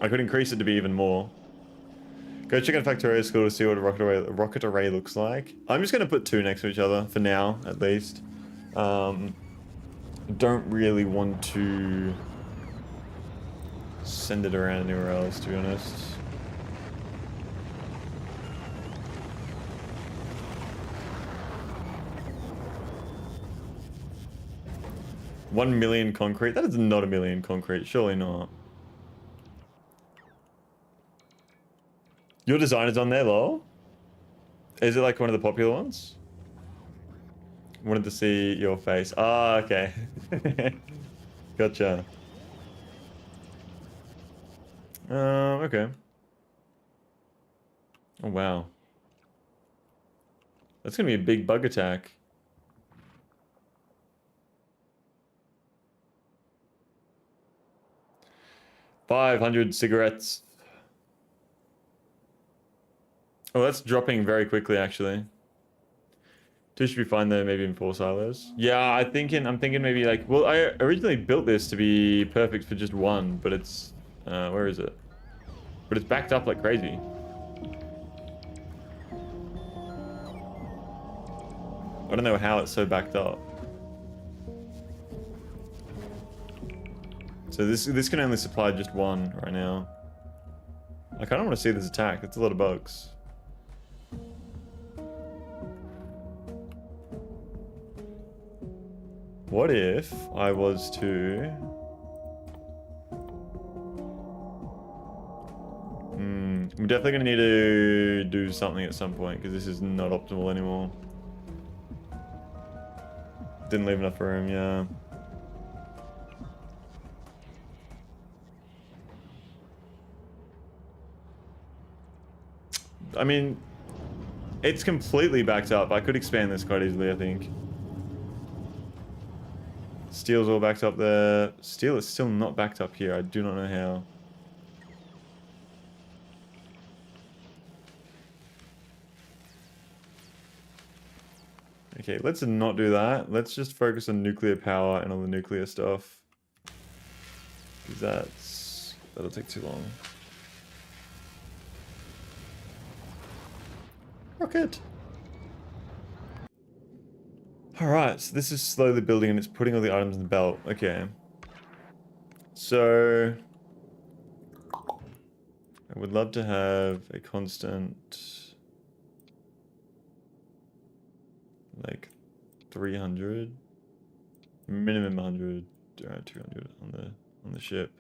I could increase it to be even more. Go check out Factorio school to see what a rocket array looks like. I'm just going to put 2 next to each other, for now, at least. Don't really want to send it around anywhere else, to be honest. $1 million concrete? That is not a million concrete, surely not. Your design is on there, lol? Is it like one of the popular ones? Wanted to see your face. Ah, okay. Gotcha. Okay. Oh, wow. That's gonna be a big bug attack. $500 cigarettes. Oh, that's dropping very quickly, actually. 2 should be fine though, maybe in 4 silos. Yeah, I'm thinking maybe like, well, I originally built this to be perfect for just 1, but it's, where is it? But it's backed up like crazy. I don't know how it's so backed up. So this can only supply just 1 right now. I kind of want to see this attack. It's a lot of bugs. What if I was to... I'm definitely going to need to do something at some point because this is not optimal anymore. Didn't leave enough room, yeah. I mean, it's completely backed up. I could expand this quite easily, I think. Steel's all backed up there. Steel is still not backed up here. I do not know how. Okay, let's not do that. Let's just focus on nuclear power and all the nuclear stuff. Because that'll take too long. Rocket! Alright, so this is slowly building and it's putting all the items in the belt. Okay. So... I would love to have a constant... like 300, minimum 100, 200 on the ship.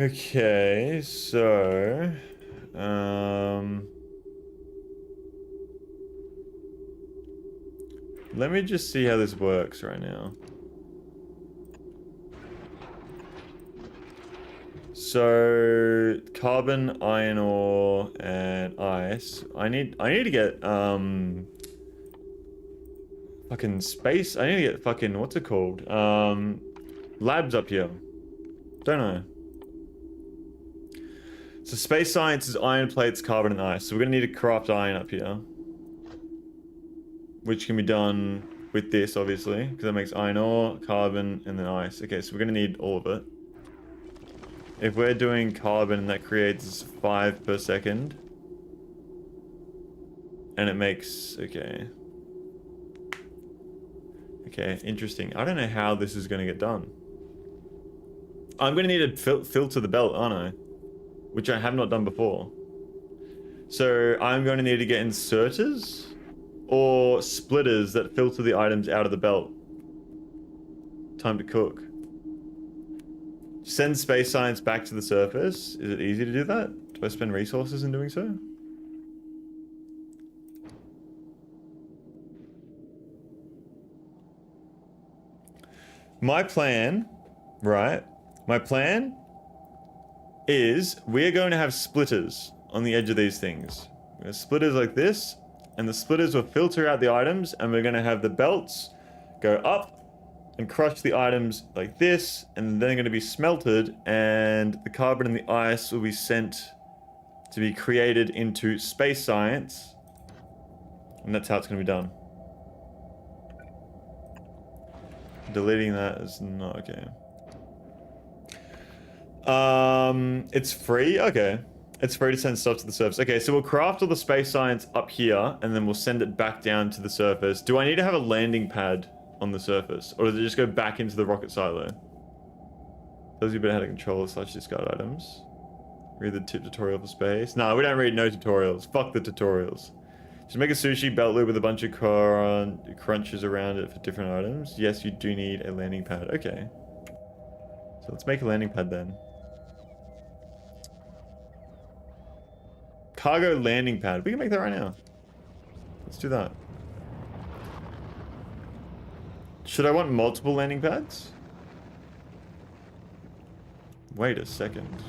Okay, so let me just see how this works right now. So carbon, iron ore, and ice. I need to get fucking space. I need to get fucking what's it called? Labs up here. Don't know. So space science is iron plates, carbon, and ice. So we're gonna need to craft iron up here. Which can be done with this, obviously, because that makes iron ore, carbon, and then ice. Okay, so we're going to need all of it. If we're doing carbon, that creates 5 per second. And it makes... okay. Okay, interesting. I don't know how this is going to get done. I'm going to need to filter the belt, aren't I? Which I have not done before. So I'm going to need to get inserters or splitters that filter the items out of the belt. Time to cook. Send space science back to the surface. Is it easy to do that? Do I spend resources in doing so? My plan, right? My plan is we're going to have splitters on the edge of these things. Splitters like this and the splitters will filter out the items, and we're going to have the belts go up and crush the items like this, and then they're going to be smelted, and the carbon and the ice will be sent to be created into space science, and that's how it's going to be done. Deleting that is not okay. It's free? Okay. It's free to send stuff to the surface. Okay, so we'll craft all the space science up here, and then we'll send it back down to the surface. Do I need to have a landing pad on the surface? Or does it just go back into the rocket silo? Tells you about how to control / discard items. Read the tip tutorial for space. No, we don't read no tutorials. Fuck the tutorials. Just make a sushi belt loop with a bunch of crunches around it for different items. Yes, you do need a landing pad. Okay. So let's make a landing pad then. Cargo landing pad. We can make that right now. Let's do that. Should I want multiple landing pads? Wait a second.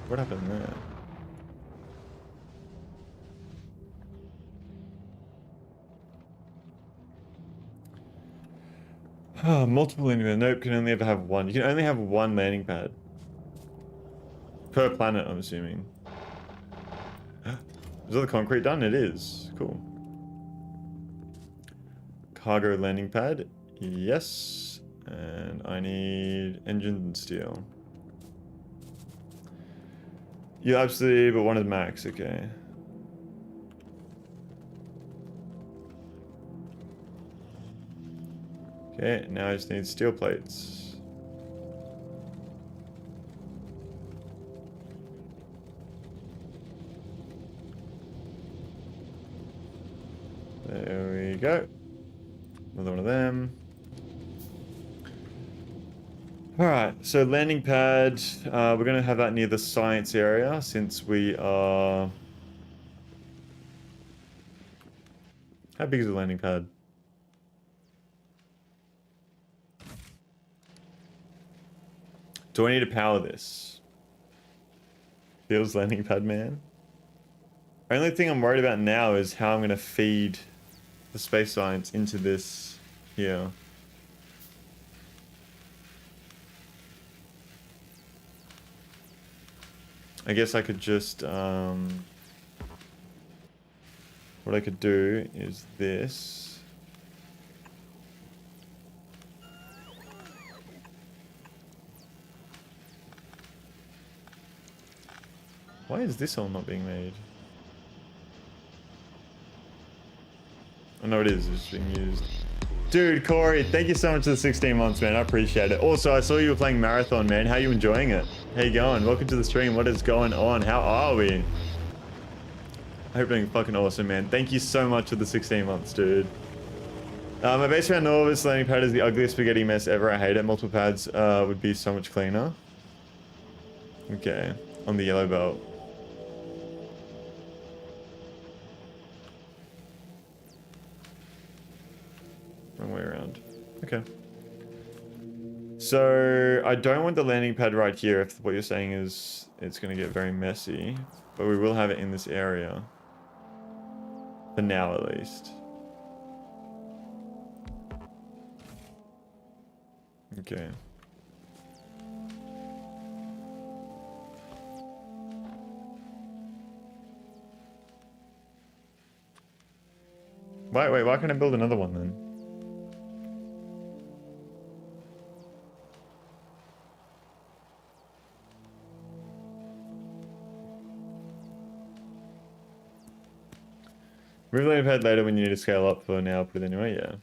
What happened there? Oh, multiple landing pads. Nope, can only ever have one. You can only have one landing pad. Per planet, I'm assuming. Is all the concrete done? It is. Cool. Cargo landing pad. Yes. And I need engine steel. You absolutely, but one is max. Okay. Okay, now I just need steel plates. There we go. Another one of them. Alright, so landing pad. We're going to have that near the science area since we are... How big is the landing pad? Do I need to power this? Feels landing pad man. Only thing I'm worried about now is how I'm going to feed the space science into this here. I guess I could just, what I could do is this. Why is this all not being made? Oh, no, it is. It's being used. Dude, Corey, thank you so much for the 16 months, man. I appreciate it. Also, I saw you were playing Marathon, man. How are you enjoying it? How you going? Welcome to the stream. What is going on? How are we? I hope you're doing fucking awesome, man. Thank you so much for the 16 months, dude. My base around Norvis landing pad is the ugliest spaghetti mess ever. I hate it. Multiple pads would be so much cleaner. Okay. On the yellow belt. Wrong way around. Okay. So, I don't want the landing pad right here if what you're saying is it's going to get very messy. But we will have it in this area. For now, at least. Okay. Wait, why can't I build another one then? Move landing pad later when you need to scale up. For now, put it anyway, yeah.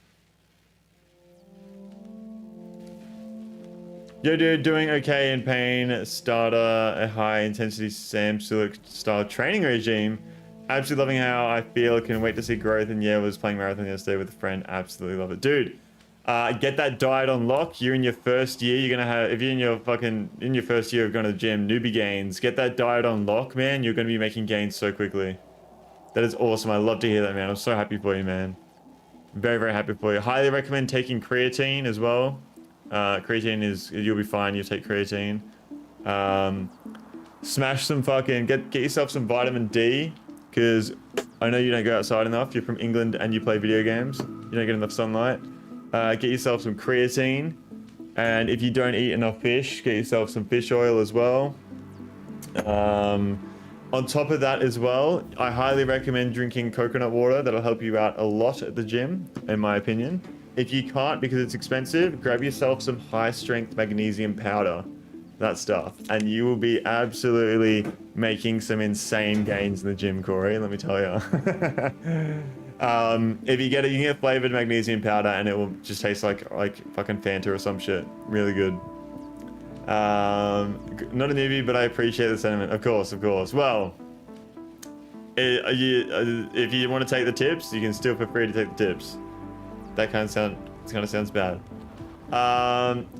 Yo dude, doing okay in pain. Starter a high intensity Sam Sulek style training regime. Absolutely loving how I feel. Can wait to see growth. And yeah, was playing marathon yesterday with a friend. Absolutely love it. Dude, get that diet on lock. You're in your first year. You're gonna have, if you're in your first year of going to the gym, newbie gains, get that diet on lock, man. You're gonna be making gains so quickly. That is awesome. I love to hear that, man. I'm so happy for you, man. Very, very happy for you. Highly recommend taking creatine as well. Creatine is, you'll be fine. You'll take creatine. Smash some fucking, get yourself some vitamin D. because I know you don't go outside enough. You're from England and you play video games. You don't get enough sunlight. Get yourself some creatine. And if you don't eat enough fish, get yourself some fish oil as well. On top of that as well, I highly recommend drinking coconut water. That'll help you out a lot at the gym, in my opinion. If you can't because it's expensive, grab yourself some high strength magnesium powder. That stuff. And you will be absolutely making some insane gains in the gym, Corey, let me tell you. If you get it, you can get flavored magnesium powder and it will just taste like fucking Fanta or some shit. Really good. Not a newbie, but I appreciate the sentiment. Of course, of course. Well, if you want to take the tips, you can still feel free to take the tips. That kind of sounds bad.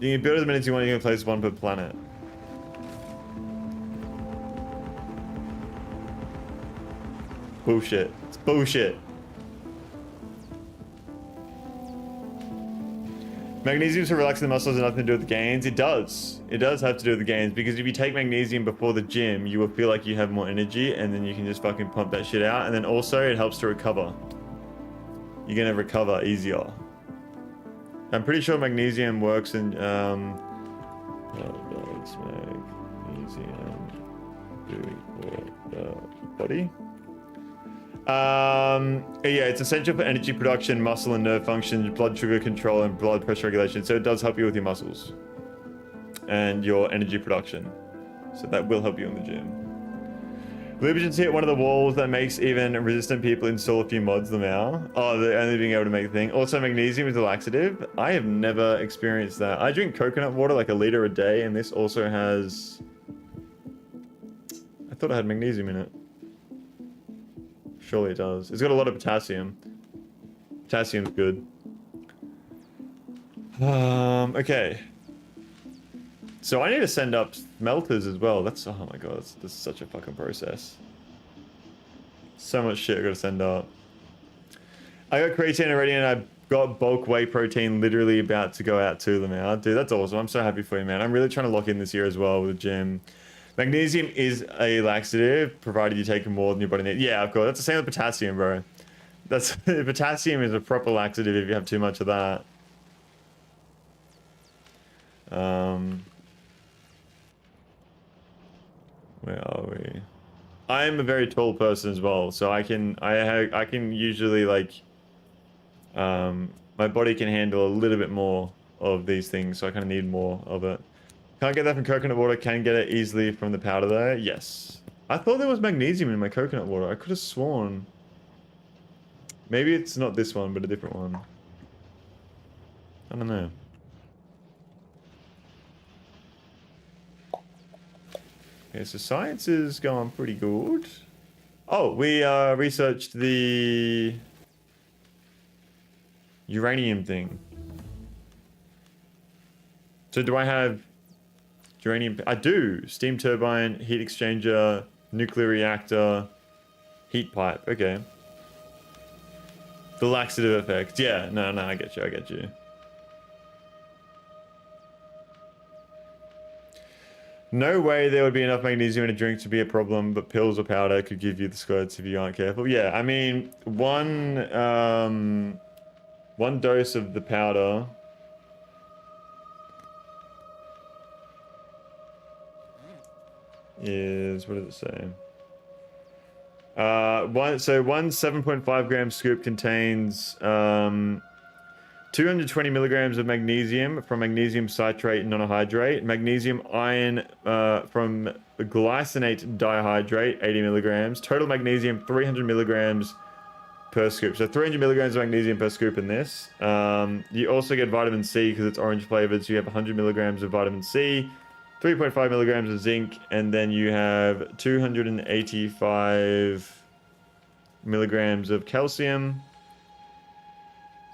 You can build as many as you want. You can place one per planet. Bullshit. It's bullshit. Magnesium to relax the muscles and nothing to do with the gains. It does. It does have to do with the gains, because if you take magnesium before the gym, you will feel like you have more energy, and then you can just fucking pump that shit out. And then also it helps to recover. You're gonna recover easier. I'm pretty sure magnesium works in magnesium doing for the body. Yeah, it's essential for energy production, muscle and nerve function, blood sugar control, and blood pressure regulation. So it does help you with your muscles and your energy production. So that will help you in the gym. Lubricants hit one of the walls that makes even resistant people install a few mods them out. Oh, they're only being able to make a thing. Also, magnesium is a laxative. I have never experienced that. I drink coconut water like a liter a day, and this also has... I thought it had magnesium in it. Surely it does. It's got a lot of potassium. Potassium's good. Okay. So I need to send up smelters as well. That's, oh my god, this is such a fucking process. So much shit I gotta send up. I got creatine already and I got bulk whey protein literally about to go out to them now. Dude, that's awesome. I'm so happy for you, man. I'm really trying to lock in this year as well with the gym. Magnesium is a laxative, provided you take more than your body needs. Yeah, of course. That's the same with potassium, bro. That's potassium is a proper laxative if you have too much of that. Where are we? I'm a very tall person as well, so I can usually like my body can handle a little bit more of these things, so I kind of need more of it. Can't get that from coconut water, can get it easily from the powder though. Yes. I thought there was magnesium in my coconut water. I could have sworn. Maybe it's not this one, but a different one. I don't know. Okay, so science is going pretty good. Oh, we researched the uranium thing. So do I have uranium? I do. Steam turbine, heat exchanger, nuclear reactor, heat pipe. Okay. The laxative effect. Yeah, no, I get you, I get you. No way there would be enough magnesium in a drink to be a problem, but pills or powder could give you the squirts if you aren't careful. Yeah, I mean, one dose of the powder is, what does it say? One 7.5 gram scoop contains 220 milligrams of magnesium from magnesium citrate monohydrate, magnesium iron from glycinate dihydrate, 80 milligrams, total magnesium 300 milligrams per scoop. So 300 milligrams of magnesium per scoop in this. You also get vitamin C because it's orange flavored, so you have 100 milligrams of vitamin C, 3.5 milligrams of zinc, and then you have 285 milligrams of calcium.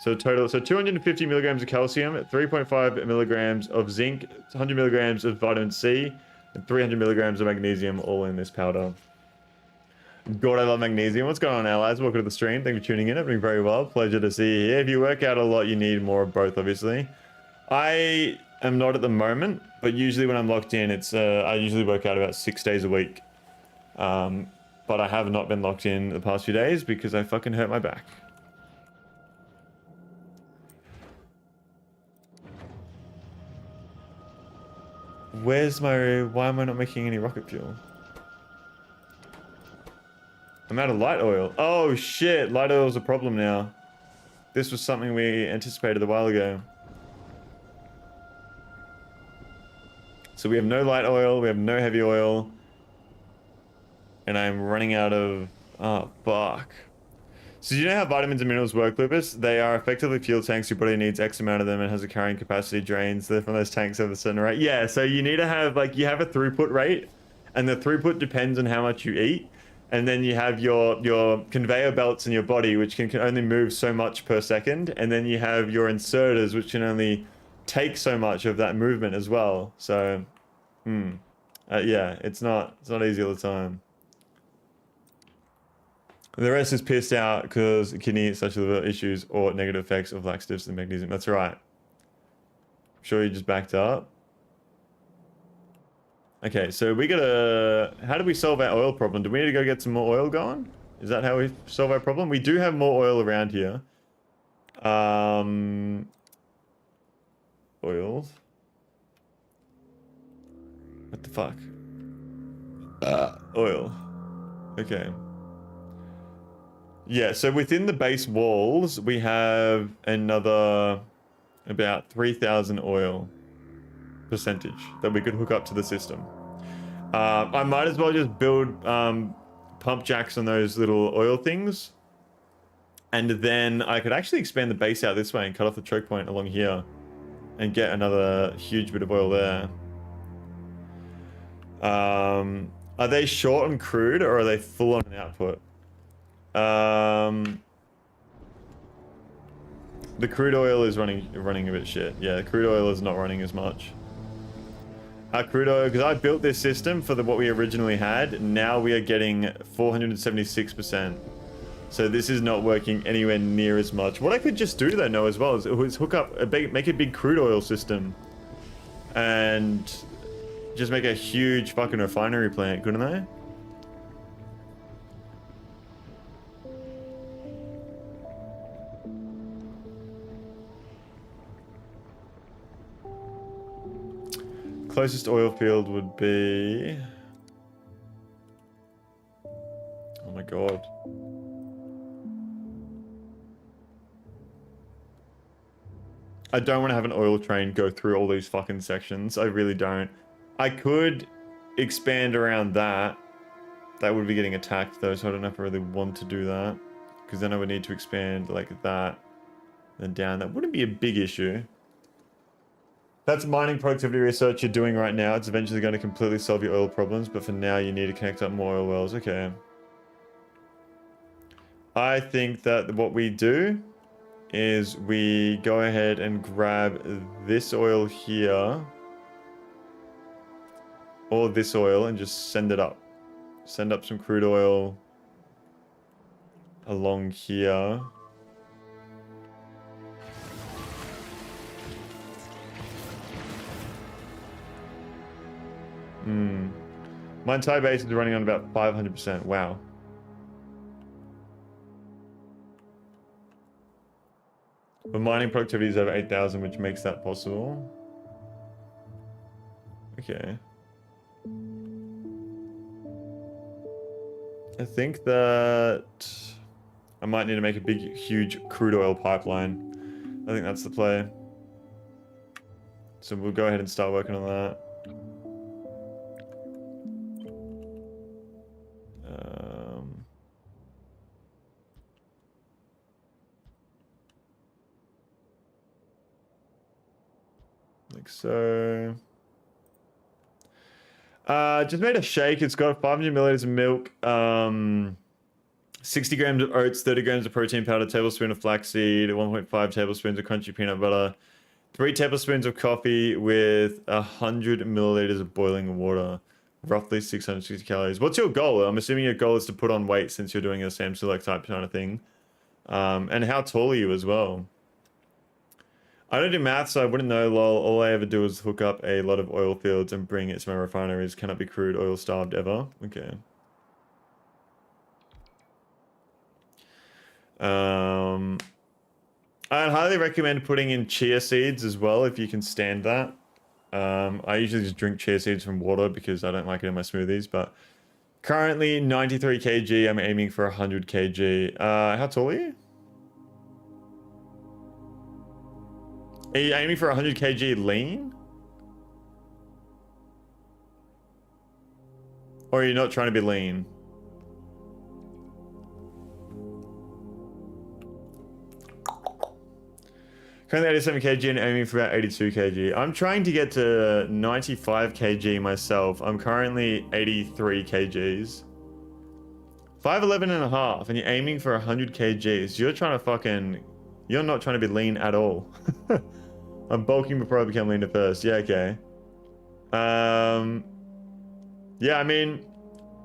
So total, so 250 milligrams of calcium, 3.5 milligrams of zinc, 100 milligrams of vitamin C, and 300 milligrams of magnesium, all in this powder. God, I love magnesium. What's going on, allies? Welcome to the stream. Thank you for tuning in. I'm doing very well. Pleasure to see you here. If you work out a lot, you need more of both, obviously. I am not at the moment, but usually when I'm locked in, it's I usually work out about 6 days a week. But but I have not been locked in the past few days because I fucking hurt my back. Why am I not making any rocket fuel? I'm out of light oil. Oh shit, light oil is a problem now. This was something we anticipated a while ago. So we have no light oil, we have no heavy oil. And I'm running out of... Oh, fuck. So you know how vitamins and minerals work, Lupus? They are effectively fuel tanks. Your body needs X amount of them and has a carrying capacity drains. They're from those tanks of a certain rate. Yeah, so you need to have, like, you have a throughput rate. And the throughput depends on how much you eat. And then you have your conveyor belts in your body, which can only move so much per second. And then you have your inserters, which can only take so much of that movement as well. So, yeah, it's not easy all the time. The rest is pissed out because kidney, such liver issues, or negative effects of laxatives and magnesium. That's right. I'm sure you just backed up. Okay, so we gotta... How do we solve our oil problem? Do we need to go get some more oil going? Is that how we solve our problem? We do have more oil around here. Oils. What the fuck? Oil. Okay. Yeah, so within the base walls, we have another about 3,000 oil percentage that we could hook up to the system. I might as well just build pump jacks on those little oil things. And then I could actually expand the base out this way and cut off the choke point along here and get another huge bit of oil there. Are they short on crude or are they full on output? The crude oil is running a bit shit. Yeah, the crude oil is not running as much. Crude oil, because I built this system for what we originally had. Now we are getting 476%. So this is not working anywhere near as much. What I could just do though, no, as well, is hook up make a big crude oil system, and just make a huge fucking refinery plant, couldn't I? Closest oil field would be... Oh my god. I don't want to have an oil train go through all these fucking sections. I really don't. I could expand around that. That would be getting attacked though, so I don't know if I really want to do that. Because then I would need to expand like that. Then down. That wouldn't be a big issue. That's mining productivity research you're doing right now. It's eventually going to completely solve your oil problems, but for now you need to connect up more oil wells. Okay. I think that what we do is we go ahead and grab this oil here, or this oil, and just send it up. Send up some crude oil along here. My entire base is running on about 500%. Wow. But mining productivity is over 8,000, which makes that possible. Okay. I think that I might need to make a big, huge crude oil pipeline. I think that's the play. So we'll go ahead and start working on that. Like so. Just made a shake. It's got 500 milliliters of milk, 60 grams of oats, 30 grams of protein powder, tablespoon of flaxseed, 1.5 tablespoons of crunchy peanut butter, 3 tablespoons of coffee with 100 milliliters of boiling water, roughly 660 calories. What's your goal? I'm assuming your goal is to put on weight since you're doing a Sam Sulek type kind of thing. And how tall are you as well? I don't do math, so I wouldn't know, lol. All I ever do is hook up a lot of oil fields and bring it to my refineries. Cannot be crude oil starved ever. Okay. I'd highly recommend putting in chia seeds as well if you can stand that. I usually just drink chia seeds from water because I don't like it in my smoothies, but currently 93 kg, I'm aiming for 100 kg. How tall are you? Are you aiming for 100 kg lean? Or are you not trying to be lean? Currently 87 kg and aiming for about 82 kg. I'm trying to get to 95 kg myself. I'm currently 83 kgs. 5'11 and a half and you're aiming for 100 kgs. You're trying to fucking... You're not trying to be lean at all. I'm bulking before I become lean at first. Yeah, okay. Yeah, I mean,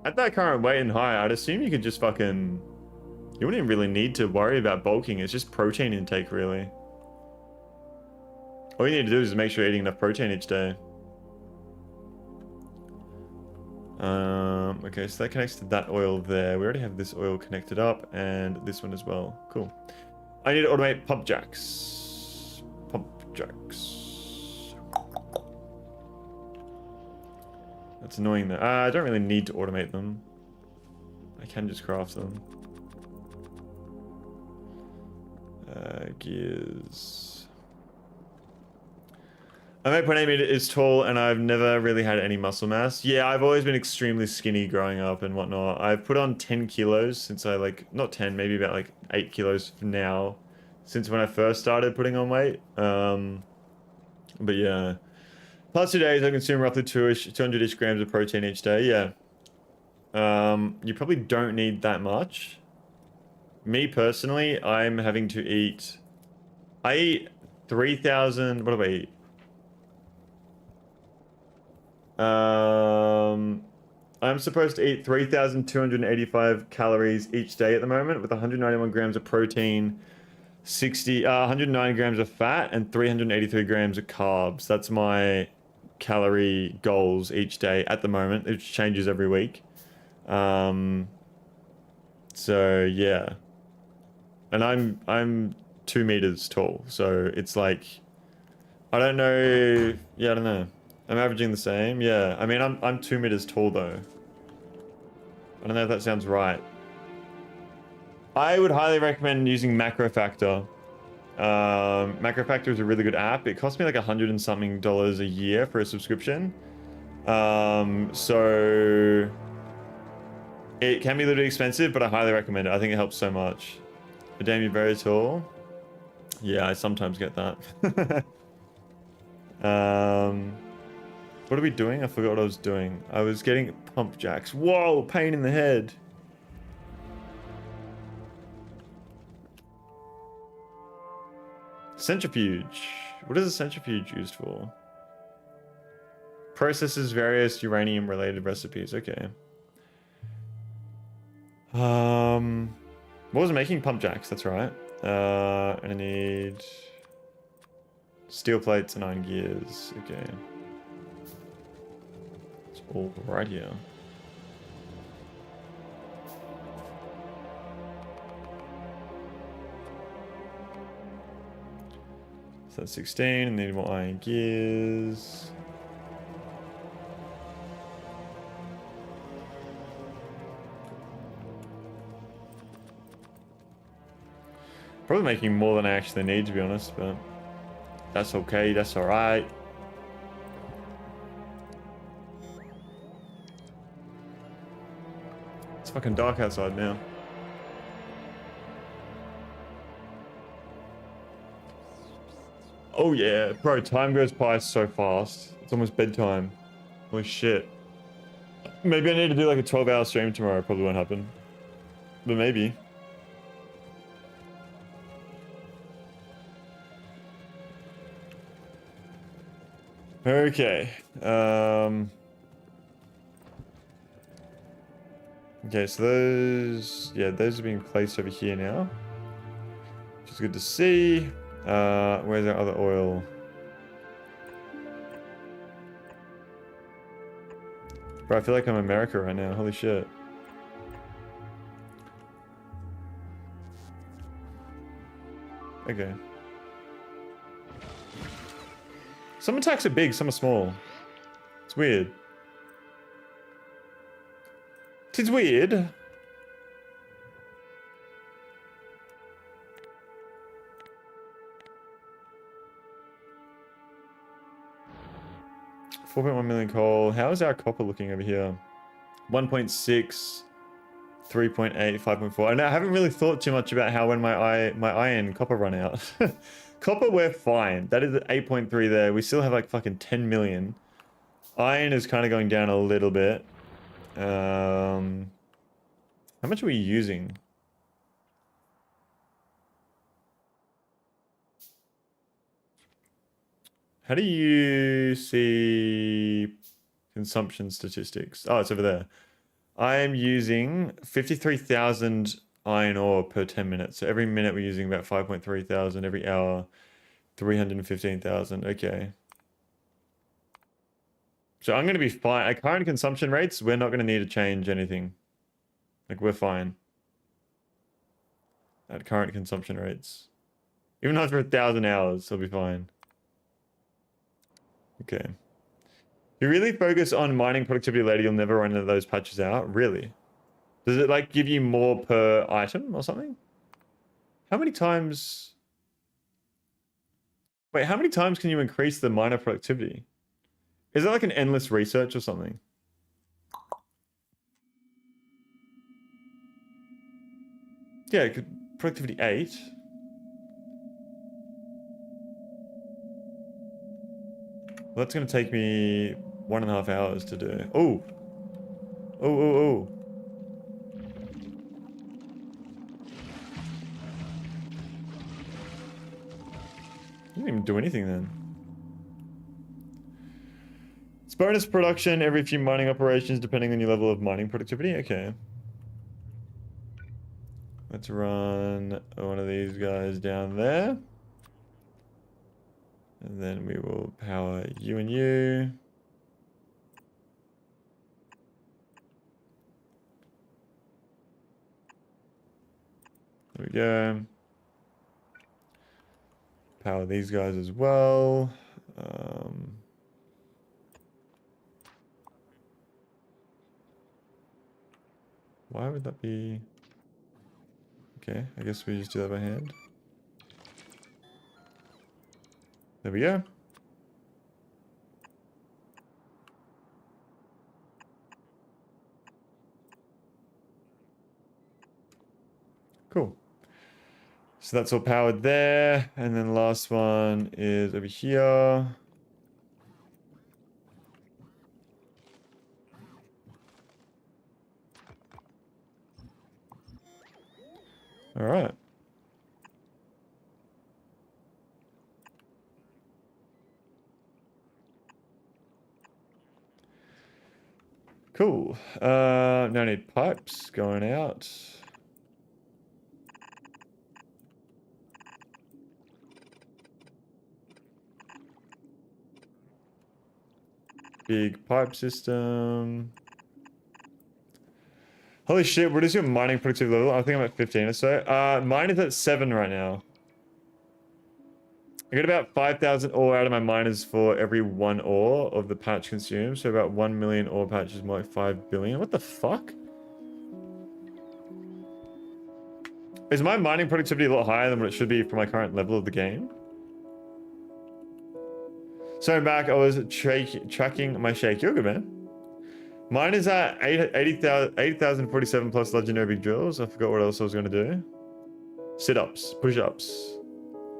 at that current weight and height, I'd assume you could just fucking... You wouldn't really need to worry about bulking. It's just protein intake, really. All you need to do is make sure you're eating enough protein each day. Okay, so that connects to that oil there. We already have this oil connected up and this one as well. Cool. I need to automate pump jacks. Pump jacks. That's annoying though. I don't really need to automate them. I can just craft them. Gears. I'm 8.8 meters is tall and I've never really had any muscle mass. Yeah, I've always been extremely skinny growing up and whatnot. I've put on 10 kilos since I not 10, maybe about like 8 kilos now since when I first started putting on weight. But yeah. Past 2 days I consume roughly 200-ish grams of protein each day. Yeah. You probably don't need that much. Me personally, I'm having to eat... I eat 3,000... What do I eat? I'm supposed to eat 3,285 calories each day at the moment with 191 grams of protein, 109 grams of fat, and 383 grams of carbs. That's my calorie goals each day at the moment. It changes every week. So yeah. And I'm 2 meters tall, so it's like, I don't know. Yeah, I don't know. I'm averaging the same. Yeah, I mean, I'm 2 meters tall though. I don't know if that sounds right. I would highly recommend using Macro Factor. Macro Factor is a really good app. It cost me like $100 and something a year for a subscription. So it can be a little expensive, but I highly recommend it. I think it helps so much. But damn, you're very tall. Yeah, I sometimes get that. What are we doing? I forgot what I was doing. I was getting pump jacks. Whoa, pain in the head. Centrifuge. What is a centrifuge used for? Processes various uranium-related recipes. Okay. What was making pump jacks? That's right. And I need steel plates and iron gears. Okay. It's all right here. So that's 16, and need more iron gears. Probably making more than I actually need, to be honest, but that's okay, that's alright. It's fucking dark outside now. Oh yeah, bro, time goes by so fast. It's almost bedtime. Holy shit. Maybe I need to do like a 12-hour stream tomorrow. Probably won't happen. But maybe. Okay. Okay, so those... Yeah, those are being placed over here now. Which is good to see. Where's our other oil? Bro, I feel like I'm America right now. Holy shit. Okay. Some attacks are big, some are small. It's weird. It's weird. $4.1 million coal. How is our copper looking over here? 1.6, 3.8, 5.4. And I haven't really thought too much about how when my iron copper run out. Copper, we're fine. That is at 8.3 there. We still have like fucking 10 million. Iron is kind of going down a little bit. How much are we using? How do you see consumption statistics? Oh, it's over there. I am using 53,000 iron ore per 10 minutes. So every minute we're using about 5.3 thousand. Every hour, 315,000. Okay. So I'm going to be fine. At current consumption rates, we're not going to need to change anything. Like, we're fine. At current consumption rates. Even after 1,000 hours, it'll be fine. Okay. If you really focus on mining productivity later, you'll never run into those patches out. Really? Does it like give you more per item or something? How many times? Wait, how many times can you increase the miner productivity? Is it like an endless research or something? Yeah, productivity 8. Well, that's going to take me 1.5 hours to do. Oh. Oh, oh, oh. Didn't even do anything then. It's bonus production every few mining operations depending on your level of mining productivity. Okay. Let's run one of these guys down there. And then we will power you and you. There we go. Power these guys as well. Why would that be? Okay, I guess we just do that by hand. There we go. Cool. So that's all powered there. And then the last one is over here. All right. Cool. No need pipes going out. Big pipe system. Holy shit, what is your mining productivity level? I think I'm at 15 or so. Mine is at 7 right now. I get about 5,000 ore out of my miners for every 1 ore of the patch consumed. So about 1 million ore patches, more like 5 billion. What the fuck? Is my mining productivity a lot higher than what it should be for my current level of the game? So back, I was tracking my shake. You're good, man. Mine is at 80,047 plus legendary big drills. I forgot what else I was going to do. Sit-ups, push-ups.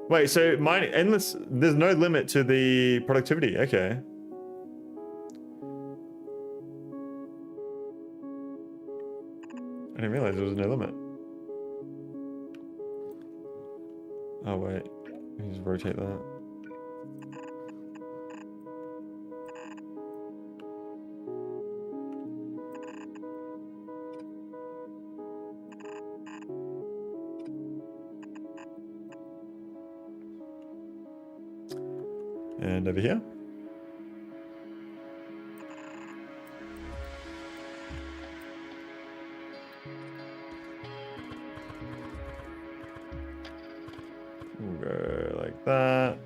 Wait, so mine endless. There's no limit to the productivity. Okay. I didn't realize there was no limit. Oh wait, let me just rotate that. And over here. Ooh, go like that.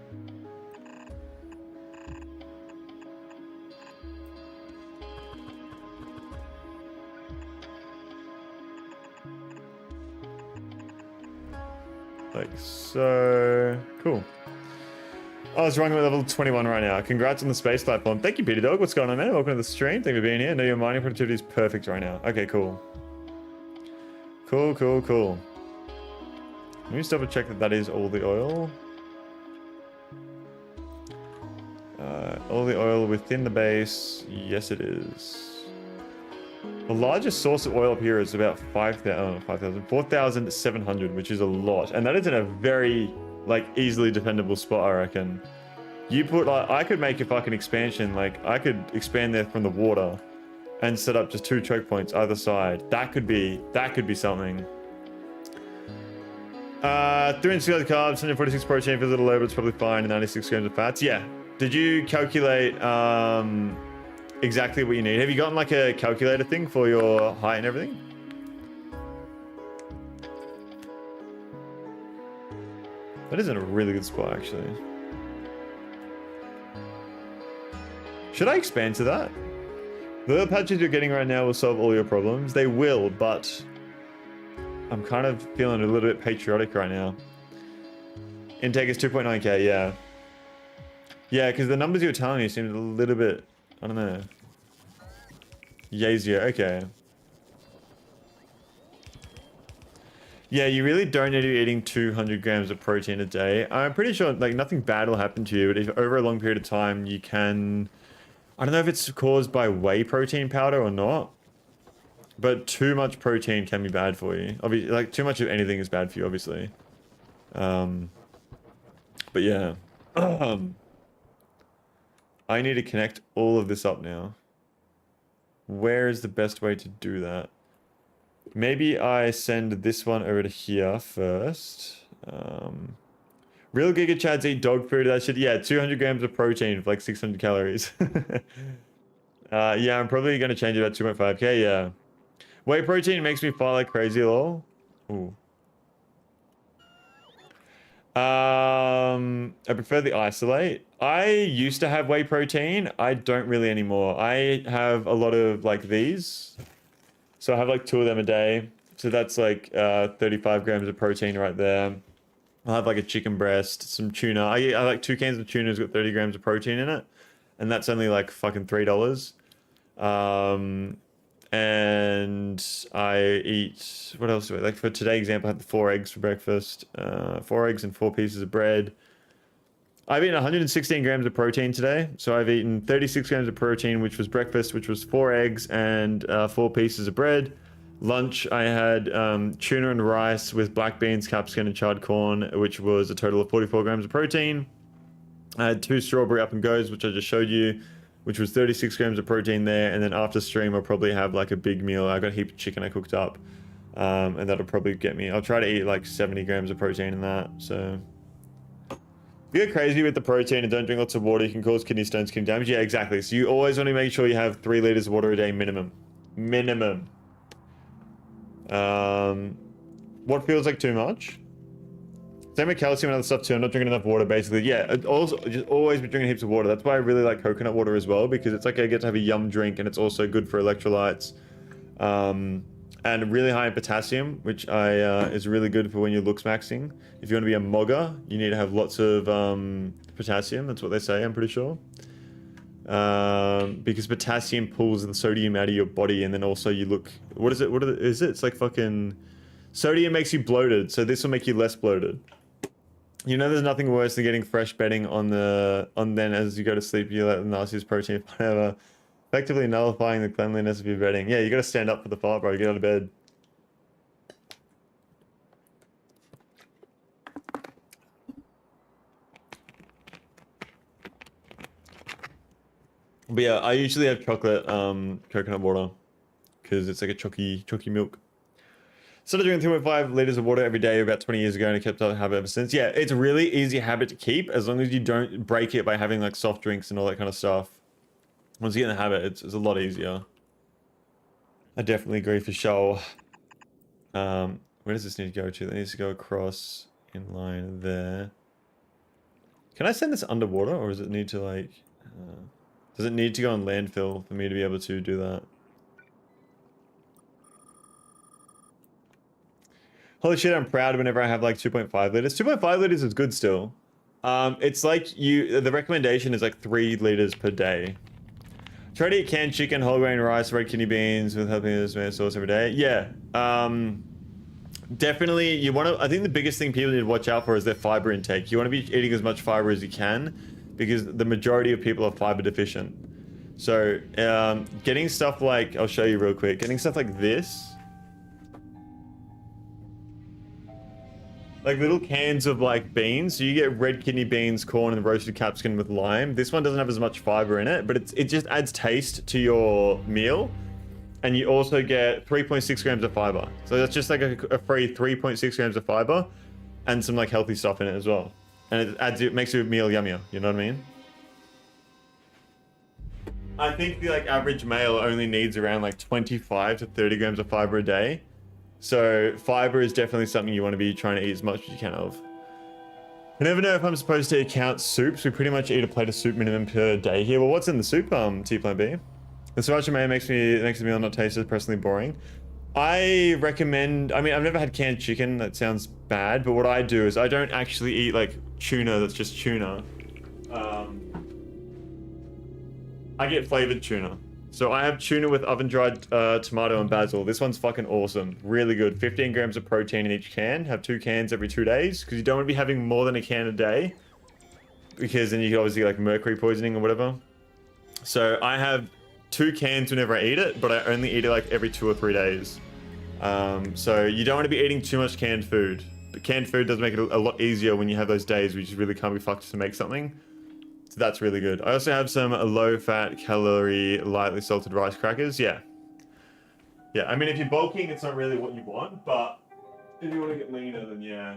Like so. Cool. Oh, it's running at level 21 right now. Congrats on the space platform. Thank you, Peter Dog. What's going on, man? Welcome to the stream. Thank you for being here. I know your mining productivity is perfect right now. Okay, cool. Cool, cool, cool. Let me just double check that that is all the oil. All the oil within the base. Yes, it is. The largest source of oil up here is about 4,700, which is a lot. And that is in a very, like, easily defendable spot, I reckon. You put, like, I could make a fucking expansion. Like, I could expand there from the water and set up just 2 choke points either side. That could be something. 360 carbs, 146 protein, feels a little low, but it's probably fine, and 96 grams of fats. Yeah. Did you calculate exactly what you need? Have you gotten like a calculator thing for your height and everything? That is in a really good spot, actually. Should I expand to that? The little patches you're getting right now will solve all your problems. They will, but I'm kind of feeling a little bit patriotic right now. Intake is 2.9k, yeah. Yeah, because the numbers you were telling me seemed a little bit, I don't know. Yazier, okay. Yeah, you really don't need to be eating 200 grams of protein a day. I'm pretty sure like nothing bad will happen to you, but if over a long period of time you can... I don't know if it's caused by whey protein powder or not, but too much protein can be bad for you. Obviously, like too much of anything is bad for you, obviously. But yeah. I need to connect all of this up now. Where is the best way to do that? Maybe I send this one over to here first. Real Giga Chads eat dog food. That should, yeah, 200 grams of protein for like 600 calories. Yeah, I'm probably going to change it at 2.5k, yeah. Whey protein makes me fart like crazy, lol. Ooh. I prefer the isolate. I used to have whey protein. I don't really anymore. I have a lot of like these. So I have like 2 of them a day. So that's like 35 grams of protein right there. I'll have like a chicken breast, some tuna. I like 2 cans of tuna has got 30 grams of protein in it. And that's only like fucking $3. And I eat, what else do I like? For today's example, I had the 4 eggs for breakfast, 4 eggs and 4 pieces of bread. I've eaten 116 grams of protein today. So I've eaten 36 grams of protein, which was breakfast, which was 4 eggs and 4 pieces of bread. Lunch, I had tuna and rice with black beans, capsicum, and charred corn, which was a total of 44 grams of protein. I had 2 strawberry up and goes, which I just showed you, which was 36 grams of protein there. And then after stream, I'll probably have like a big meal. I got a heap of chicken I cooked up. And that'll probably get me, I'll try to eat like 70 grams of protein in that. So if you go crazy with the protein and don't drink lots of water, you can cause kidney stones, kidney damage. Yeah, exactly. So you always want to make sure you have 3 liters of water a day minimum. Minimum. What feels like too much? Same with calcium and other stuff too. I'm not drinking enough water, basically. Yeah, also just always be drinking heaps of water. That's why I really like coconut water as well, because it's like I get to have a yum drink, and it's also good for electrolytes, and really high in potassium, which is really good for when you're looks maxing. If you want to be a mogger, you need to have lots of potassium. That's what they say, I'm pretty sure. Because potassium pulls the sodium out of your body, and then also you look. What is it? What is it? It's like fucking. Sodium makes you bloated, so this will make you less bloated. You know, there's nothing worse than getting fresh bedding on then as you go to sleep, you let the nastiest protein, whatever, effectively nullifying the cleanliness of your bedding. Yeah, you got to stand up for the fart, bro. Get out of bed. But yeah, I usually have chocolate, coconut water, because it's like a chalky milk. Started drinking 3.5 liters of water every day about 20 years ago, and I kept that habit ever since. Yeah, it's a really easy habit to keep as long as you don't break it by having like soft drinks and all that kind of stuff. Once you get in the habit, it's a lot easier. I definitely agree for sure. Where does this need to go to? That needs to go across in line there. Can I send this underwater, or does it need to like... does it need to go on landfill for me to be able to do that? Holy shit, I'm proud whenever I have like 2.5 liters. 2.5 liters is good still. It's like the recommendation is like 3 liters per day. Try to eat canned chicken, whole grain rice, red kidney beans with happiness tomato sauce every day. Yeah. Definitely you want to, I think the biggest thing people need to watch out for is their fiber intake. You want to be eating as much fiber as you can because the majority of people are fiber deficient. So, getting stuff like, I'll show you real quick, getting stuff like this. Like little cans of like beans. So you get red kidney beans, corn, and roasted capsicum with lime. This one doesn't have as much fiber in it, but it just adds taste to your meal. And you also get 3.6 grams of fiber. So that's just like a free 3.6 grams of fiber and some like healthy stuff in it as well. And it makes your meal yummier. You know what I mean? I think the like average male only needs around like 25 to 30 grams of fiber a day. So fiber is definitely something you want to be trying to eat as much as you can of. I never know if I'm supposed to count soups. We pretty much eat a plate of soup minimum per day here. Well, what's in the soup, T-Plan B? The sriracha mayo makes the meal not taste as personally boring. I recommend, I mean, I've never had canned chicken. That sounds bad, but what I do is I don't actually eat like tuna that's just tuna. I get flavored tuna. So I have tuna with oven-dried tomato and basil. This one's fucking awesome. Really good. 15 grams of protein in each can. Have 2 cans every 2 days because you don't want to be having more than a can a day because then you can obviously get like mercury poisoning or whatever. So I have 2 cans whenever I eat it, but I only eat it like every 2 or 3 days. So you don't want to be eating too much canned food. But canned food does make it a lot easier when you have those days where you just really can't be fucked to make something. So that's really good. I also have some low-fat, calorie, lightly salted rice crackers. Yeah. Yeah, I mean, if you're bulking, it's not really what you want, but if you want to get leaner, then yeah.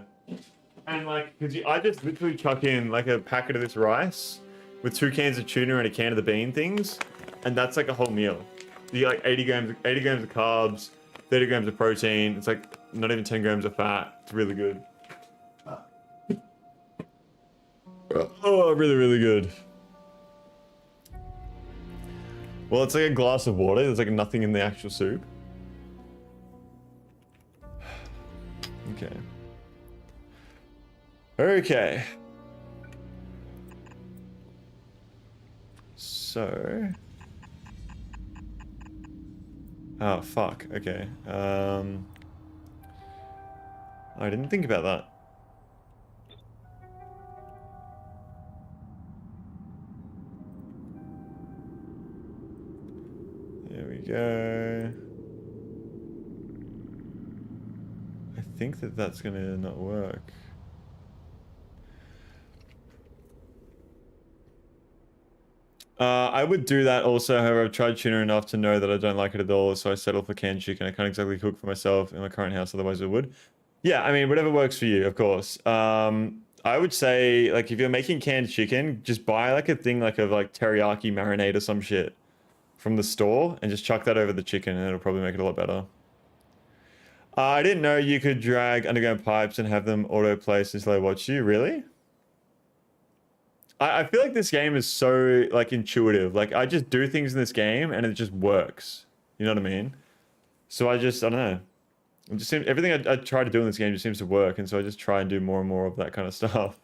And like, because I just literally chuck in like a packet of this rice with 2 cans of tuna and a can of the bean things, and that's like a whole meal. You get like 80 grams of carbs, 30 grams of protein. It's like not even 10 grams of fat. It's really good. Oh, really, really good. Well, it's like a glass of water. There's like nothing in the actual soup. Okay. Okay. So... Oh, fuck. Okay. I didn't think about that. There we go. I think that that's gonna not work. I would do that also, however, I've tried tuna enough to know that I don't like it at all, so I settle for canned chicken. I can't exactly cook for myself in my current house, otherwise I would. Yeah, I mean, whatever works for you, of course. I would say, like, if you're making canned chicken, just buy, like, a thing, like, of, like, teriyaki marinade or some shit from the store, and just chuck that over the chicken, and it'll probably make it a lot better. I didn't know you could drag underground pipes and have them auto-play since I watch you. Really? I feel like this game is so, like, intuitive. Like, I just do things in this game, and it just works. You know what I mean? So I don't know. It just seems, everything I try to do in this game just seems to work, and so I just try and do more and more of that kind of stuff.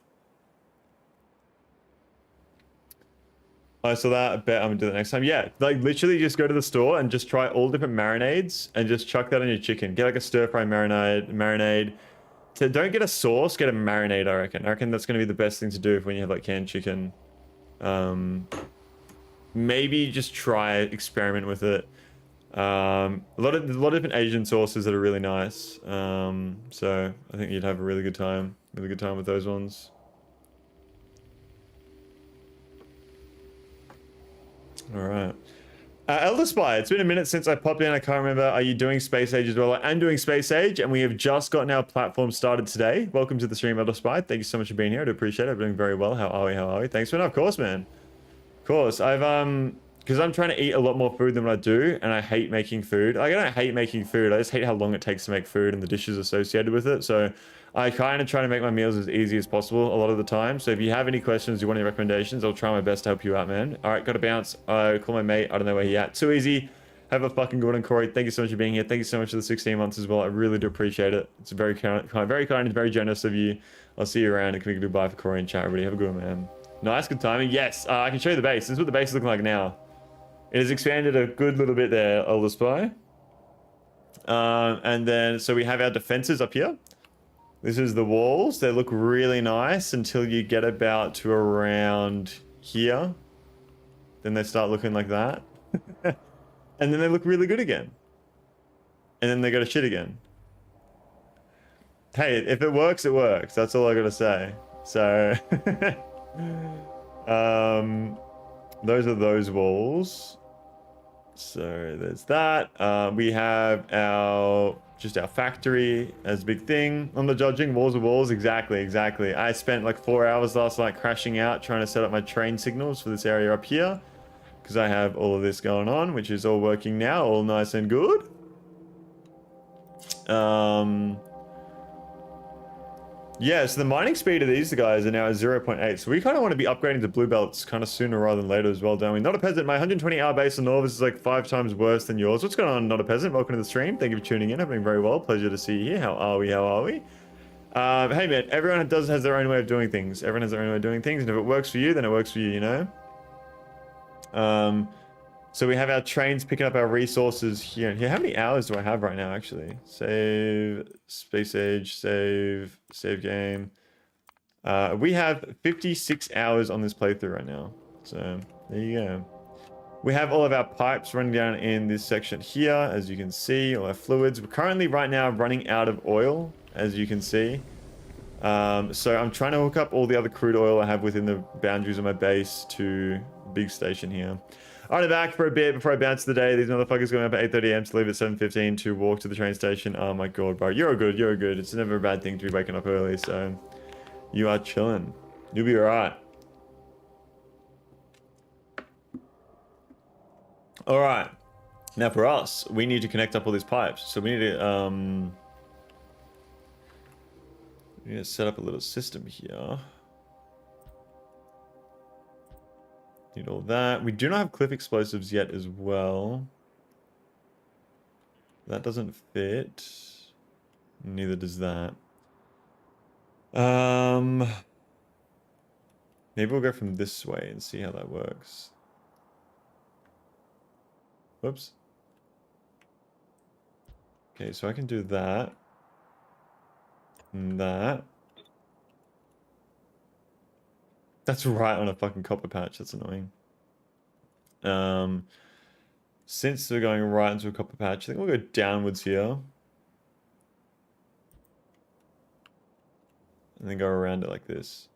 I saw that. I bet I'm gonna do that next time. Yeah, like, literally just go to the store and just try all different marinades, and just chuck that on your chicken. Get, like, a stir-fry marinade. So don't get a sauce, get a marinade, I reckon. I reckon that's going to be the best thing to do when you have like canned chicken. Maybe just try it, experiment with it. A lot of different Asian sauces that are really nice. So I think you'd have a really good time with those ones. All right. Elder Spy, it's been a minute since I popped in. I can't remember. Are you doing Space Age as well? I am doing Space Age, and we have just gotten our platform started today. Welcome to the stream, Elder Spy. Thank you so much for being here. I do appreciate it. I'm doing very well. How are we? Thanks for that. Of course, man. Of course. I've because I'm trying to eat a lot more food than what I do, and I hate making food. Like, I don't hate making food, I just hate how long it takes to make food and the dishes associated with it. So I kind of try to make my meals as easy as possible a lot of the time. So if you have any questions, you want any recommendations, I'll try my best to help you out, man. All right, gotta bounce. Call my mate. I don't know where he at. Too easy. Have a fucking good one, Corey. Thank you so much for being here. Thank you so much for the 16 months as well. I really do appreciate it. It's very kind and very generous of you. I'll see you around, and can we goodbye for Corey and chat, everybody. Have a good one, man. Nice, good timing. Yes, I can show you the base. This is what the base is looking like now. It has expanded a good little bit there, Elder Spy. And then, so we have our defenses up here. This is the walls. They look really nice until you get about to around here. Then they start looking like that. And then they look really good again. And then they go to shit again. Hey, if it works, it works. That's all I gotta say. So, those are those walls. So there's that. We have our factory as a big thing on the judging. Walls are walls. Exactly. I spent like 4 hours last night crashing out trying to set up my train signals for this area up here, because I have all of this going on, which is all working now, all nice and good. Yeah, so the mining speed of these guys are now at 0.8, so we kind of want to be upgrading to blue belts kind of sooner rather than later as well, don't we? Not a peasant, my 120-hour base on Norvis is like 5 times worse than yours. What's going on, Not a Peasant? Welcome to the stream. Thank you for tuning in. I've been very well. Pleasure to see you here. How are we? Hey man, everyone has their own way of doing things. Everyone has their own way of doing things, and if it works for you, then it works for you, you know? So we have our trains picking up our resources here and here. How many hours do I have right now, actually? Save, space age, save game. We have 56 hours on this playthrough right now. So there you go. We have all of our pipes running down in this section here, as you can see, all our fluids. We're currently right now running out of oil, as you can see. So I'm trying to hook up all the other crude oil I have within the boundaries of my base to the big station here. Alright, I'm back for a bit before I bounce the day. These motherfuckers going up at 8:30 AM to leave at 7:15 to walk to the train station. Oh my god, bro. You're good. It's never a bad thing to be waking up early, so you are chilling. You'll be alright. Alright. Now for us, we need to connect up all these pipes. So we need to set up a little system here. Need all that. We do not have cliff explosives yet as well. That doesn't fit. Neither does that. Maybe we'll go from this way and see how that works. Whoops. Okay, so I can do that. And that. That's right on a fucking copper patch. That's annoying. Since we're going right into a copper patch, I think we'll go downwards here. And then go around it like this.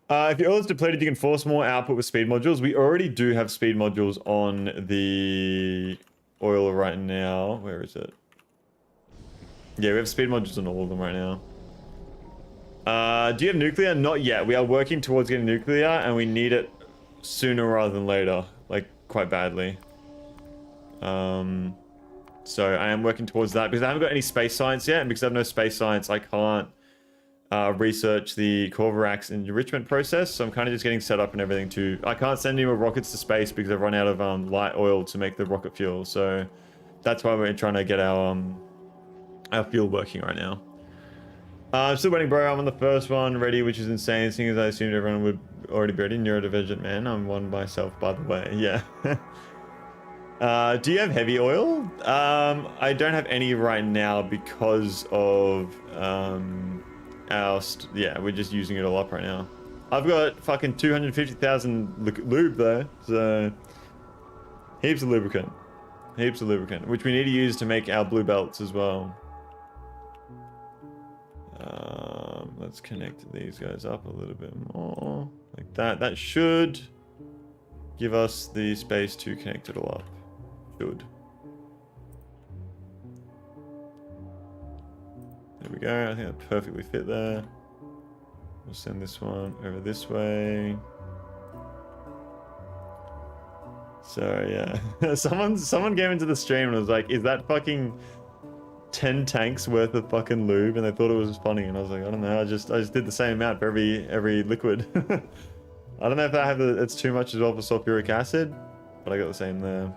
If your oil is depleted, you can force more output with speed modules. We already do have speed modules on the oil right now. Where is it? Yeah, we have speed modules on all of them right now. Do you have nuclear? Not yet. We are working towards getting nuclear, and we need it sooner rather than later. Like, quite badly. So I am working towards that, because I haven't got any space science yet, and because I have no space science, I can't research the Corvarax enrichment process, so I'm kind of just getting set up and everything to... I can't send any more rockets to space because I've run out of light oil to make the rocket fuel, so that's why we're trying to get our fuel working right now. I'm still waiting, bro. I'm on the first one ready, which is insane, seeing as I assumed everyone would already be ready. Neurodivergent man. I'm one myself, by the way. Yeah. Do you have heavy oil? I don't have any right now because of yeah, we're just using it all up right now. I've got fucking 250,000 lube though, so heaps of lubricant, which we need to use to make our blue belts as well. Let's connect these guys up a little bit more like that. That should give us the space to connect it all up. Should. There we go. I think that perfectly fit there. We'll send this one over this way. So yeah, someone came into the stream and was like, "Is that fucking 10 tanks worth of fucking lube?" And they thought it was funny, and I was like, "I don't know. I just did the same amount for every liquid." I don't know if I have it's too much as well for sulfuric acid, but I got the same there.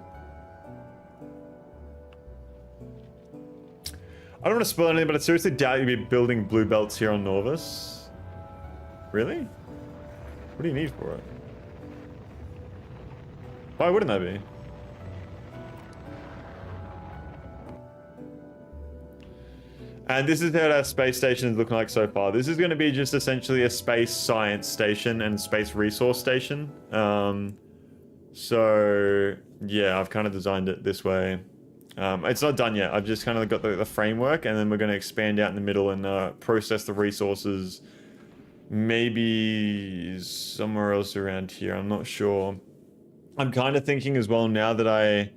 I don't want to spoil anything, but I seriously doubt you'd be building blue belts here on Norvis. Really? What do you need for it? Why wouldn't that be? And this is what our space station is looking like so far. This is going to be just essentially a space science station and space resource station. So yeah, I've kind of designed it this way. It's not done yet. I've just kind of got the framework, and then we're going to expand out in the middle and process the resources maybe somewhere else around here. I'm not sure. I'm kind of thinking as well, now that I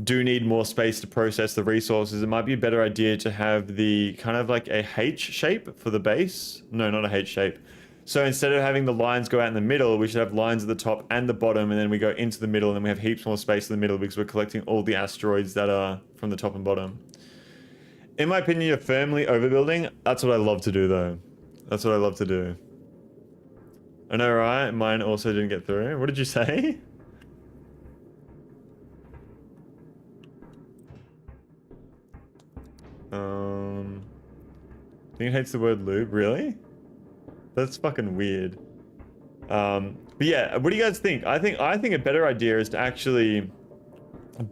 do need more space to process the resources, it might be a better idea to have the kind of like a H shape for the base. No, not a H shape. So instead of having the lines go out in the middle, we should have lines at the top and the bottom, and then we go into the middle, and then we have heaps more space in the middle because we're collecting all the asteroids that are from the top and bottom. In my opinion, you're firmly overbuilding. That's what I love to do, though. That's what I love to do. I know, right? Mine also didn't get through. What did you say? I think it hates the word lube. Really? That's fucking weird. But yeah, what do you guys think? I think a better idea is to actually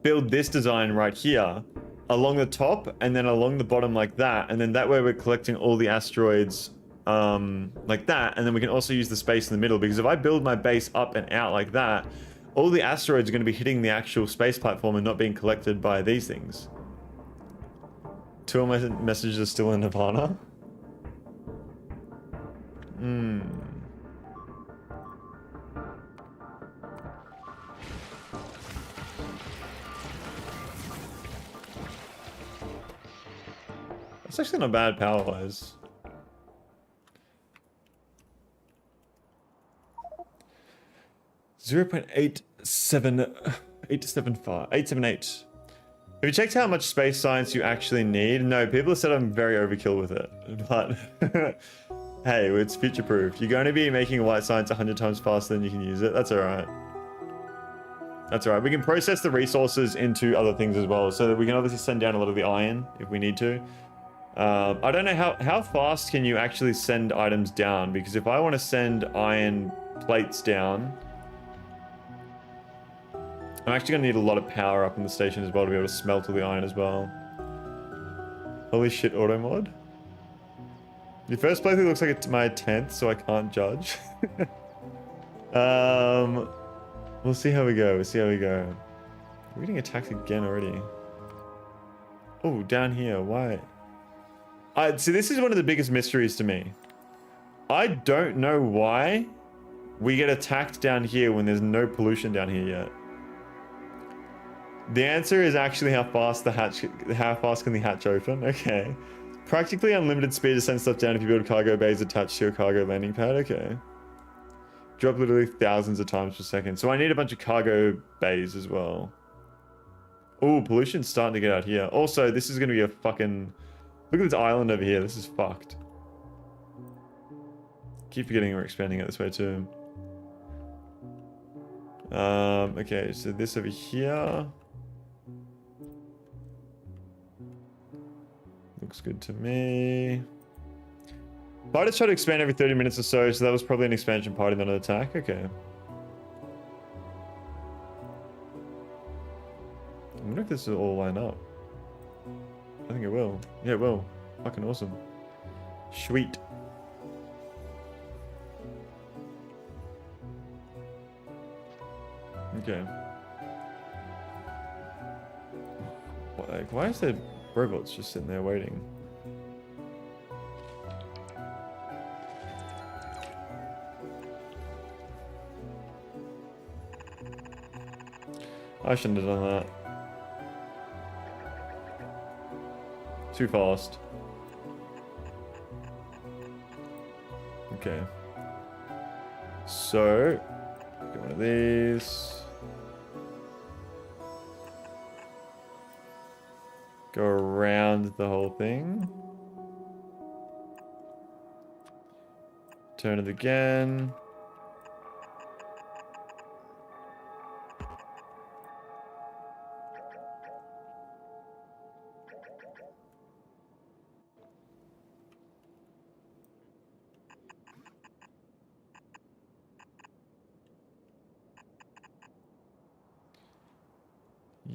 build this design right here along the top and then along the bottom like that, and then that way we're collecting all the asteroids like that, and then we can also use the space in the middle, because if I build my base up and out like that, all the asteroids are going to be hitting the actual space platform and not being collected by these things. Two of my messages are still in Nirvana. That's actually not bad power-wise. $0.878. Have you checked how much space science you actually need? No, people have said I'm very overkill with it, but hey, it's future-proof. You're going to be making white science 100 times faster than you can use it. That's alright. That's alright. We can process the resources into other things as well, so that we can obviously send down a lot of the iron if we need to. I don't know how fast can you actually send items down, because if I want to send iron plates down, I'm actually going to need a lot of power up in the station as well to be able to smelt all the iron as well. Holy shit, auto mod. Your first playthrough looks like it's my 10th, so I can't judge. We'll see how we go. We'll see how we go. We're getting attacked again already. Oh, down here. Why? See, this is one of the biggest mysteries to me. I don't know why we get attacked down here when there's no pollution down here yet. The answer is actually how fast can the hatch open? Okay. Practically unlimited speed to send stuff down if you build cargo bays attached to your cargo landing pad. Okay. Drop literally thousands of times per second. So I need a bunch of cargo bays as well. Oh, pollution's starting to get out here. Also, this is going to be a fucking... Look at this island over here. This is fucked. Keep forgetting we're expanding it this way too. Okay, so this over here. Looks good to me. Fighters try to expand every 30 minutes or so that was probably an expansion party, not an attack. Okay. I wonder if this will all line up. I think it will. Yeah, it will. Fucking awesome. Sweet. Okay. What, like, why is there robots just sitting there waiting? I shouldn't have done that. Too fast. Okay. So, get one of these. Go around the whole thing. Turn it again.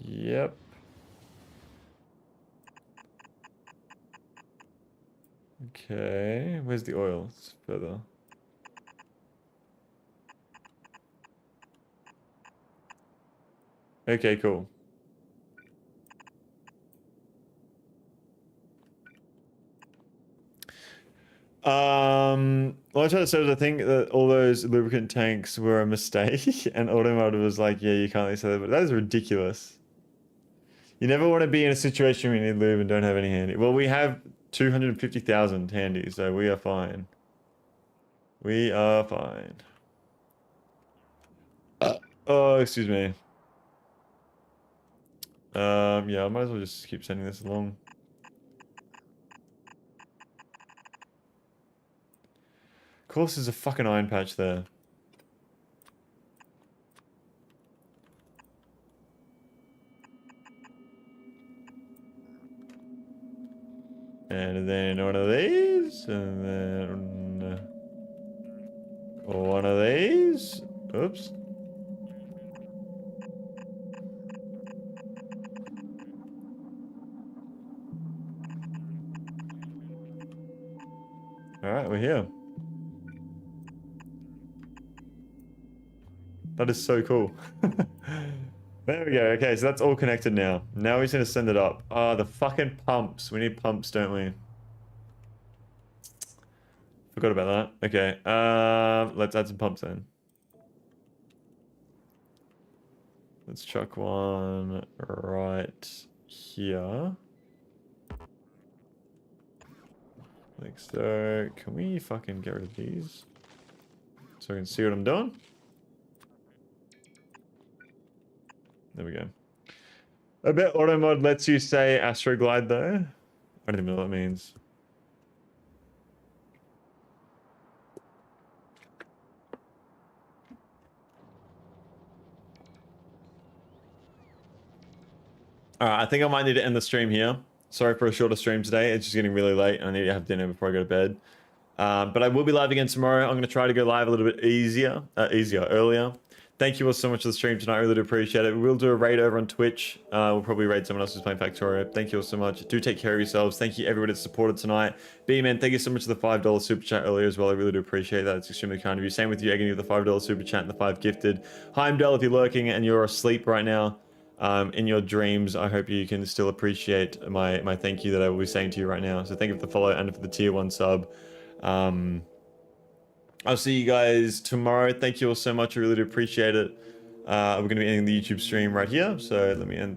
Yep. Okay, where's the oil? It's further. Okay, cool. Well, I tried to say, I think that all those lubricant tanks were a mistake, and Automotive was like, yeah, you can't really say that, but that is ridiculous. You never want to be in a situation where you need lube and don't have any handy. Well, we have 250,000 handy, so we are fine. We are fine. Oh, excuse me. Yeah, I might as well just keep sending this along. Of course, there's a fucking iron patch there. And then one of these, and then one of these. Oops. All right, we're here. That is so cool. There we go. Okay, so that's all connected now. Now we just need to send it up. Ah, the fucking pumps. We need pumps, don't we? Forgot about that. Okay. Let's add some pumps in. Let's chuck one right here. Like so. Can we fucking get rid of these? So I can see what I'm doing? There we go. I bet auto mod lets you say Astroglide though. I don't even know what that means. Alright, I think I might need to end the stream here. Sorry for a shorter stream today. It's just getting really late. I need to have dinner before I go to bed. But I will be live again tomorrow. I'm going to try to go live a little bit earlier. Thank you all so much for the stream tonight. I really do appreciate it. We'll do a raid over on Twitch. We'll probably raid someone else who's playing Factorio. Thank you all so much. Do take care of yourselves. Thank you everybody that supported tonight. B-Man, thank you so much for the $5 super chat earlier as well. I really do appreciate that. It's extremely kind of you. Same with you, Agony, with the $5 super chat and the 5 gifted. Heimdall, if you're lurking and you're asleep right now, in your dreams, I hope you can still appreciate my thank you that I will be saying to you right now. So thank you for the follow and for the tier 1 sub. I'll see you guys tomorrow. Thank you all so much. I really do appreciate it. We're going to be ending the YouTube stream right here. So let me end.